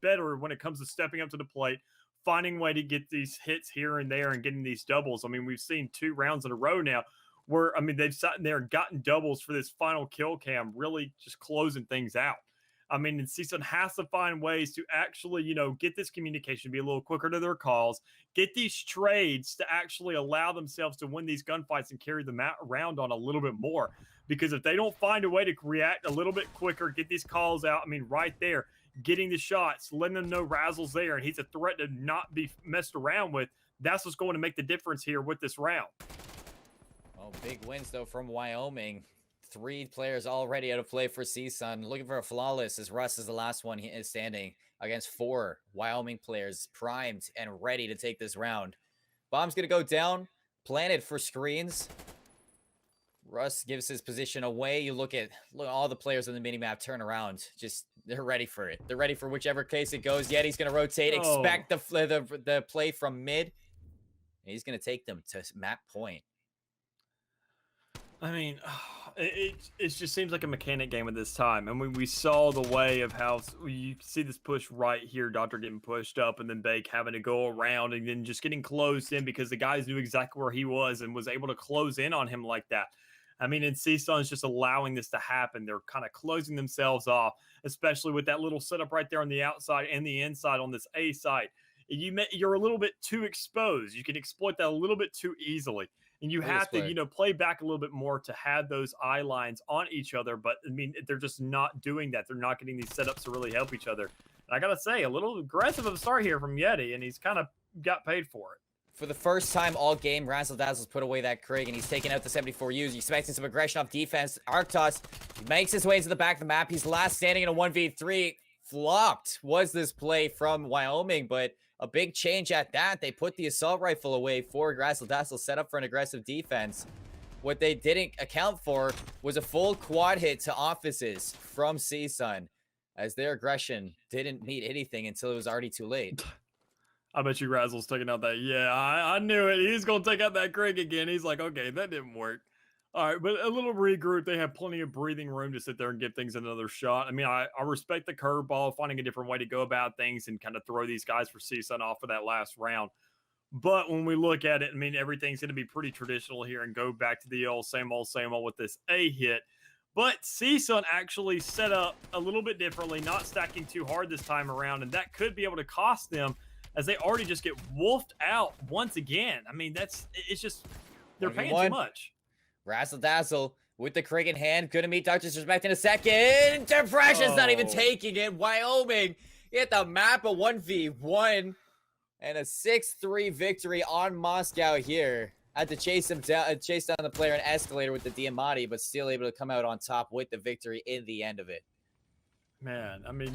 better when it comes to stepping up to the plate, finding a way to get these hits here and there, and getting these doubles. I mean, we've seen 2 rounds in a row now where, I mean, they've sat in there and gotten doubles for this final kill cam, really just closing things out. I mean, and CSUN has to find ways to actually, get this communication, be a little quicker to their calls, get these trades to actually allow themselves to win these gunfights and carry them around on a little bit more. Because if they don't find a way to react a little bit quicker, get these calls out, I mean, right there, getting the shots, letting them know Razzle's there, and he's a threat to not be messed around with, that's what's going to make the difference here with this round. Oh, big wins, though, from Wyoming. 3 players already out of play for CSUN. Looking for a flawless, as Russ is the last one he is standing against 4 Wyoming players primed and ready to take this round. Bomb's going to go down, planted for Screens. Russ gives his position away. You look at all the players on the minimap turn around. Just, they're ready for it. They're ready for whichever case it goes. Yeti's going to rotate. Expect the play from mid. And he's going to take them to map point. I mean, it just seems like a mechanic game at this time. And when we saw the way of how you see this push right here, Doctor getting pushed up, and then Bake having to go around and then just getting closed in because the guys knew exactly where he was and was able to close in on him like that. I mean, and CSUN's just allowing this to happen. They're kind of closing themselves off, especially with that little setup right there on the outside and the inside on this A side. You're a little bit too exposed. You can exploit that a little bit too easily. And you have to, play back a little bit more to have those eye lines on each other. But, I mean, they're just not doing that. They're not getting these setups to really help each other. And I got to say, a little aggressive of a start here from Yeti, and he's kind of got paid for it. For the first time all game, Razzle Dazzle's put away that Krig, and he's taking out the 74 U's. He's expecting some aggression off defense. Arctos makes his way into the back of the map. He's last standing in a 1v3. Flopped was this play from Wyoming, but a big change at that. They put the assault rifle away for Razzle Dazzle, set up for an aggressive defense. What they didn't account for was a full quad hit to offices from CSUN, as their aggression didn't mean anything until it was already too late. I bet you Razzle's taking out that. Yeah, I knew it. He's going to take out that Craig again. He's like, okay, that didn't work. All right, but a little regroup. They have plenty of breathing room to sit there and give things another shot. I mean, I respect the curveball, finding a different way to go about things and kind of throw these guys for CSUN off for that last round. But when we look at it, I mean, everything's going to be pretty traditional here and go back to the old, same old with this A hit. But CSUN actually set up a little bit differently, not stacking too hard this time around, and that could be able to cost them as they already just get wolfed out once again. I mean, it's just, they're paying too much. Razzle Dazzle with the Krieg in hand. Gonna meet Dr. Disrespect in a second. Depression's not even taking it. Wyoming hit the map, a 1v1 and a 6-3 victory on Moscow here. Had to chase him down, chase down the player and escalator with the Diamati, but still able to come out on top with the victory in the end of it. Man, I mean,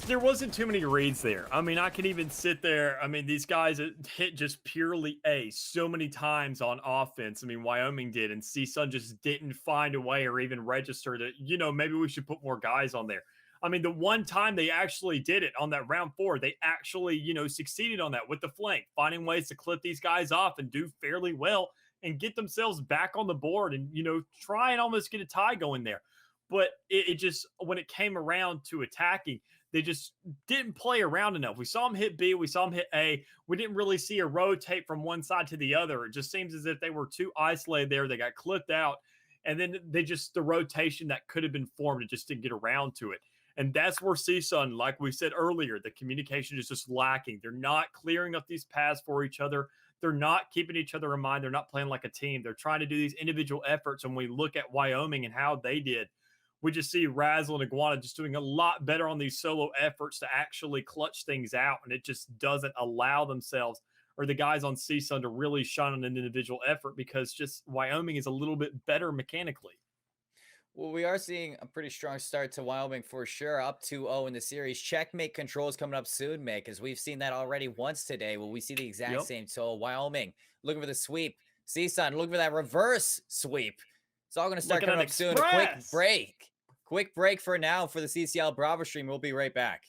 there wasn't too many reads there. I mean, I can even sit there. I mean, these guys hit just purely A so many times on offense. I mean, Wyoming did, and CSUN just didn't find a way or even register that, you know, maybe we should put more guys on there. I mean, the one time they actually did it on that round 4, they actually, you know, succeeded on that with the flank, finding ways to clip these guys off and do fairly well and get themselves back on the board and, you know, try and almost get a tie going there. But it just, when it came around to attacking, they just didn't play around enough. We saw them hit B. We saw them hit A. We didn't really see a rotate from one side to the other. It just seems as if they were too isolated there. They got clipped out. And then the rotation that could have been formed, it just didn't get around to it. And that's where CSUN, like we said earlier, the communication is just lacking. They're not clearing up these paths for each other. They're not keeping each other in mind. They're not playing like a team. They're trying to do these individual efforts. And when we look at Wyoming and how they did, we just see Razzle and Iguana just doing a lot better on these solo efforts to actually clutch things out. And it just doesn't allow themselves or the guys on CSUN to really shine on an individual effort because just Wyoming is a little bit better mechanically. Well, we are seeing a pretty strong start to Wyoming for sure, up 2-0 in the series. Checkmate controls coming up soon, Mick, as we've seen that already once today. Will we see the exact same? So Wyoming looking for the sweep. CSUN looking for that reverse sweep. It's all going to start coming up soon. A quick break. Quick break for now for the CCL Bravo stream. We'll be right back.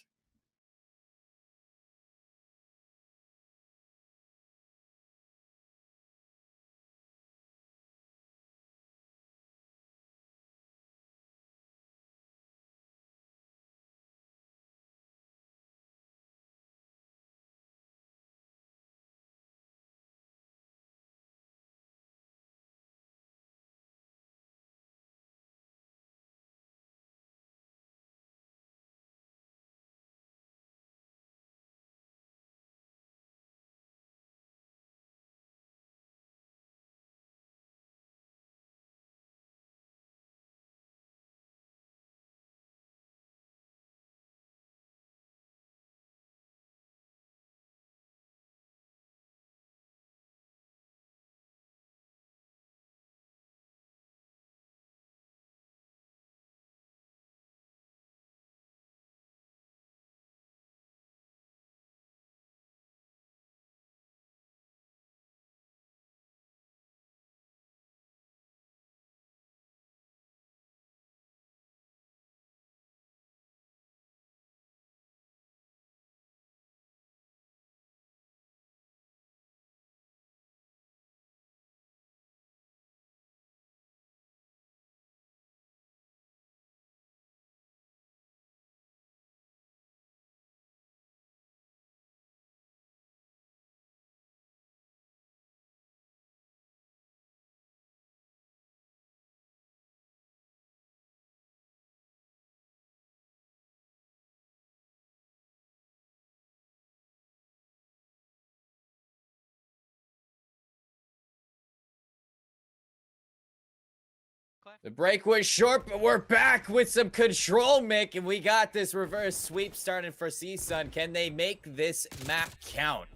The break was short, but we're back with some control, Mick, and we got this reverse sweep starting for CSUN. Can they make this map count?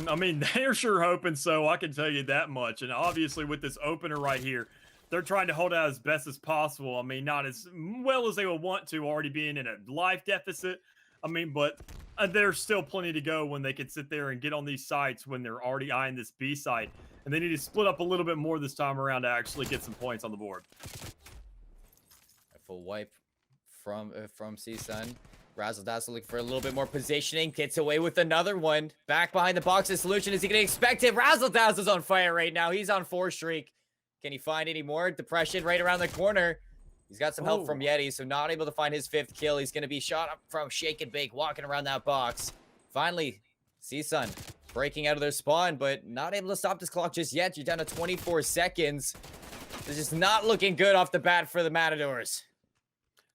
I mean, they're sure hoping so. I can tell you that much. And obviously, with this opener right here, they're trying to hold out as best as possible. I mean, not as well as they would want to, already being in a life deficit. I mean, but There's still plenty to go when they can sit there and get on these sites when they're already eyeing this B site. And they need to split up a little bit more this time around to actually get some points on the board. A full wipe from CSUN. Razzle Dazzle looking for a little bit more positioning. Gets away with another one. Back behind the box. The solution, is he going to expect it? Razzle Dazzle's on fire right now. He's on 4 streak. Can he find any more? Depression right around the corner. He's got some help from Yeti, so not able to find his 5th kill. He's going to be shot up from Shake and Bake, walking around that box. Finally, CSUN breaking out of their spawn, but not able to stop this clock just yet. You're down to 24 seconds. This is not looking good off the bat for the Matadors.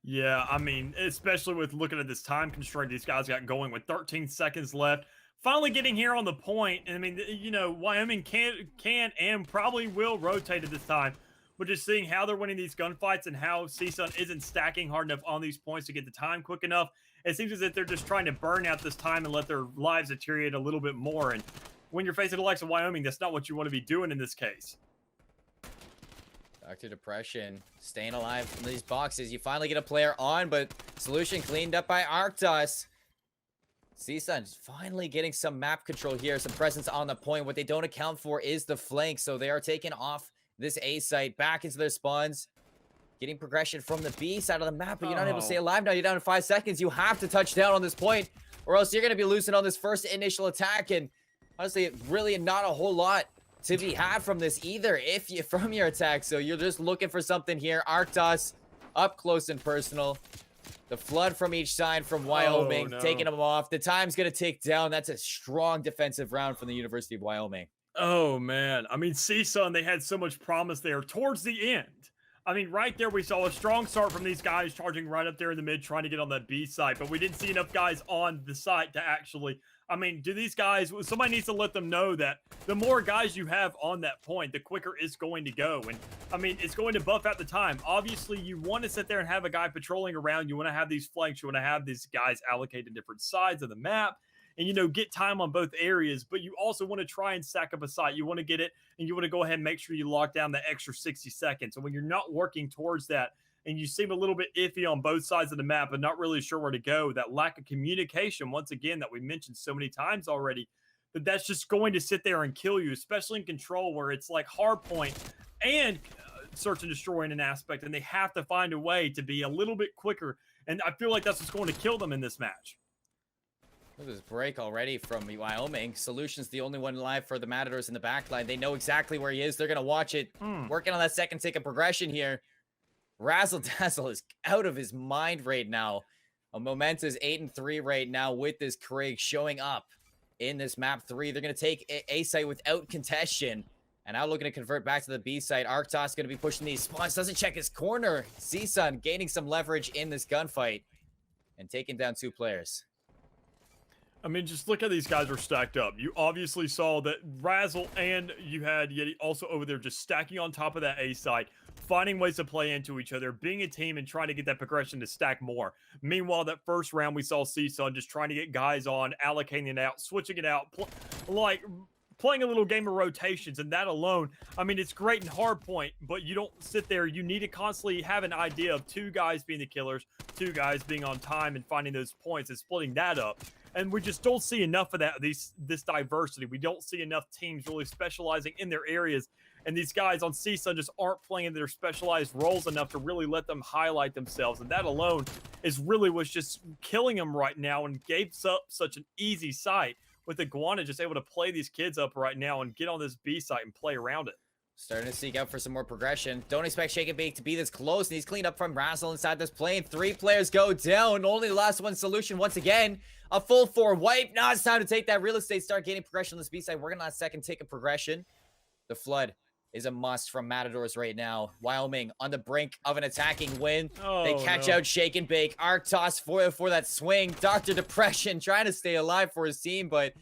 Yeah, I mean, especially with looking at this time constraint these guys got going with 13 seconds left. Finally getting here on the point. And I mean, you know, Wyoming can and probably will rotate at this time. But just seeing how they're winning these gunfights and how CSUN isn't stacking hard enough on these points to get the time quick enough, it seems as if they're just trying to burn out this time and let their lives deteriorate a little bit more. And when you're facing the likes of Wyoming, that's not what you want to be doing in this case. Dr. Depression staying alive from these boxes. You finally get a player on, but solution cleaned up by Arctos. CSUN finally getting some map control here, some presence on the point. What they don't account for is the flank, so they are taking off this A site back into their spawns, getting progression from the B side of the map, but you're not able to stay alive now. You're down to 5 seconds. You have to touch down on this point, or else you're going to be losing on this first initial attack. And honestly, really not a whole lot to be had from this either, from your attack. So you're just looking for something here. Arctos up close and personal. The flood from each side from Wyoming, taking them off. The time's going to tick down. That's a strong defensive round from the University of Wyoming. Oh, man. I mean, CSUN, they had so much promise there towards the end. I mean, right there, we saw a strong start from these guys charging right up there in the mid, trying to get on that B site, but we didn't see enough guys on the site to actually, I mean, do these guys, somebody needs to let them know that the more guys you have on that point, the quicker it's going to go. And I mean, it's going to buff out the time. Obviously, you want to sit there and have a guy patrolling around. You want to have these flanks. You want to have these guys allocated different sides of the map. And, you know, get time on both areas, but you also want to try and stack up a site. You want to get it, and you want to go ahead and make sure you lock down the extra 60 seconds. And when you're not working towards that, and you seem a little bit iffy on both sides of the map and not really sure where to go, that lack of communication, once again, that we mentioned so many times already, that's just going to sit there and kill you, especially in control where it's like hard point and search and destroy in an aspect, and they have to find a way to be a little bit quicker. And I feel like that's what's going to kill them in this match. Look at this break already from Wyoming. Solution's the only one alive for the Matadors in the backline. They know exactly where he is. They're going to watch it. Working on that second tick of progression here. Razzle Dazzle is out of his mind right now. Momentous 8-3 right now with this Krieg showing up in this map 3. They're going to take A site without contention. And now looking to convert back to the B site. Arctos going to be pushing these spawns. Doesn't check his corner. CSUN gaining some leverage in this gunfight. And taking down 2 players. I mean, just look how these guys are stacked up. You obviously saw that Razzle and you had Yeti also over there just stacking on top of that A site, finding ways to play into each other, being a team and trying to get that progression to stack more. Meanwhile, that first round we saw CSUN just trying to get guys on, allocating it out, switching it out, playing a little game of rotations, and that alone, I mean, it's great in hard point, but you don't sit there. You need to constantly have an idea of 2 guys being the killers, 2 guys being on time and finding those points and splitting that up. And we just don't see enough of that, this diversity. We don't see enough teams really specializing in their areas. And these guys on CSUN just aren't playing their specialized roles enough to really let them highlight themselves. And that alone is really what's just killing them right now and gave up such an easy site with Iguana just able to play these kids up right now and get on this B site and play around it. Starting to seek out for some more progression. Don't expect Shake and Bake to be this close. And he's cleaned up from Razzle inside this plane. 3 players go down. Only the last one solution once again. A full 4 wipe. Now it's time to take that real estate. Start gaining progression on this B side. Working on that second tick of progression. The flood is a must from Matadors right now. Wyoming on the brink of an attacking win. They catch out Shake and Bake. Arctos for that swing. Dr. Depression trying to stay alive for his team, but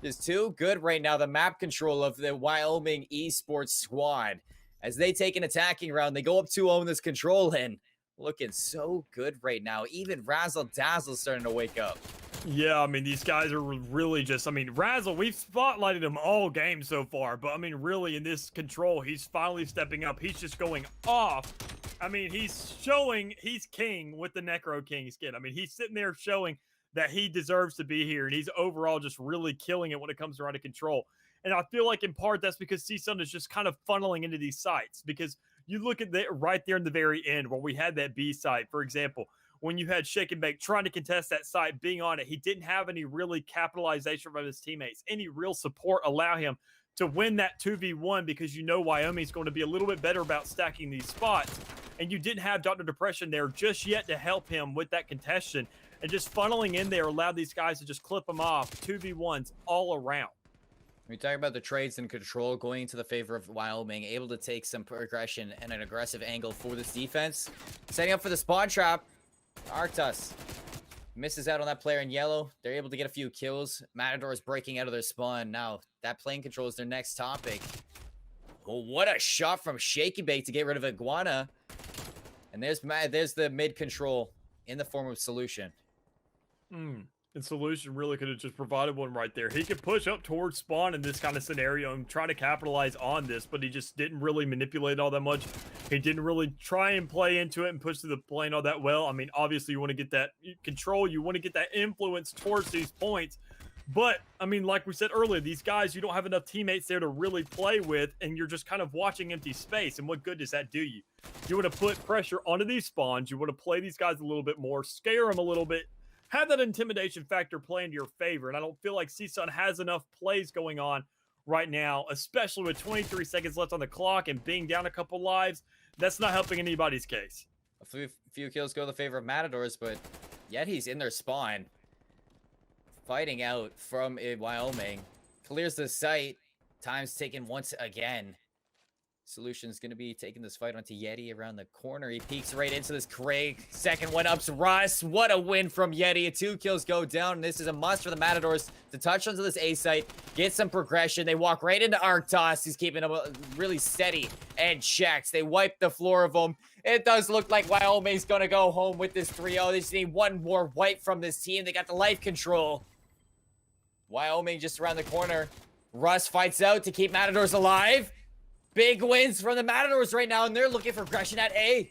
is too good right now. The map control of the Wyoming esports squad as they take an attacking round. They go up 2-0 in this control and looking so good right now. Even Razzle Dazzle starting to wake up. Yeah, I mean, these guys are really just, I mean, Razzle, we've spotlighted him all game so far, but I mean, really in this control, he's finally stepping up. He's just going off. I mean, he's showing he's king with the Necro King skin. I mean, he's sitting there showing that he deserves to be here, and he's overall just really killing it when it comes to running control. And I feel like in part that's because CSUN is just kind of funneling into these sites, because you look at that right there in the very end where we had that B site, for example, when you had Shake and Bake trying to contest that site, being on it, he didn't have any really capitalization from his teammates, any real support allow him to win that 2v1, because you know Wyoming's going to be a little bit better about stacking these spots. And you didn't have Dr. Depression there just yet to help him with that contestation. And just funneling in there allowed these guys to just clip them off 2v1s all around. We talk about the trades and control going into the favor of Wyoming, able to take some progression and an aggressive angle for this defense. Setting up for the spawn trap. Arctus misses out on that player in yellow. They're able to get a few kills. Matador is breaking out of their spawn. Now, that plane control is their next topic. Oh, what a shot from Shaky Bake to get rid of Iguana. And there's the mid control in the form of Solution. And Solution really could have just provided one right there. He could push up towards spawn in this kind of scenario and try to capitalize on this, but he just didn't really manipulate all that much. He didn't really try and play into it and push to the plane all that well. I mean, obviously you want to get that control, you want to get that influence towards these points. But, I mean, like we said earlier, these guys, you don't have enough teammates there to really play with, and you're just kind of watching empty space. And what good does that do you? You want to put pressure onto these spawns. You want to play these guys a little bit more, scare them a little bit, have that intimidation factor play into your favor. And I don't feel like CSUN has enough plays going on right now, especially with 23 seconds left on the clock and being down a couple lives. That's not helping anybody's case. A few kills go in the favor of Matadors, but yet he's in their spawn. Fighting out from Wyoming. Clears the site. Time's taken once again. Solution's going to be taking this fight onto Yeti around the corner. He peeks right into this Craig. Second one up's Russ. What a win from Yeti. 2 kills go down. And this is a must for the Matadors to touch onto this A site. Get some progression. They walk right into Arctos. He's keeping him really steady and checks. They wipe the floor of him. It does look like Wyoming's going to go home with this 3-0. They just need one more wipe from this team. They got the life control. Wyoming just around the corner. Russ fights out to keep Matadors alive. Big wins from the Matadors right now, and they're looking for aggression at A.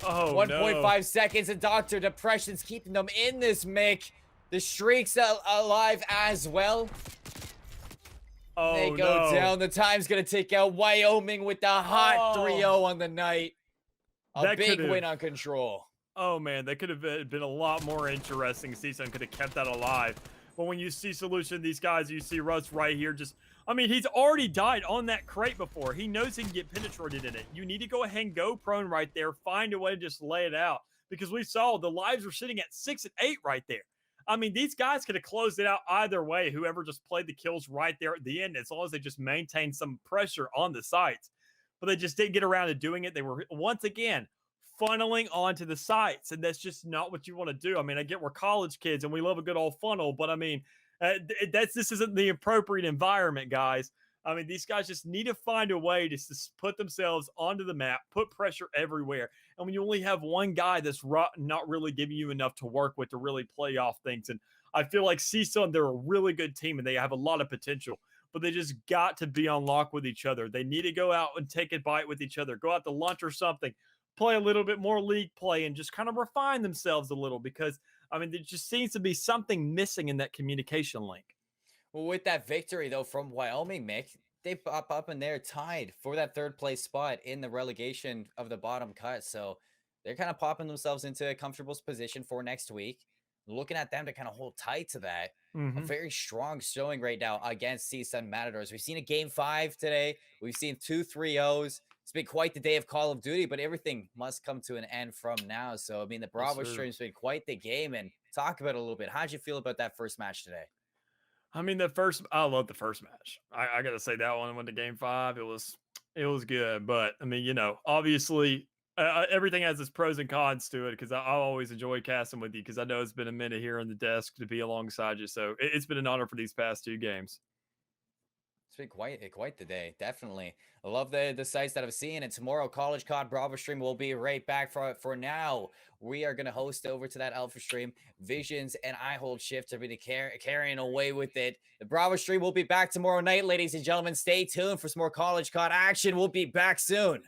Oh, 1.5 seconds, and Dr. Depression's keeping them in this mic. The streak's alive as well. Oh, they go down. The time's going to tick out. Wyoming with the hot 3-0 on the night. A big win on control. Oh, man, that could have been a lot more interesting. CSUN could have kept that alive. But when you see Solution, these guys, you see Russ right here just... I mean, he's already died on that crate before. He knows he can get penetrated in it. You need to go ahead and go prone right there. Find a way to just lay it out. Because we saw the lives were sitting at 6 and 8 right there. I mean, these guys could have closed it out either way. Whoever just played the kills right there at the end, as long as they just maintained some pressure on the sites. But they just didn't get around to doing it. They were, once again, funneling onto the sites. And that's just not what you want to do. I mean, I get we're college kids and we love a good old funnel. But, I mean... this isn't the appropriate environment, guys. I mean, these guys just need to find a way to put themselves onto the map, put pressure everywhere. And when you only have one guy that's not really giving you enough to work with to really play off things. And I feel like CSUN, they're a really good team and they have a lot of potential, but they just got to be on lock with each other. They need to go out and take a bite with each other, go out to lunch or something, play a little bit more league play and just kind of refine themselves a little, because I mean, there just seems to be something missing in that communication link. Well, with that victory, though, from Wyoming, Mick, they pop up and they're tied for that 3rd place spot in the relegation of the bottom cut. So they're kind of popping themselves into a comfortable position for next week. Looking at them to kind of hold tight to that. A very strong showing right now against CSUN Matadors. We've seen a game 5 today. We've seen 2 3-0s. It's been quite the day of Call of Duty, but everything must come to an end from now. So, I mean, the Bravo stream's been quite the game. And talk about it a little bit. How'd you feel about that first match today? I mean, I love the first match. I got to say that one went to game 5. It was good. But, I mean, you know, obviously everything has its pros and cons to it, because I always enjoy casting with you, because I know it's been a minute here on the desk to be alongside you. So it's been an honor for these past 2 games. It's been quite the day, definitely. I love the sites that I've seen, and tomorrow College COD Bravo stream will be right back. For now, we are going to host over to that Alpha stream. Visions and I Hold Shift are going to be carrying away with it. The Bravo stream will be back tomorrow night, ladies and gentlemen. Stay tuned for some more College COD action. We'll be back soon.